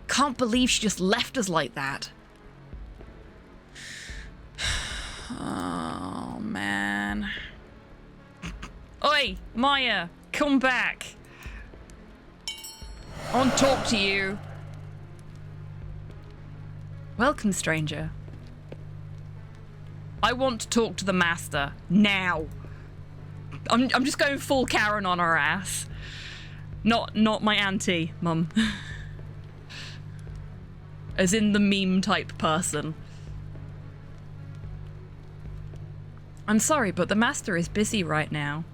Can't believe she just left us like that. Oh, man. Oi, Maya, come back. I want to talk to you. Welcome, stranger. I want to talk to the master now. I'm just going full Karen on her ass. Not my auntie, mum. As in the meme type person. I'm sorry, but the master is busy right now.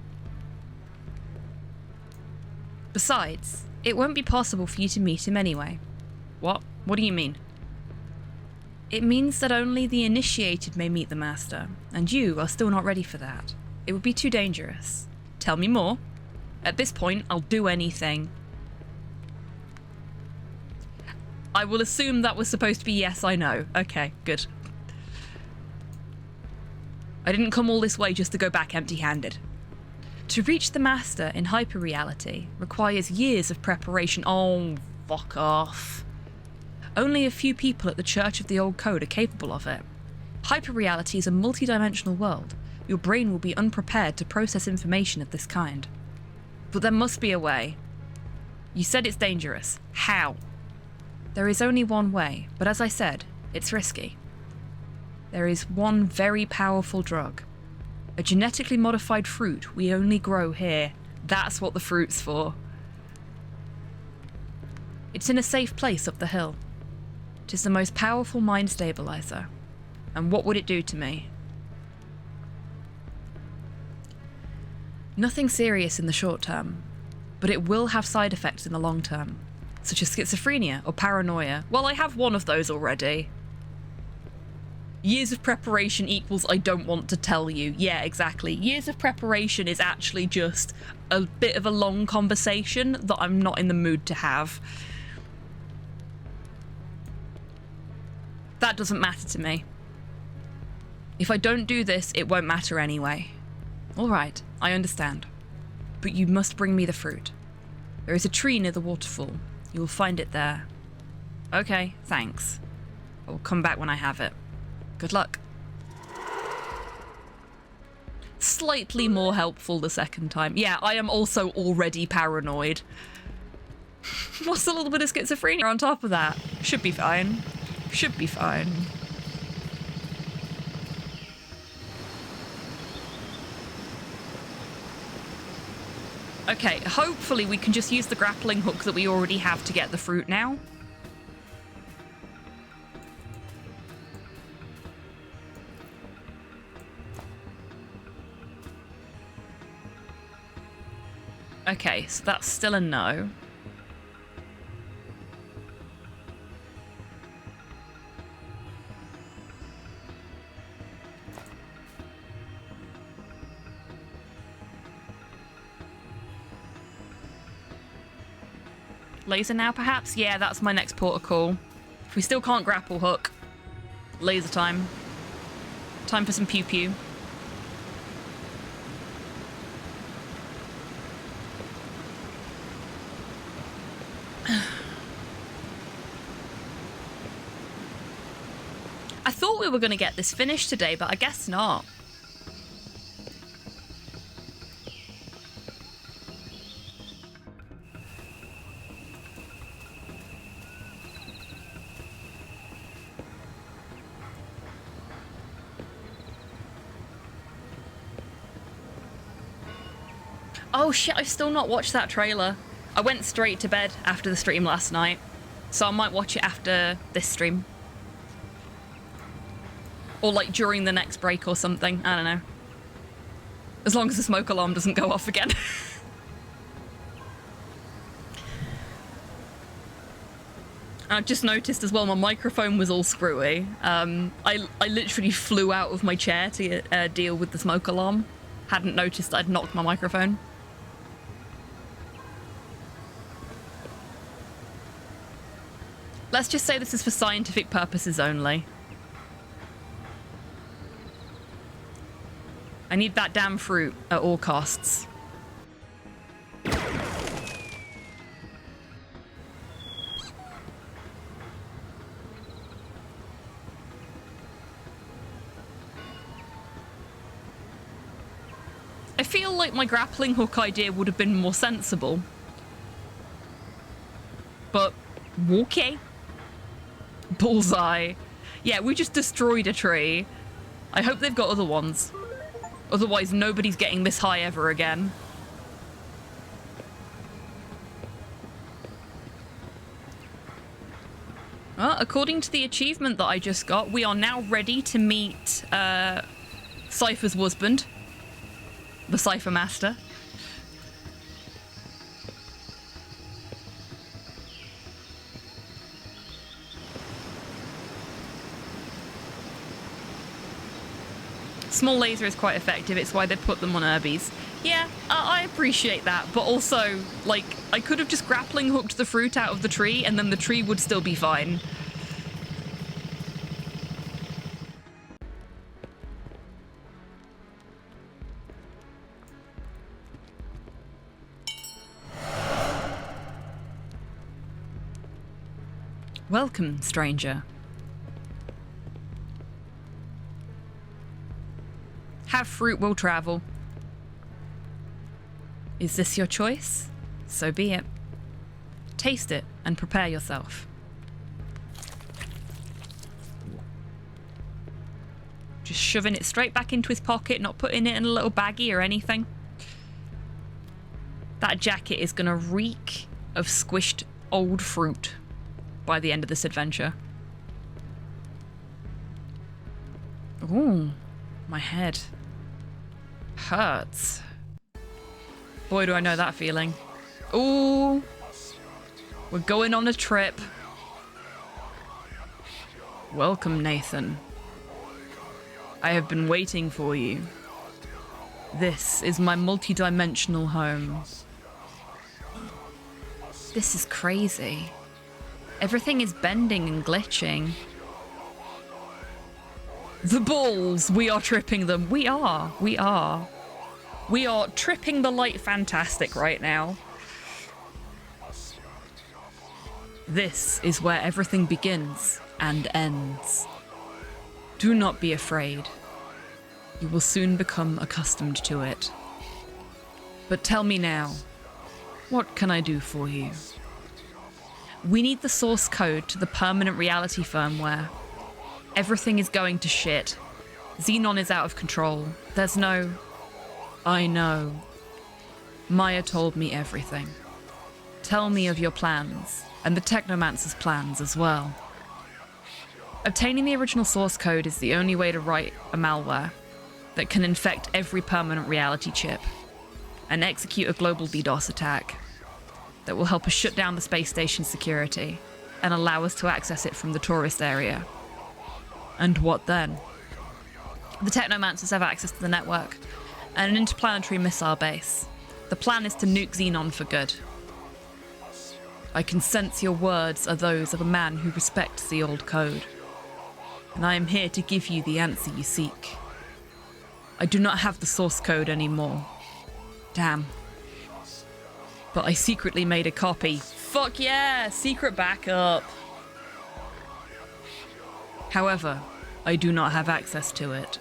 Besides, it won't be possible for you to meet him anyway. What? What do you mean? It means that only the initiated may meet the master, and you are still not ready for that. It would be too dangerous. Tell me more. At this point, I'll do anything. I will assume that was supposed to be yes, I know. Okay, good. I didn't come all this way just to go back empty-handed. To reach the master in hyperreality requires years of preparation. Oh, fuck off. Only a few people at the Church of the Old Code are capable of it. Hyperreality is a multi-dimensional world. Your brain will be unprepared to process information of this kind. But there must be a way. You said it's dangerous. How? There is only one way, but as I said, it's risky. There is one very powerful drug. A genetically modified fruit we only grow here. That's what the fruit's for. It's in a safe place up the hill. It is the most powerful mind stabilizer. And what would it do to me? Nothing serious in the short term, but it will have side effects in the long term, such as schizophrenia or paranoia. Well, I have one of those already. Years of preparation equals I don't want to tell you. Yeah, exactly. Years of preparation is actually just a bit of a long conversation that I'm not in the mood to have. That doesn't matter to me. If I don't do this, it won't matter anyway. All right, I understand. But you must bring me the fruit. There is a tree near the waterfall. You will find it there. Okay, thanks. I will come back when I have it. Good luck. Slightly more helpful the second time. Yeah, I am also already paranoid. What's a little bit of schizophrenia on top of that? Should be fine. Should be fine. Okay, hopefully we can just use the grappling hook that we already have to get the fruit now. Okay, so that's still a no. Laser now, perhaps? Yeah, that's my next port of call. If we still can't grapple hook, laser time. Time for some pew-pew. I thought we were going to get this finished today, but I guess not. Oh shit, I've still not watched that trailer. I went straight to bed after the stream last night, so I might watch it after this stream. Or like during the next break or something, I don't know. As long as the smoke alarm doesn't go off again. I just noticed as well my microphone was all screwy. I literally flew out of my chair to deal with the smoke alarm. Hadn't noticed I'd knocked my microphone. Let's just say this is for scientific purposes only. I need that damn fruit at all costs. I feel like my grappling hook idea would have been more sensible. But, okay. Bullseye. Yeah, we just destroyed a tree. I hope they've got other ones. Otherwise, nobody's getting this high ever again. Well, according to the achievement that I just got, we are now ready to meet Cypher's husband, the Cypher Master. Small laser is quite effective, it's why they put them on Urbies. Yeah, I appreciate that, but also, like, I could have just grappling hooked the fruit out of the tree and then the tree would still be fine. Welcome, stranger. Have fruit will travel. Is this your choice? So be it. Taste it and prepare yourself. Just shoving it straight back into his pocket, not putting it in a little baggie or anything. That jacket is gonna reek of squished old fruit by the end of this adventure. Ooh, my head hurts. Boy, do I know that feeling. Ooh, we're going on a trip. Welcome, Nathan. I have been waiting for you. This is my multi-dimensional home. This is crazy. Everything is bending and glitching. The balls! We are tripping them. We are. We are. We are tripping the light fantastic right now. This is where everything begins and ends. Do not be afraid. You will soon become accustomed to it. But tell me now, what can I do for you? We need the source code to the permanent reality firmware. Everything is going to shit. Xenon is out of control. There's no... I know. Maya told me everything. Tell me of your plans, and the Technomancer's plans as well. Obtaining the original source code is the only way to write a malware that can infect every permanent reality chip and execute a global DDoS attack that will help us shut down the space station security and allow us to access it from the tourist area. And what then? The Technomancers have access to the network and an interplanetary missile base. The plan is to nuke Xenon for good. I can sense your words are those of a man who respects the old code, and I am here to give you the answer you seek. I do not have the source code anymore. Damn. But I secretly made a copy. Fuck yeah! Secret backup! However, I do not have access to it.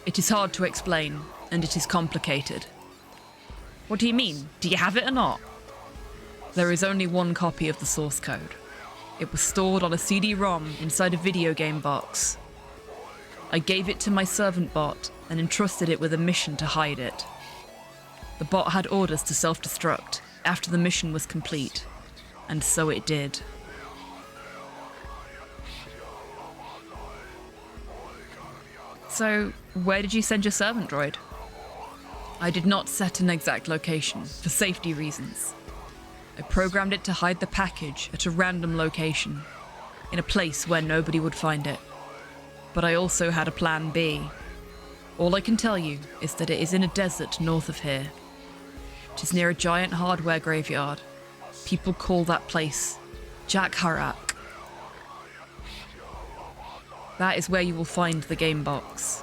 It is hard to explain, and it is complicated. What do you mean? Do you have it or not? There is only one copy of the source code. It was stored on a CD-ROM inside a video game box. I gave it to my servant bot and entrusted it with a mission to hide it. The bot had orders to self-destruct after the mission was complete, and so it did. So, where did you send your servant droid? I did not set an exact location, for safety reasons. I programmed it to hide the package at a random location, in a place where nobody would find it. But I also had a plan B. All I can tell you is that it is in a desert north of here. It is near a giant hardware graveyard. People call that place Jack Harak. That is where you will find the game box.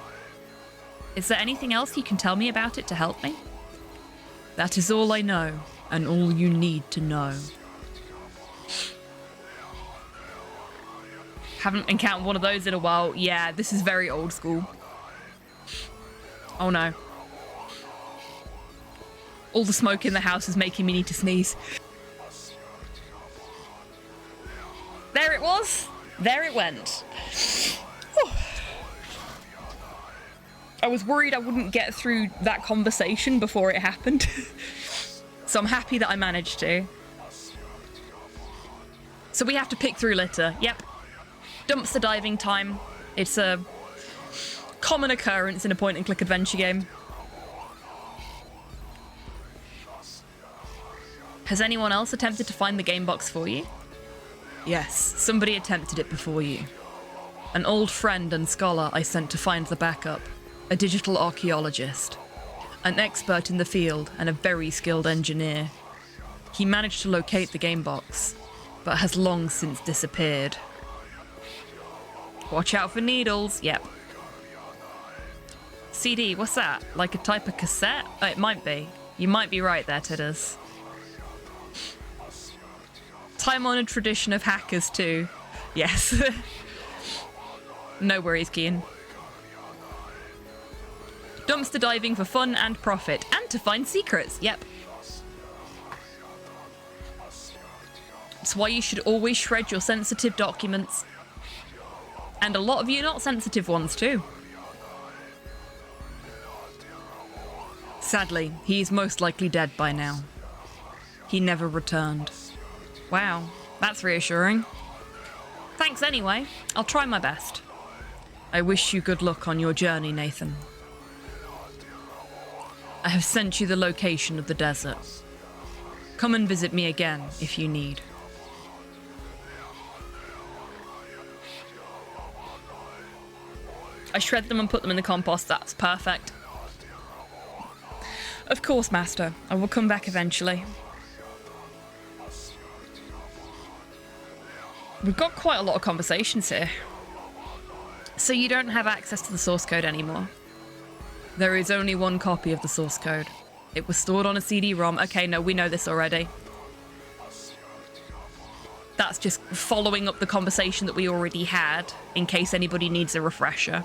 Is there anything else you can tell me about it to help me? That is all I know, and all you need to know. Haven't encountered one of those in a while. Yeah, this is very old school. Oh no. All the smoke in the house is making me need to sneeze. There it was. There it went. Whew. I was worried I wouldn't get through that conversation before it happened. So I'm happy that I managed to. So we have to pick through litter. Yep. Dumpster diving time. It's a common occurrence in a point-and-click adventure game. Has anyone else attempted to find the game box for you? Yes, somebody attempted it before you. An old friend and scholar I sent to find the backup. A digital archaeologist. An expert in the field and a very skilled engineer. He managed to locate the game box, but has long since disappeared. Watch out for needles, yep. CD, what's that? Like a type of cassette? Oh, it might be. You might be right there, Tidders. Time-honored tradition of hackers too. Yes. No worries, Kian. Dumpster diving for fun and profit, and to find secrets, yep. It's why you should always shred your sensitive documents. And a lot of you not sensitive ones too. Sadly, he is most likely dead by now. He never returned. Wow, that's reassuring. Thanks anyway, I'll try my best. I wish you good luck on your journey, Nathan. I have sent you the location of the desert. Come and visit me again if you need. I shred them and put them in the compost, that's perfect. Of course, Master, I will come back eventually. We've got quite a lot of conversations here. So you don't have access to the source code anymore. There is only one copy of the source code. It was stored on a CD-ROM. Okay, no, we know this already. That's just following up the conversation that we already had, in case anybody needs a refresher.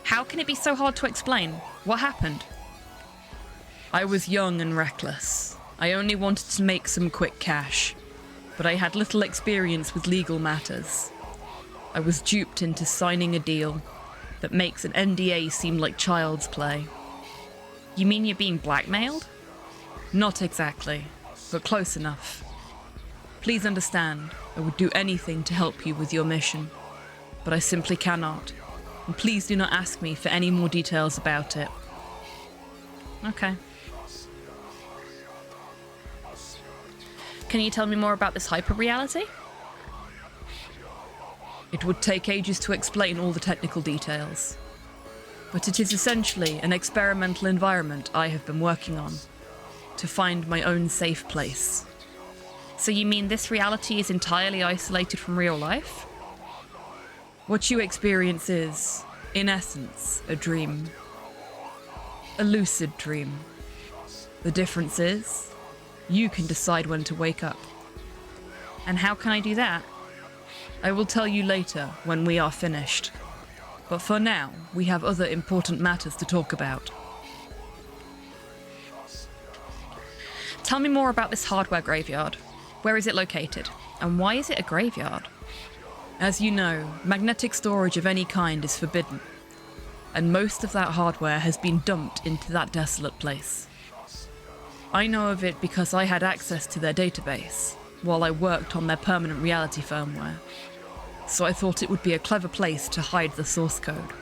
How can it be so hard to explain? What happened? I was young and reckless. I only wanted to make some quick cash, but I had little experience with legal matters. I was duped into signing a deal that makes an NDA seem like child's play. You mean you're being blackmailed? Not exactly, but close enough. Please understand, I would do anything to help you with your mission, but I simply cannot. And please do not ask me for any more details about it. Okay. Can you tell me more about this hyper-reality? It would take ages to explain all the technical details, but it is essentially an experimental environment I have been working on to find my own safe place. So you mean this reality is entirely isolated from real life? What you experience is, in essence, a dream. A lucid dream. The difference is, you can decide when to wake up. And how can I do that? I will tell you later when we are finished. But for now, we have other important matters to talk about. Tell me more about this hardware graveyard. Where is it located? And why is it a graveyard? As you know, magnetic storage of any kind is forbidden, and most of that hardware has been dumped into that desolate place. I know of it because I had access to their database while I worked on their permanent reality firmware, so I thought it would be a clever place to hide the source code.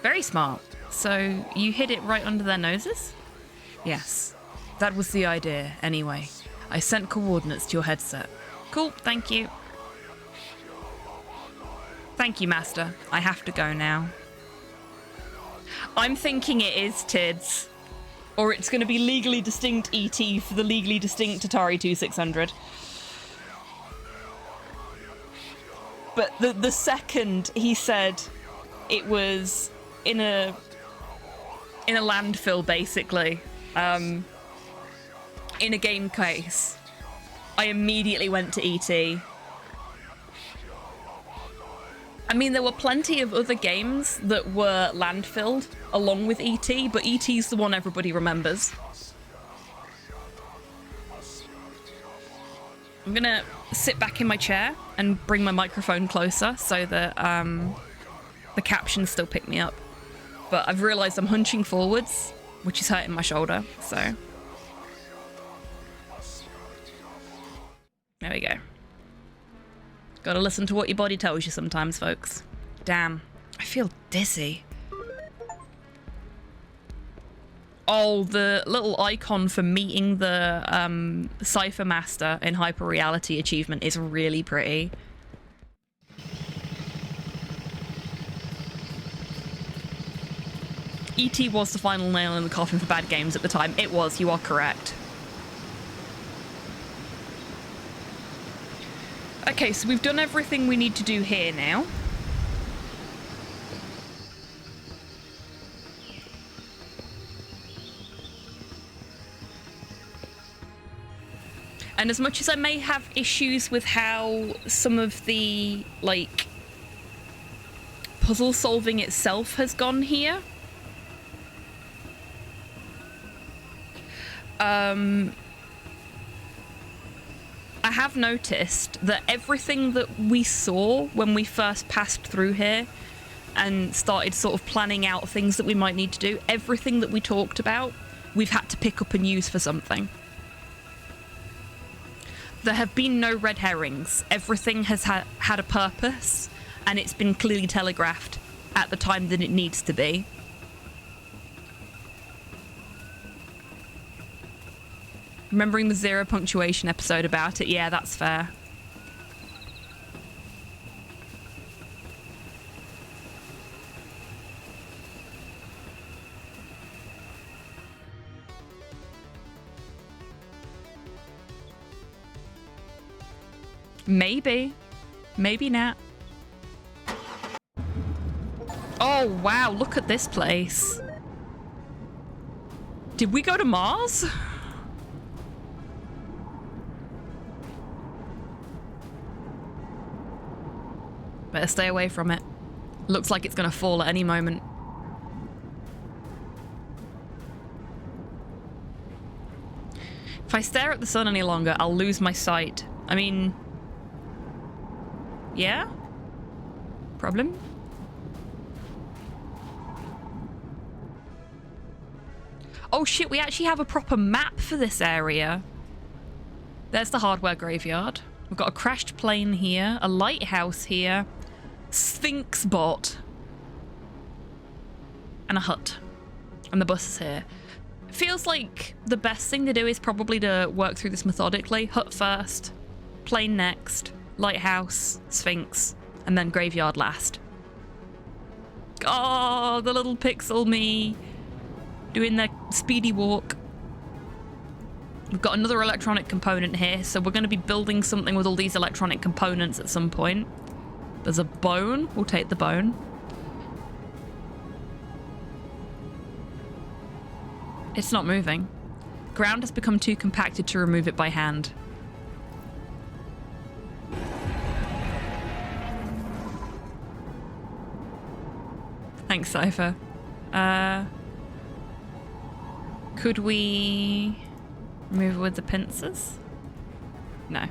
Very smart. So you hid it right under their noses? Yes, that was the idea anyway. I sent coordinates to your headset. Cool, thank you. Thank you, Master. I have to go now. I'm thinking it is TIDS. Or it's going to be legally distinct ET for the legally distinct Atari 2600. But the second he said it was in a landfill, basically, in a game case, I immediately went to ET. I mean, there were plenty of other games that were landfilled along with ET, but ET's the one everybody remembers. I'm gonna sit back in my chair and bring my microphone closer so that the captions still pick me up. But I've realised I'm hunching forwards, which is hurting my shoulder, so... There we go. Gotta listen to what your body tells you sometimes, folks. Damn, I feel dizzy. Oh, the little icon for meeting the Cypher Master in Hyper-Reality achievement is really pretty. E.T. was the final nail in the coffin for bad games at the time. It was, you are correct. Okay, so we've done everything we need to do here now. And as much as I may have issues with how some of the, like, puzzle solving itself has gone here, I have noticed that everything that we saw when we first passed through here and started sort of planning out things that we might need to do, everything that we talked about, we've had to pick up and use for something. There have been no red herrings. Everything has had a purpose, and it's been clearly telegraphed at the time that it needs to be. Remembering the zero punctuation episode about it, yeah, that's fair. Maybe. Maybe not. Oh, wow, look at this place. Did we go to Mars? Better stay away from it. Looks like it's gonna fall at any moment. If I stare at the sun any longer, I'll lose my sight. I mean... yeah? Problem? Oh shit, we actually have a proper map for this area. There's the hardware graveyard. We've got a crashed plane here, a lighthouse here, Sphinx bot, and a hut. And the bus is here. Feels like the best thing to do is probably to work through this methodically. Hut first, plane next, lighthouse, Sphinx, and then graveyard last. Oh, the little pixel me doing their speedy walk. We've got another electronic component here, so we're going to be building something with all these electronic components at some point. There's a bone. We'll take the bone. It's not moving. Ground has become too compacted to remove it by hand. Thanks, Cypher. Could we move it with the pincers? No.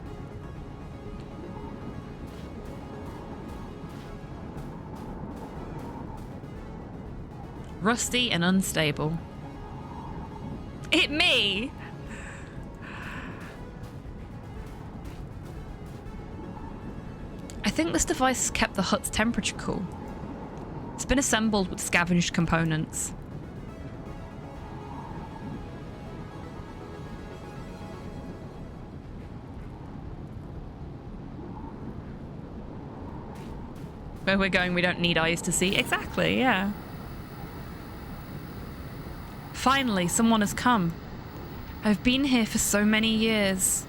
Rusty and unstable. Hit me! I think this device has kept the hut's temperature cool. It's been assembled with scavenged components. Where we're going, we don't need eyes to see. Exactly, yeah. Finally, someone has come. I've been here for so many years.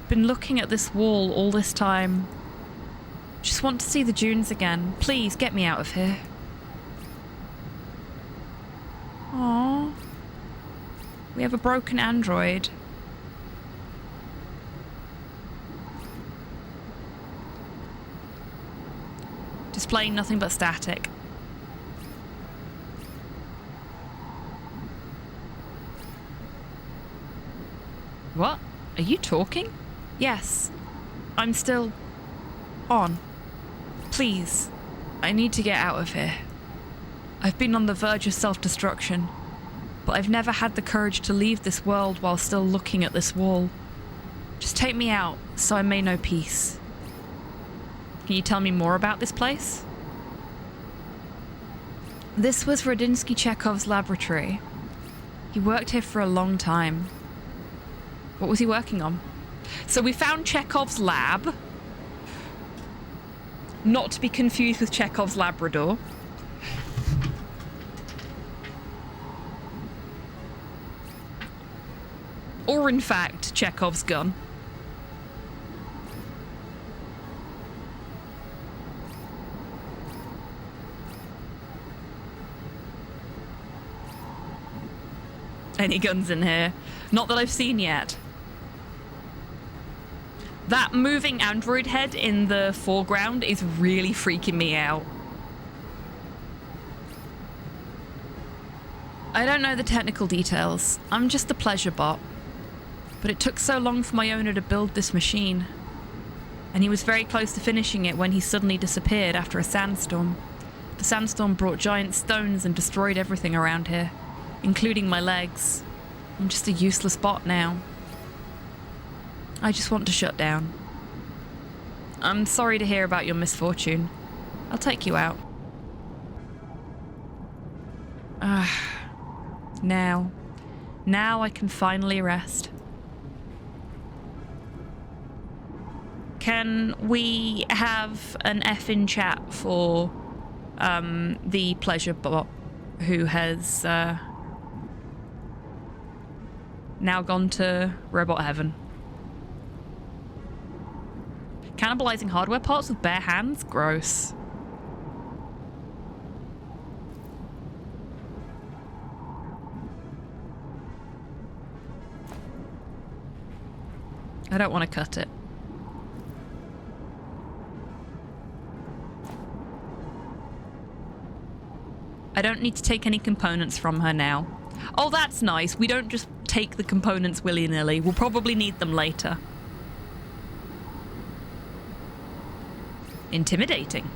Been looking at this wall all this time. Just want to see the dunes again. Please, get me out of here. Aww. We have a broken android. Displaying nothing but static. What? Are you talking? Yes. I'm still on. Please. I need to get out of here. I've been on the verge of self-destruction, but I've never had the courage to leave this world while still looking at this wall. Just take me out so I may know peace. Can you tell me more about this place? This was Radinsky Chekhov's laboratory. He worked here for a long time. What was he working on? So we found Chekhov's lab. Not to be confused with Chekhov's Labrador. Or in fact, Chekhov's gun. Any guns in here? Not that I've seen yet. That moving android head in the foreground is really freaking me out. I don't know the technical details. I'm just the pleasure bot. But it took so long for my owner to build this machine. And he was very close to finishing it when he suddenly disappeared after a sandstorm. The sandstorm brought giant stones and destroyed everything around here, including my legs. I'm just a useless bot now. I just want to shut down. I'm sorry to hear about your misfortune. I'll take you out. Now I can finally rest. Can we have an F in chat for the pleasure bot who has now gone to robot heaven? Cannibalizing hardware parts with bare hands? Gross. I don't want to cut it. I don't need to take any components from her now. Oh, that's nice. We don't just take the components willy-nilly. We'll probably need them later. Intimidating.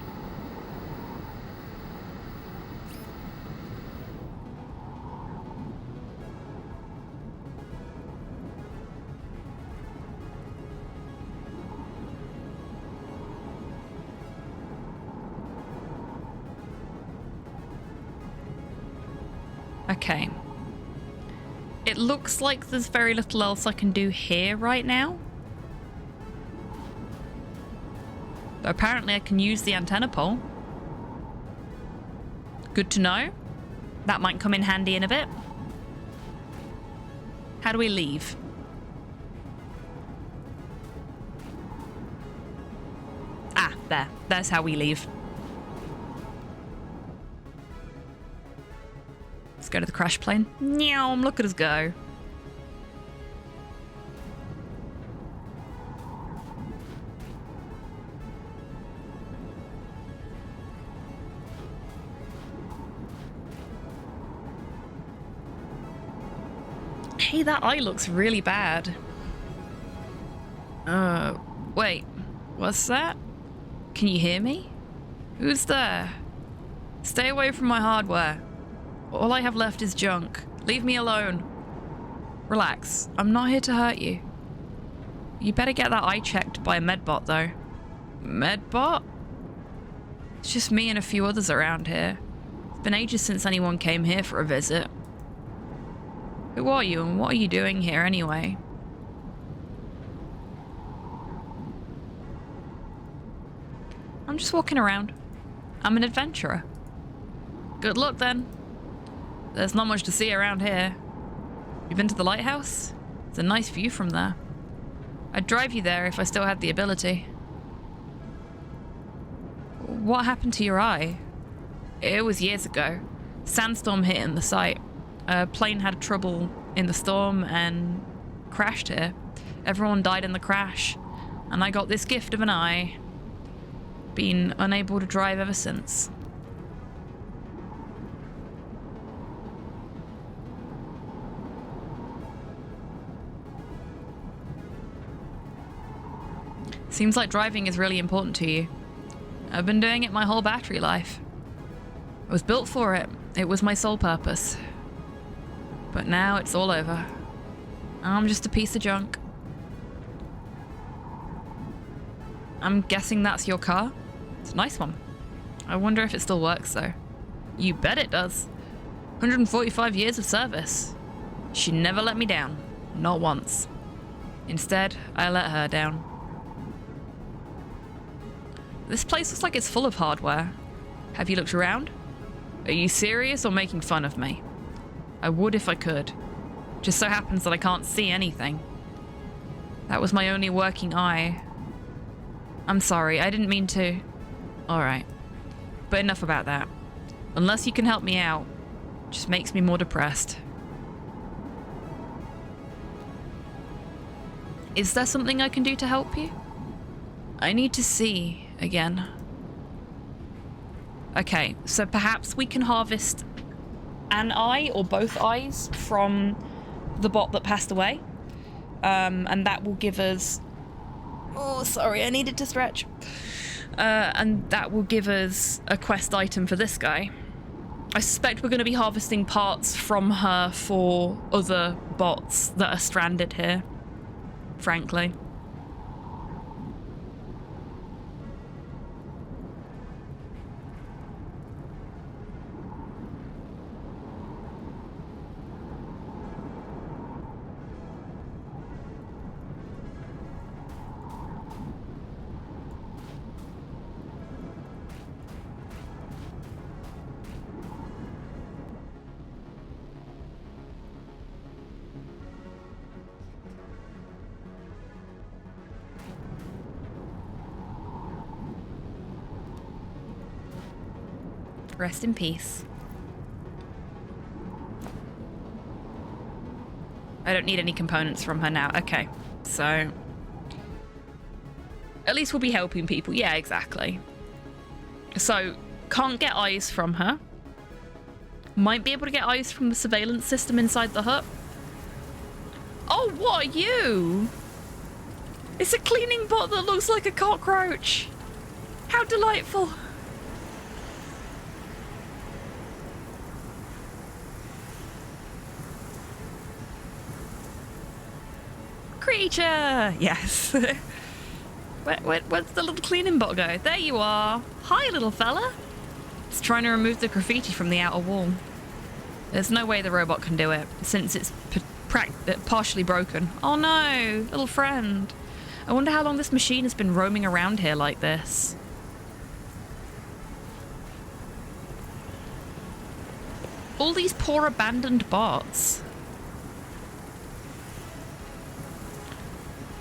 Okay. It looks like there's very little else I can do here right now. But apparently I can use the antenna pole. Good to know. That might come in handy in a bit. How do we leave? Ah, there. There's how we leave. Let's go to the crash plane. Nyom, look at us go. Hey, that eye looks really bad. Wait. What's that? Can you hear me? Who's there? Stay away from my hardware. All I have left is junk. Leave me alone. Relax. I'm not here to hurt you. You better get that eye checked by a medbot, though. Medbot? It's just me and a few others around here. It's been ages since anyone came here for a visit. Who are you and what are you doing here anyway? I'm just walking around. I'm an adventurer. Good luck then. There's not much to see around here. You've been to the lighthouse? It's a nice view from there. I'd drive you there if I still had the ability. What happened to your eye? It was years ago. Sandstorm hit in the site. A plane had trouble in the storm and crashed here. Everyone died in the crash, and I got this gift of an eye. Been unable to drive ever since. Seems like driving is really important to you. I've been doing it my whole battery life. I was built for it. It was my sole purpose. But now it's all over. I'm just a piece of junk. I'm guessing that's your car? It's a nice one. I wonder if it still works though. You bet it does. 145 years of service. She never let me down. Not once. Instead, I let her down. This place looks like it's full of hardware. Have you looked around? Are you serious or making fun of me? I would if I could. Just so happens that I can't see anything. That was my only working eye. I'm sorry, I didn't mean to. Alright. But enough about that. Unless you can help me out, it just makes me more depressed. Is there something I can do to help you? I need to see again. Okay, so perhaps we can harvest an eye or both eyes from the bot that passed away. And that will give us... Oh, sorry, I needed to stretch. And that will give us a quest item for this guy. I suspect we're going to be harvesting parts from her for other bots that are stranded here, frankly. Rest in peace. I don't need any components from her now. Okay, so... At least we'll be helping people. Yeah, exactly. So, can't get eyes from her. Might be able to get eyes from the surveillance system inside the hut. Oh, what are you? It's a cleaning bot that looks like a cockroach. How delightful. Creature! Yes. Where's the little cleaning bot go? There you are. Hi, little fella. It's trying to remove the graffiti from the outer wall. There's no way the robot can do it, since it's partially broken. Oh no, little friend. I wonder how long this machine has been roaming around here like this. All these poor abandoned bots.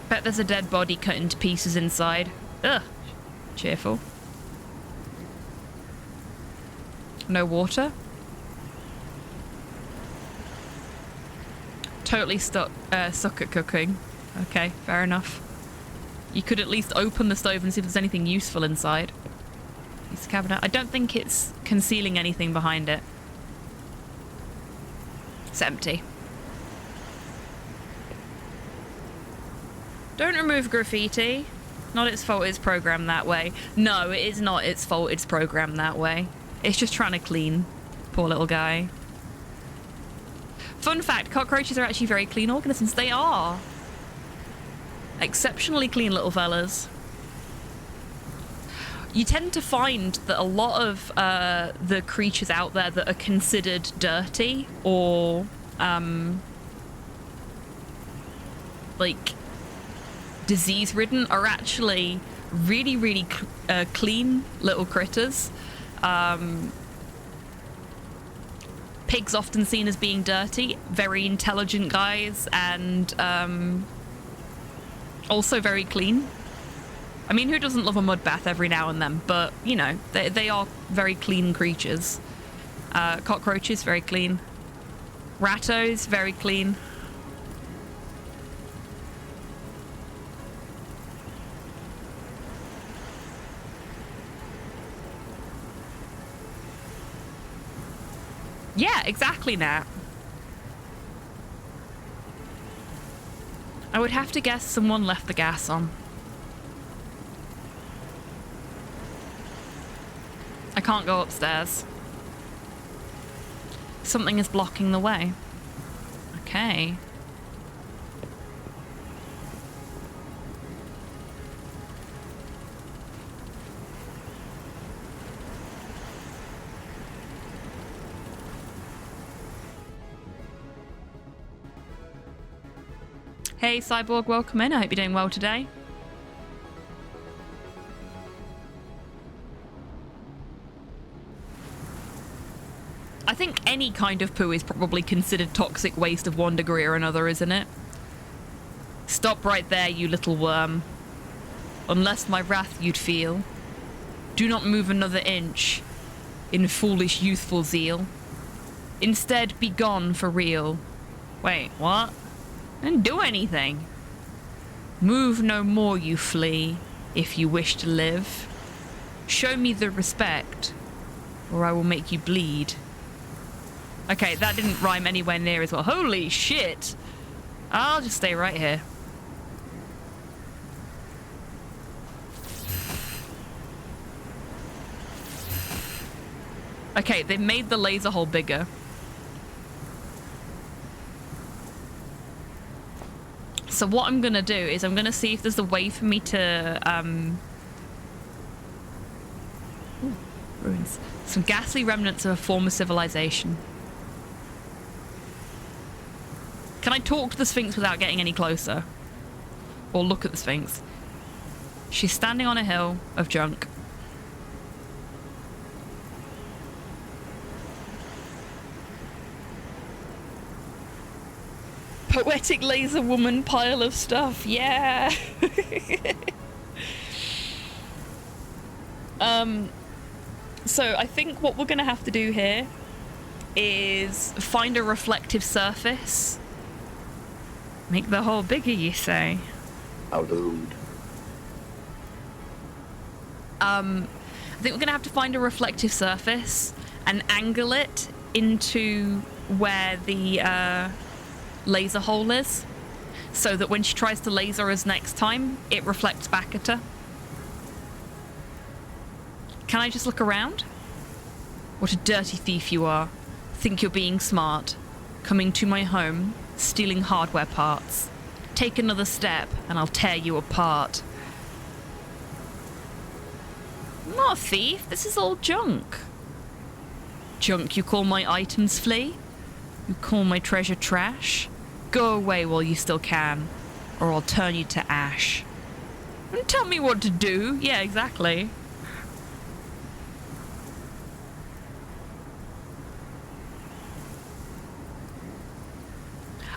Bet there's a dead body cut into pieces inside. Ugh. Cheerful. No water? Totally suck at cooking. Okay, fair enough. You could at least open the stove and see if there's anything useful inside. This cabinet. I don't think it's concealing anything behind it. It's empty. Don't remove graffiti. Not its fault it's programmed that way. No, it is not its fault it's programmed that way. It's just trying to clean. Poor little guy. Fun fact, cockroaches are actually very clean organisms. They are. Exceptionally clean little fellas. You tend to find that a lot of the creatures out there that are considered dirty or like disease-ridden are actually really, really clean little critters. Pigs often seen as being dirty, very intelligent guys, and also very clean. I mean, who doesn't love a mud bath every now and then? But, you know, they are very clean creatures. Cockroaches, very clean. Rattos, very clean. Yeah, exactly, Nat. I would have to guess someone left the gas on. I can't go upstairs. Something is blocking the way. Okay. Hey Cyborg, welcome in. I hope you're doing well today. I think any kind of poo is probably considered toxic waste of one degree or another, isn't it? Stop right there, you little worm. Unless my wrath you'd feel. Do not move another inch in foolish youthful zeal. Instead, be gone for real. Wait, what? I didn't do anything. Move no more, you flea, if you wish to live. Show me the respect, or I will make you bleed. Okay, that didn't rhyme anywhere near as well. Holy shit! I'll just stay right here. Okay, they made the laser hole bigger. So what I'm gonna do is I'm gonna see if there's a way for me to ruins. Some ghastly remnants of a former civilization. Can I talk to the Sphinx without getting any closer? Or look at the Sphinx? She's standing on a hill of junk. Poetic laser woman pile of stuff, yeah. So I think what we're gonna have to do here is find a reflective surface. Make the hole bigger, you say? How rude. I think we're gonna have to find a reflective surface and angle it into where the laser hole is, so that when she tries to laser us next time, it reflects back at her. Can I just look around? What a dirty thief you are. Think you're being smart. Coming to my home, stealing hardware parts. Take another step and I'll tear you apart. I'm not a thief, this is all junk. Junk you call my items, flea? You call my treasure trash? Go away while you still can, or I'll turn you to ash. Don't tell me what to do. Yeah, exactly.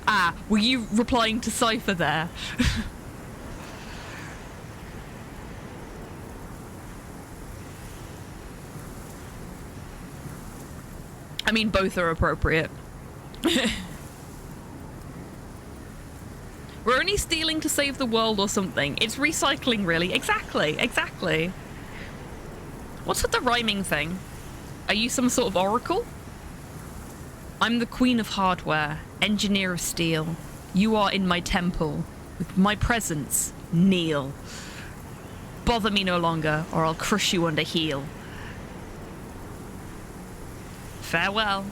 Ah, were you replying to Cypher there? I mean, both are appropriate. We're only stealing to save the world or something. It's recycling, really. Exactly, exactly. What's with the rhyming thing? Are you some sort of oracle? I'm the queen of hardware, engineer of steel. You are in my temple. With my presence, kneel. Bother me no longer, or I'll crush you under heel. Farewell.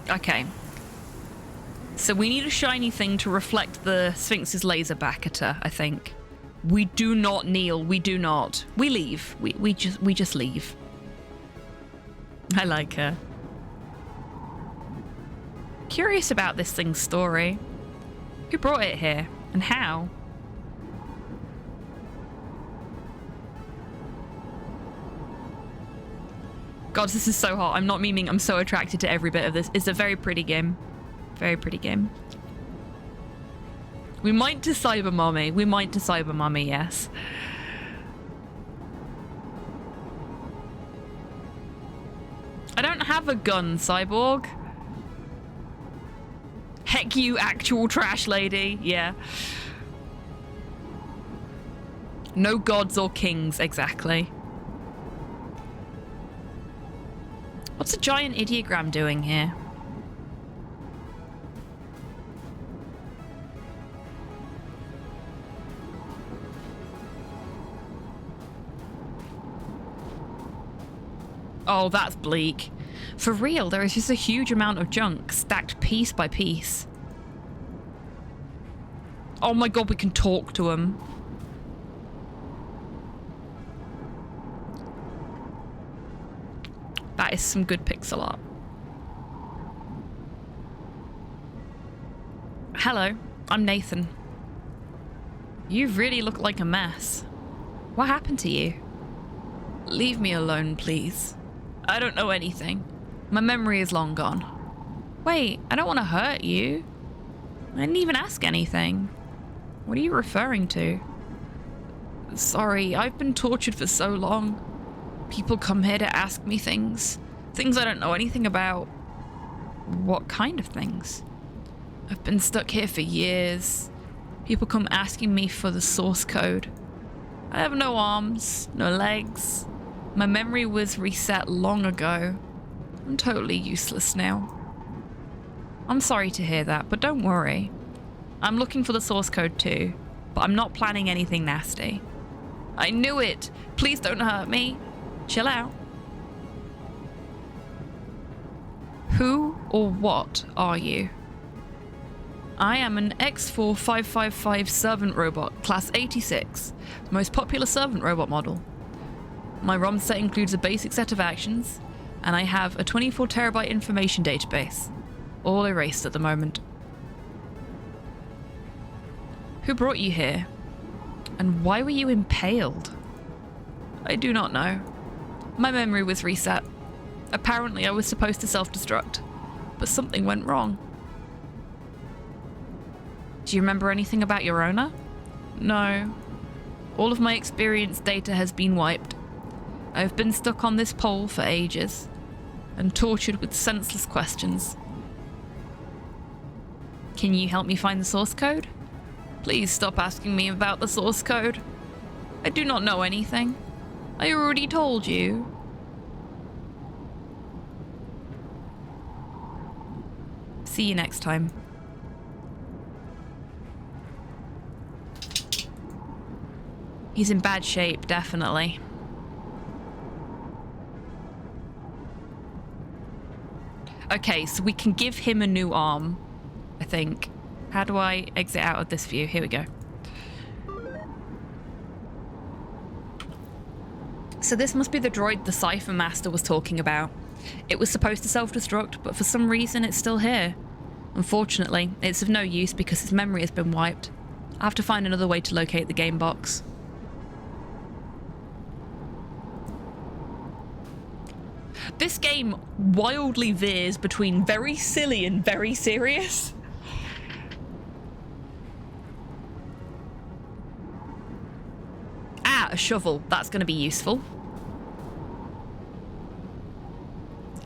Okay. So we need a shiny thing to reflect the Sphinx's laser back at her, I think. We do not kneel. We do not. We leave. We just leave. I like her. Curious about this thing's story. Who brought it here and how? God, this is so hot. I'm not memeing. I'm so attracted to every bit of this. It's a very pretty game. Very pretty game. We might to Cyber Mommy. We might to Cyber Mommy, yes. I don't have a gun, Cyborg. Heck you, actual trash lady. Yeah. No gods or kings, exactly. What's a giant ideogram doing here? Oh, that's bleak. For real, there is just a huge amount of junk stacked piece by piece. Oh my god, we can talk to him. That is some good pixel art. Hello, I'm Nathan. You really look like a mess. What happened to you? Leave me alone, please. I don't know anything. My memory is long gone. Wait, I don't want to hurt you. I didn't even ask anything. What are you referring to? Sorry, I've been tortured for so long. People come here to ask me things. Things I don't know anything about. What kind of things? I've been stuck here for years. People come asking me for the source code. I have no arms, no legs. My memory was reset long ago. I'm totally useless now. I'm sorry to hear that, but don't worry. I'm looking for the source code too, but I'm not planning anything nasty. I knew it! Please don't hurt me. Chill out. Who or what are you? I am an X4555 servant robot, class 86, the most popular servant robot model. My ROM set includes a basic set of actions, and I have a 24 terabyte information database, all erased at the moment. Who brought you here? And why were you impaled? I do not know. My memory was reset. Apparently I was supposed to self-destruct, but something went wrong. Do you remember anything about your owner? No. All of my experience data has been wiped. I've been stuck on this pole for ages, and tortured with senseless questions. Can you help me find the source code? Please stop asking me about the source code. I do not know anything. I already told you. See you next time. He's in bad shape, definitely. Okay, so we can give him a new arm, I think. How do I exit out of this view? Here we go. So this must be the droid the Cipher Master was talking about. It was supposed to self-destruct, but for some reason it's still here. Unfortunately, it's of no use because its memory has been wiped. I have to find another way to locate the game box. This game wildly veers between very silly and very serious. Ah, a shovel. That's going to be useful.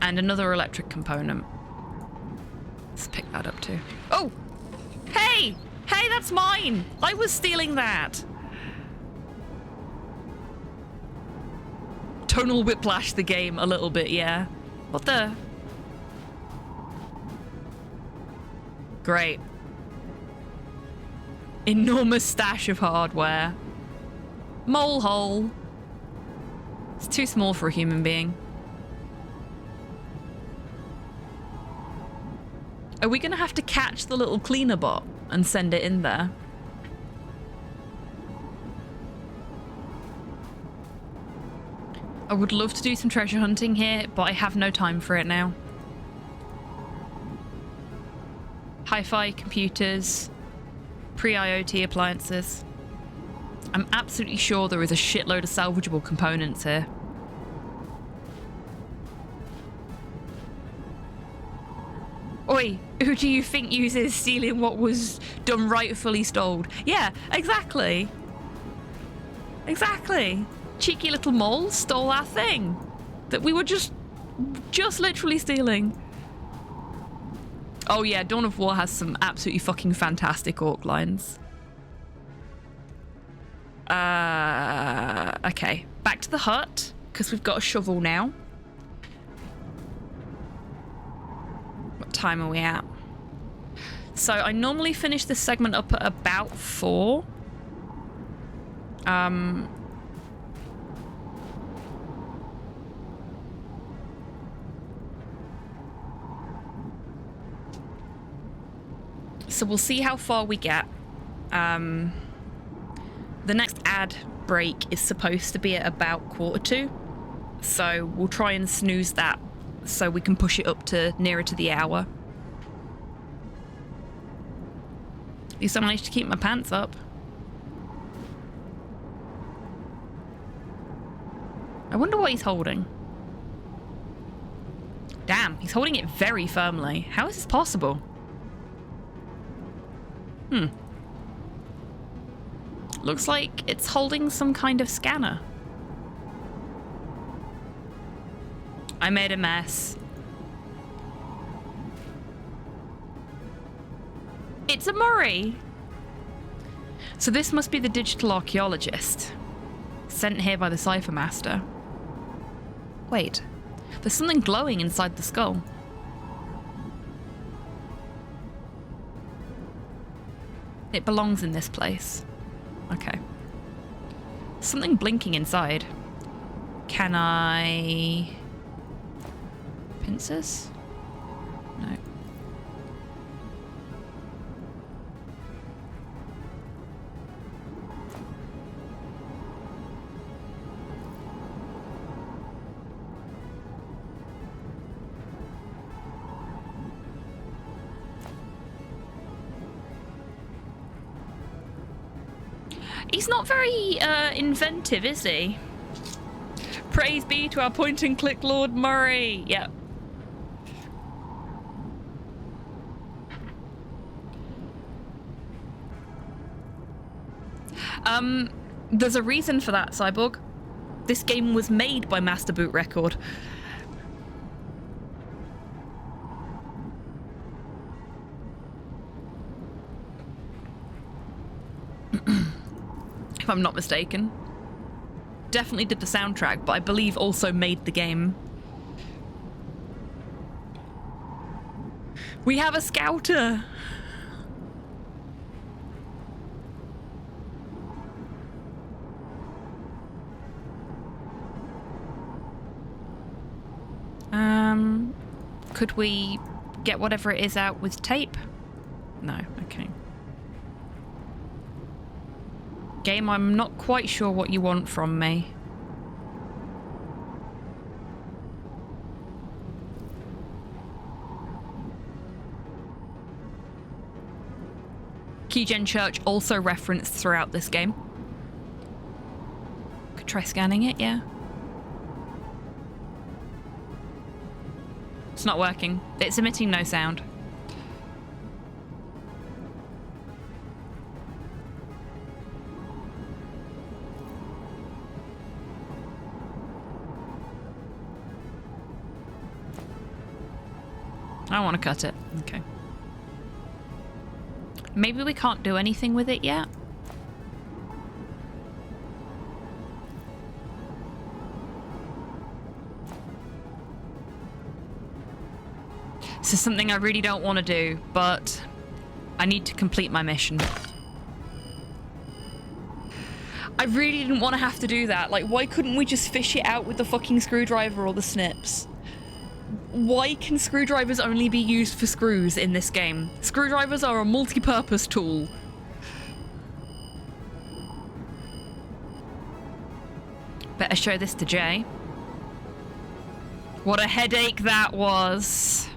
And another electric component. Let's pick that up too. Oh! Hey! Hey, that's mine! I was stealing that! Tonal whiplash the game a little bit, yeah. What the? Great. Enormous stash of hardware. Mole hole. It's too small for a human being. Are we gonna have to catch the little cleaner bot and send it in there? I would love to do some treasure hunting here, but I have no time for it now. Hi-fi computers, pre-IoT appliances. I'm absolutely sure there is a shitload of salvageable components here. Oi, who do you think uses stealing what was done rightfully stole? Yeah, exactly. Exactly. Cheeky little mole stole our thing that we were just literally stealing. Oh yeah, Dawn of War has some absolutely fucking fantastic orc lines. Okay, back to the hut because we've got a shovel now. What time are we at? So I normally finish this segment up at about 4. So we'll see how far we get. The next ad break is supposed to be at about 1:45. So we'll try and snooze that so we can push it up to nearer to the hour. At least I managed to keep my pants up. I wonder what he's holding. Damn, he's holding it very firmly. How is this possible? Looks like it's holding some kind of scanner. I made a mess. It's a Murray! So this must be the digital archaeologist. Sent here by the Cipher Master. Wait, there's something glowing inside the skull. It belongs in this place. Okay. Something blinking inside. Can I... pincers? No. He's not very inventive, is he? Praise be to our point-and-click Lord Murray. Yep. There's a reason for that, Cyborg. This game was made by Master Boot Record. If I'm not mistaken. Definitely did the soundtrack, but I believe also made the game. We have a scouter! Could we get whatever it is out with tape? No, okay. Game, I'm not quite sure what you want from me. Keygen Church also referenced throughout this game. Could try scanning it, yeah. It's not working. It's emitting no sound. I don't want to cut it. Okay. Maybe we can't do anything with it yet. This is something I really don't want to do, but I need to complete my mission. I really didn't want to have to do that. Like, why couldn't we just fish it out with the fucking screwdriver or the snips? Why can screwdrivers only be used for screws in this game? Screwdrivers are a multi-purpose tool. Better show this to Jay. What a headache that was.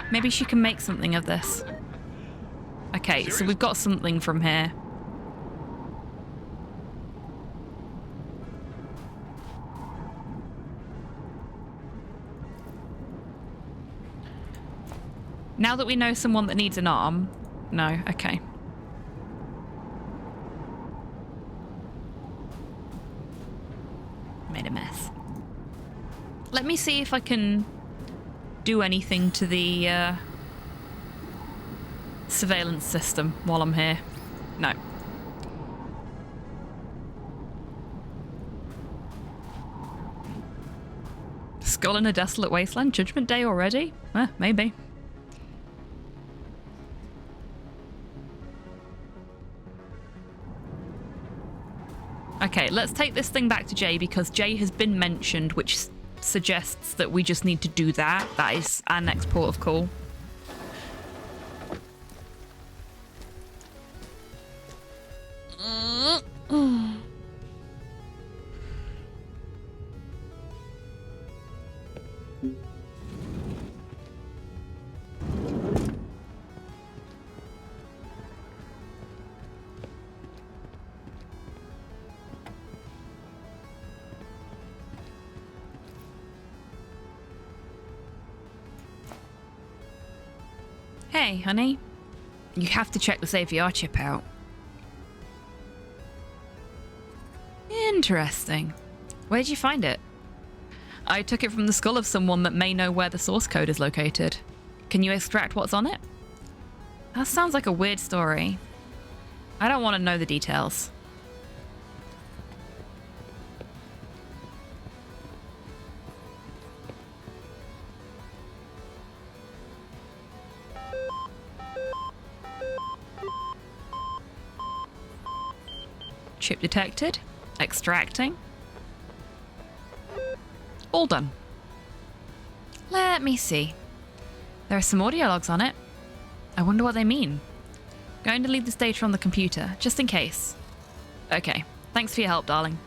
Maybe she can make something of this. Okay, so we've got something from here. Now that we know someone that needs an arm... No, okay. Made a mess. Let me see if I can do anything to the surveillance system while I'm here. No. Skull in a desolate wasteland? Judgment Day already? Maybe. Okay, let's take this thing back to Jay because Jay has been mentioned, which suggests that we just need to do that. That is our next port of call. Hey, honey. You have to check the AVR chip out. Interesting. Where did you find it? I took it from the skull of someone that may know where the source code is located. Can you extract what's on it? That sounds like a weird story. I don't want to know the details. Chip detected. Extracting. All done. Let me see. There are some audio logs on it. I wonder what they mean. Going to leave this data on the computer, just in case. Okay. Thanks for your help, darling.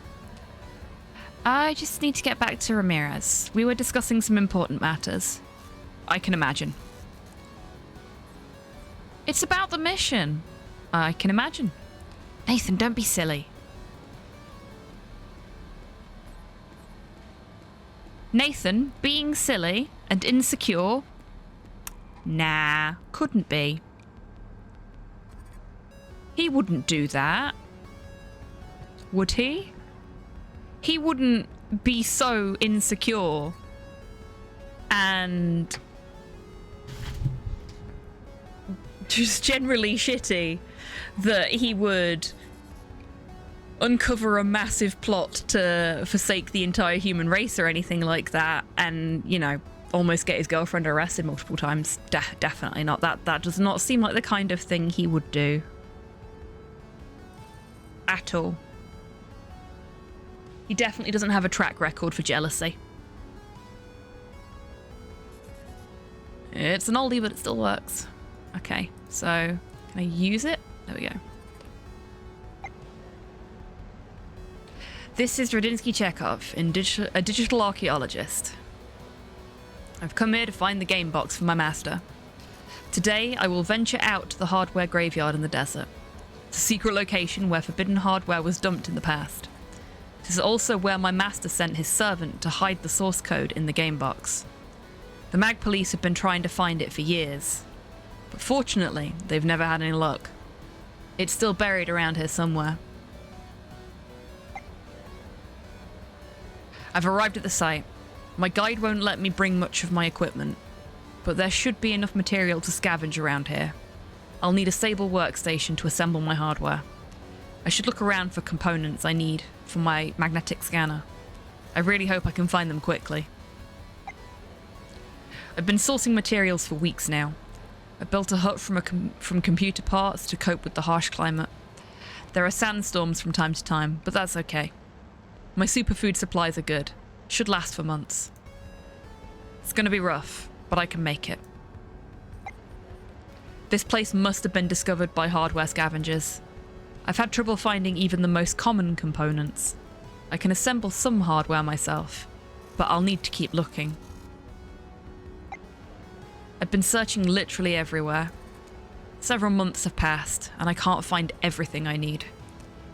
I just need to get back to Ramirez. We were discussing some important matters. I can imagine. It's about the mission. I can imagine. Nathan, don't be silly. Nathan, being silly and insecure? Nah, couldn't be. He wouldn't do that. Would he? He wouldn't be so insecure and just generally shitty that he would uncover a massive plot to forsake the entire human race or anything like that and, you know, almost get his girlfriend arrested multiple times. Definitely not. That does not seem like the kind of thing he would do. At all. He definitely doesn't have a track record for jealousy. It's an oldie, but it still works. Okay, so can I use it? There we go. This is Radinsky Chekhov, a digital archaeologist. I've come here to find the game box for my master. Today, I will venture out to the hardware graveyard in the desert. It's a secret location where forbidden hardware was dumped in the past. This is also where my master sent his servant to hide the source code in the game box. The mag police have been trying to find it for years, but fortunately, they've never had any luck. It's still buried around here somewhere. I've arrived at the site. My guide won't let me bring much of my equipment, but there should be enough material to scavenge around here. I'll need a stable workstation to assemble my hardware. I should look around for components I need for my magnetic scanner. I really hope I can find them quickly. I've been sourcing materials for weeks now. I built a hut from computer parts to cope with the harsh climate. There are sandstorms from time to time, but that's okay. My superfood supplies are good. Should last for months. It's gonna be rough, but I can make it. This place must have been discovered by hardware scavengers. I've had trouble finding even the most common components. I can assemble some hardware myself, but I'll need to keep looking. I've been searching literally everywhere. Several months have passed, and I can't find everything I need.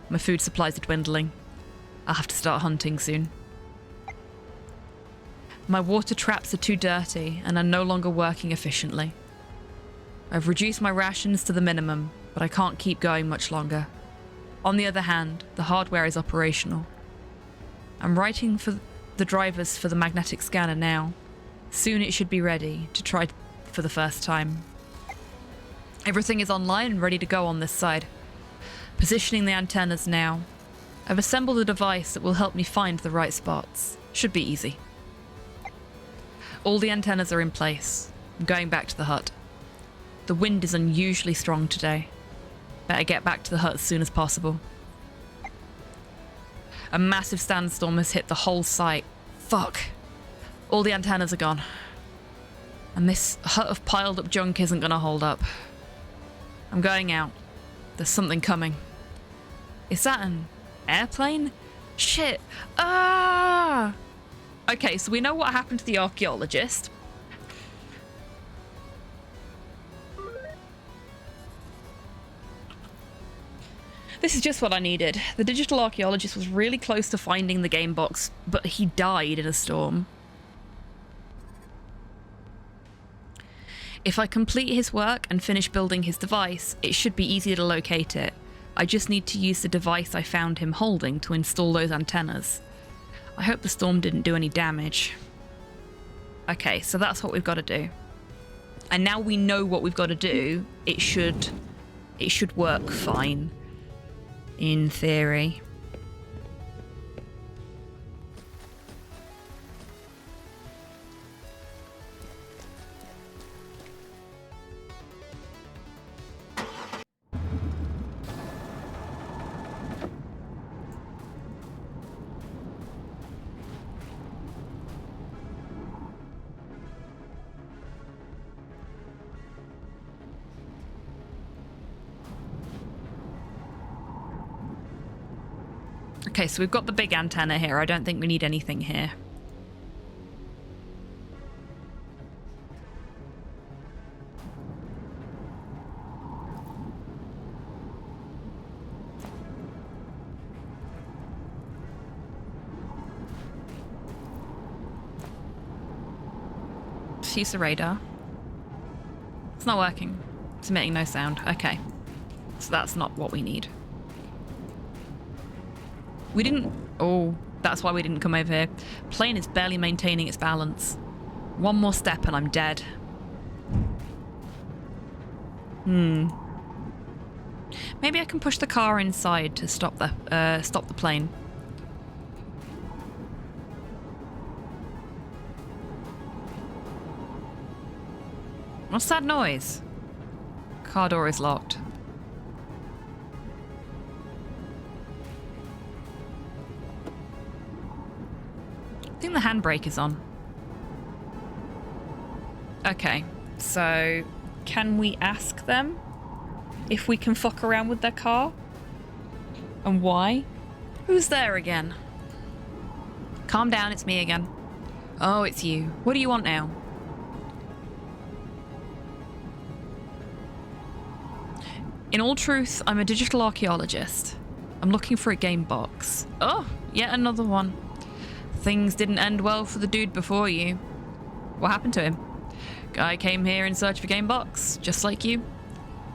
My food supplies are dwindling. I'll have to start hunting soon. My water traps are too dirty and are no longer working efficiently. I've reduced my rations to the minimum, but I can't keep going much longer. On the other hand, the hardware is operational. I'm writing for the drivers for the magnetic scanner now. Soon it should be ready to try for the first time. Everything is online and ready to go on this side. Positioning the antennas now. I've assembled a device that will help me find the right spots. Should be easy. All the antennas are in place. I'm going back to the hut. The wind is unusually strong today. Better get back to the hut as soon as possible. A massive sandstorm has hit the whole site. Fuck. All the antennas are gone. And this hut of piled up junk isn't gonna hold up. I'm going out. There's something coming. Is that an airplane? Shit. Ah! Okay, so we know what happened to the archaeologist. This is just what I needed. The digital archaeologist was really close to finding the game box, but he died in a storm. If I complete his work and finish building his device, it should be easier to locate it. I just need to use the device I found him holding to install those antennas. I hope the storm didn't do any damage. Okay, so that's what we've got to do. And now we know what we've got to do, it should work fine. In theory. Okay, so we've got the big antenna here. I don't think we need anything here. Let's use the radar. It's not working. It's emitting no sound. Okay. So that's not what we need. We didn't... Oh, that's why we didn't come over here. Plane is barely maintaining its balance. One more step and I'm dead. Maybe I can push the car inside to stop the plane. What's that noise? Car door is locked. I think the handbrake is on. Okay, so can we ask them if we can fuck around with their car? And why? Who's there again? Calm down, it's me again. Oh, it's you. What do you want now? In all truth, I'm a digital archaeologist. I'm looking for a game box. Oh, yet another one. Things didn't end well for the dude before you. What happened to him? Guy came here in search of a game box, just like you.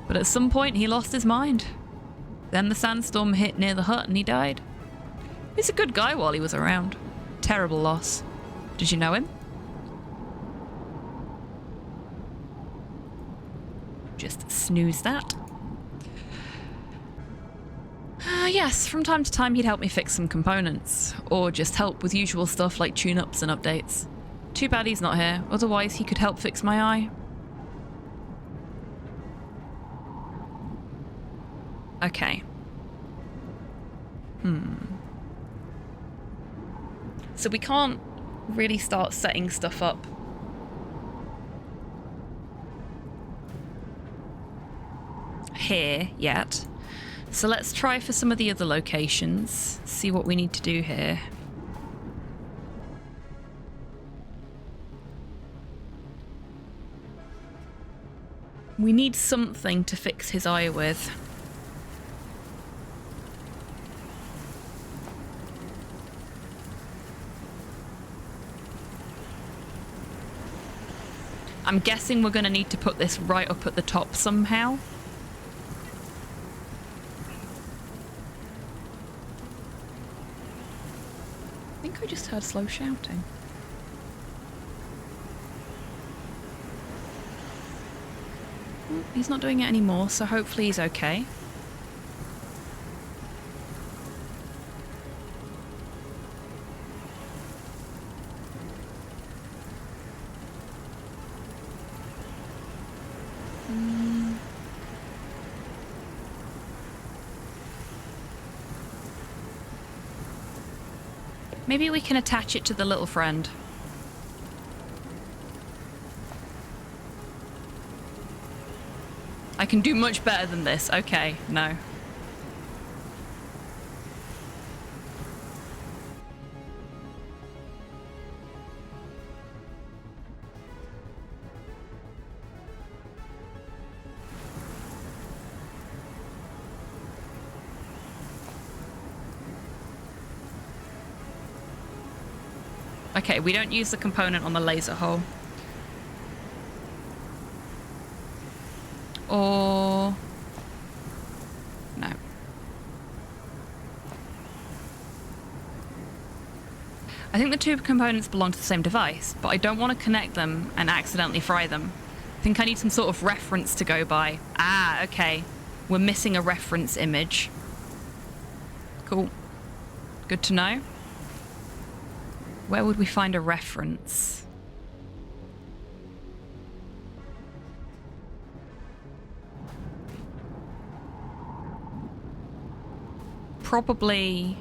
But at some point, he lost his mind. Then the sandstorm hit near the hut and he died. He's a good guy while he was around. Terrible loss. Did you know him? Just snooze that. Yes, from time to time he'd help me fix some components, or just help with usual stuff like tune-ups and updates. Too bad he's not here, otherwise he could help fix my eye. Okay. So we can't really start setting stuff up. Here yet. So let's try for some of the other locations, see what we need to do here. We need something to fix his eye with. I'm guessing we're going to need to put this right up at the top somehow. I think I just heard slow shouting. Well, he's not doing it anymore, so hopefully he's okay. Maybe we can attach it to the little friend. I can do much better than this. Okay, no. Okay, we don't use the component on the laser hole. Or... no. I think the two components belong to the same device, but I don't want to connect them and accidentally fry them. I think I need some sort of reference to go by. Ah, okay. We're missing a reference image. Cool. Good to know. Where would we find a reference? Probably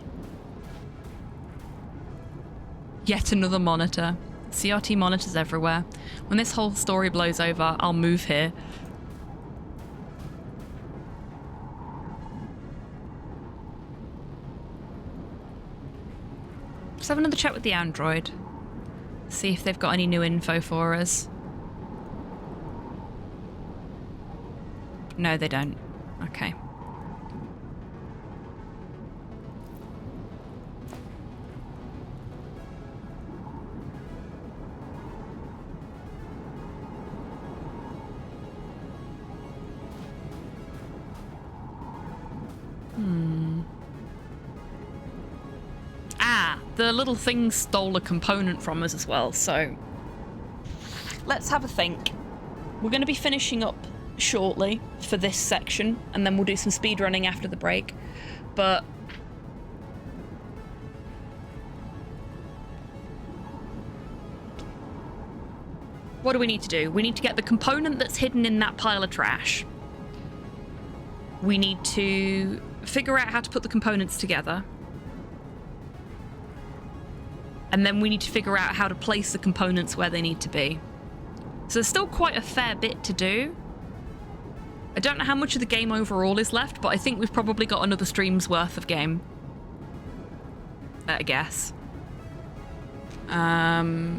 yet another monitor. CRT monitors everywhere. When this whole story blows over, I'll move here. Let's have another chat with the android. See if they've got any new info for us. No, they don't. Okay. The little thing stole a component from us as well, so let's have a think. We're going to be finishing up shortly for this section, and then we'll do some speed running after the break. But what do we need to do? We need to get the component that's hidden in that pile of trash. We need to figure out how to put the components together. And then we need to figure out how to place the components where they need to be. So there's still quite a fair bit to do. I don't know how much of the game overall is left, but I think we've probably got another stream's worth of game. I guess. Yeah.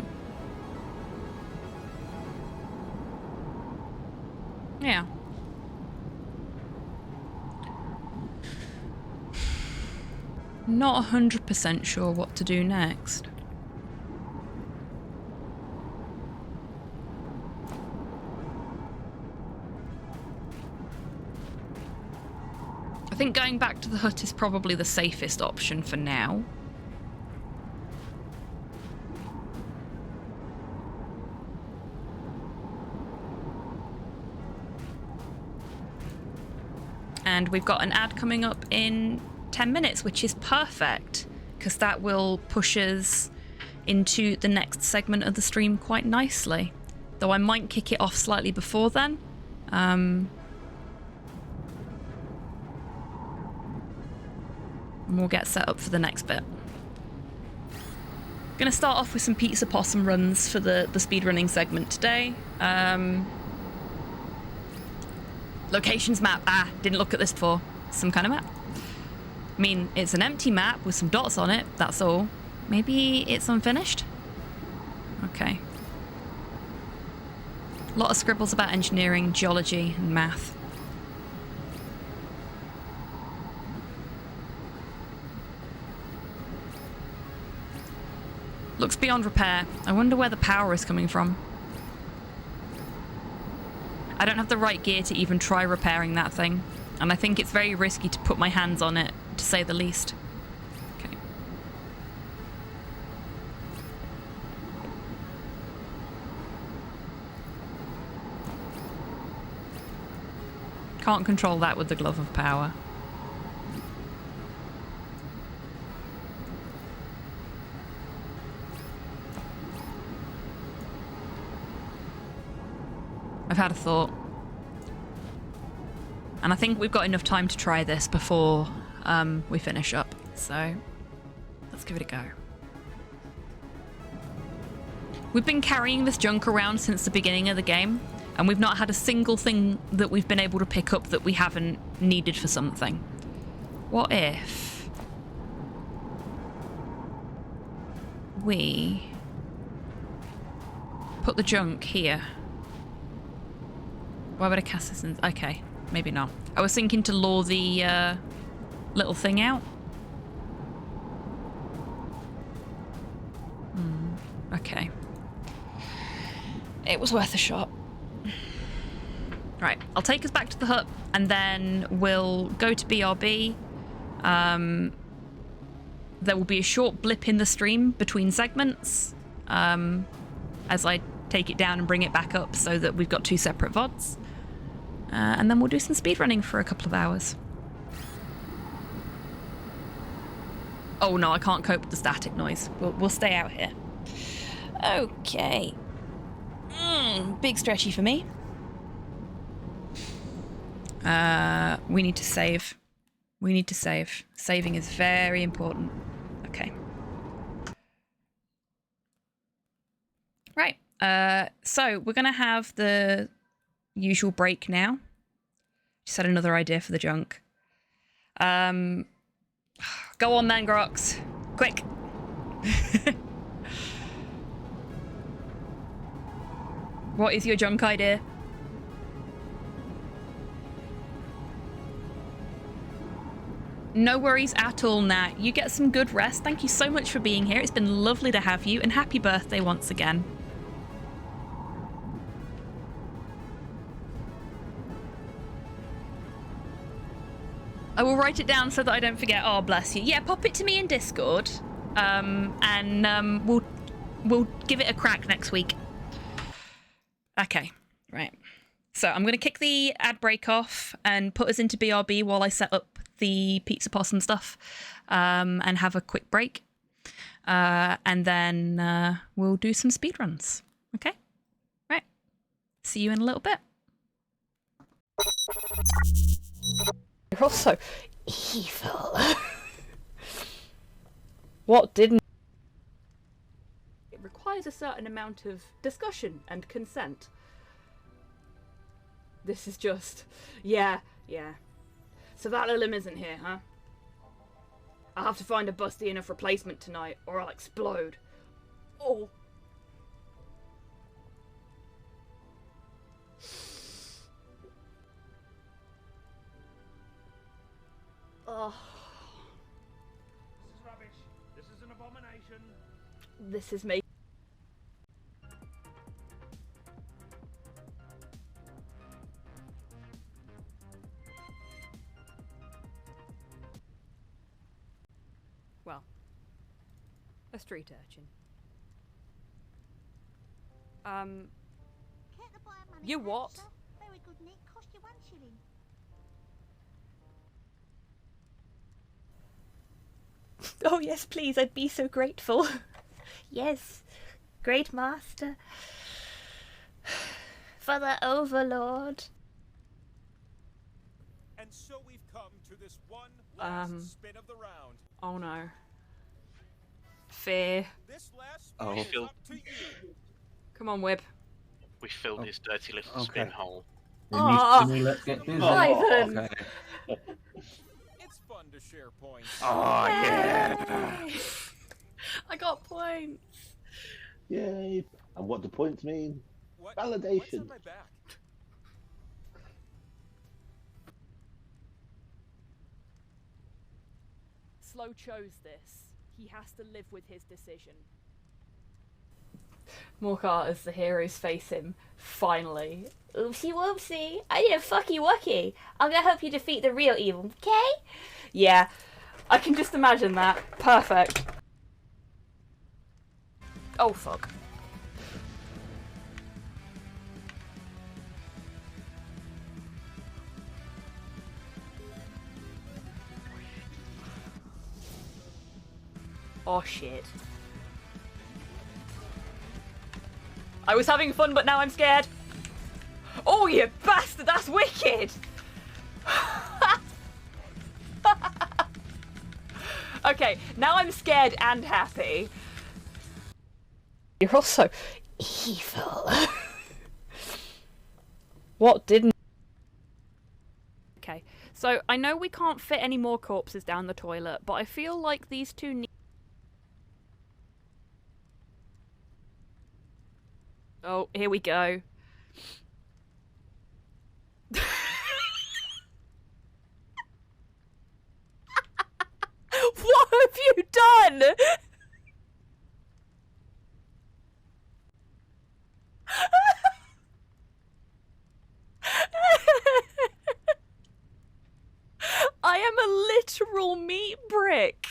Not 100% sure what to do next. I think going back to the hut is probably the safest option for now. And we've got an ad coming up in 10 minutes, which is perfect, because that will push us into the next segment of the stream quite nicely. Though I might kick it off slightly before then. And we'll get set up for the next bit. Gonna start off with some pizza possum runs for the speedrunning segment today. Locations map. Ah, didn't look at this before. Some kind of map. I mean, it's an empty map with some dots on it, that's all. Maybe it's unfinished? Okay. A lot of scribbles about engineering, geology, and math. Looks beyond repair. I wonder where the power is coming from. I don't have the right gear to even try repairing that thing, and I think it's very risky to put my hands on it, to say the least. Okay. Can't control that with the glove of power. I've had a thought. And I think we've got enough time to try this before we finish up. So let's give it a go. We've been carrying this junk around since the beginning of the game, and we've not had a single thing that we've been able to pick up that we haven't needed for something. What if we put the junk here? Why would I cast this in? Okay, maybe not. I was thinking to lure the little thing out. Okay. It was worth a shot. Right, I'll take us back to the hut, and then we'll go to BRB. There will be a short blip in the stream between segments as I take it down and bring it back up so that we've got two separate VODs. And then we'll do some speedrunning for a couple of hours. Oh no, I can't cope with the static noise. We'll stay out here. Okay. Big stretchy for me. We need to save. We need to save. Saving is very important. Okay. Right. So we're going to have the usual break now. Just had another idea for the junk. Go on then, Grox. Quick. What is your junk idea? No worries at all, Nat. You get some good rest. Thank you so much for being here. It's been lovely to have you, and happy birthday once again. I will write it down so that I don't forget. Oh, bless you. Yeah, pop it to me in Discord, and we'll give it a crack next week. Okay, right. So I'm going to kick the ad break off and put us into BRB while I set up the pizza possum stuff, and have a quick break, and then we'll do some speedruns. Okay? Right. See you in a little bit. You're also evil. What didn't... It requires a certain amount of discussion and consent. This is just... Yeah. So that Lilim isn't here, huh? I'll have to find a busty enough replacement tonight, or I'll explode. Oh. Oh. This is me. Well, a street urchin. You what? Very good, Nick. Cost you 1 shilling. Oh yes, please, I'd be so grateful. Yes, great master. For the overlord. And so we've come to this one last spin of the round. Oh no. Fear. This last Oh. spin is up to you. Come on, Wib. We filled his dirty little spin hole. Let's get busy. Ivan! Okay. It's fun to share points. Oh, yeah! I got points. Yay! And what do points mean? What's Validation. on my back? Slow chose this. He has to live with his decision. Morcar, as the heroes face him, finally. Oopsie whoopsie. I did a fucky wucky. I'm gonna help you defeat the real evil, okay? Yeah, I can just imagine that. Perfect. Oh, fuck. Oh, shit. I was having fun, but now I'm scared. Oh, you bastard, that's wicked! Okay, now I'm scared and happy. You're also evil. What didn't... Okay, so I know we can't fit any more corpses down the toilet, but I feel like these two need... Oh, here we go. What have you done? I am a literal meat brick.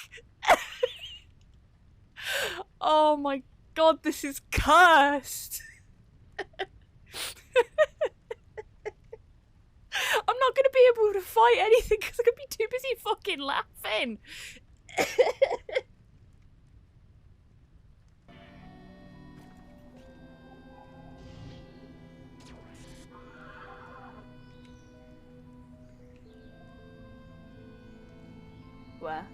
Oh my god, this is cursed. I'm not gonna be able to fight anything because I'm gonna be too busy fucking laughing. Where?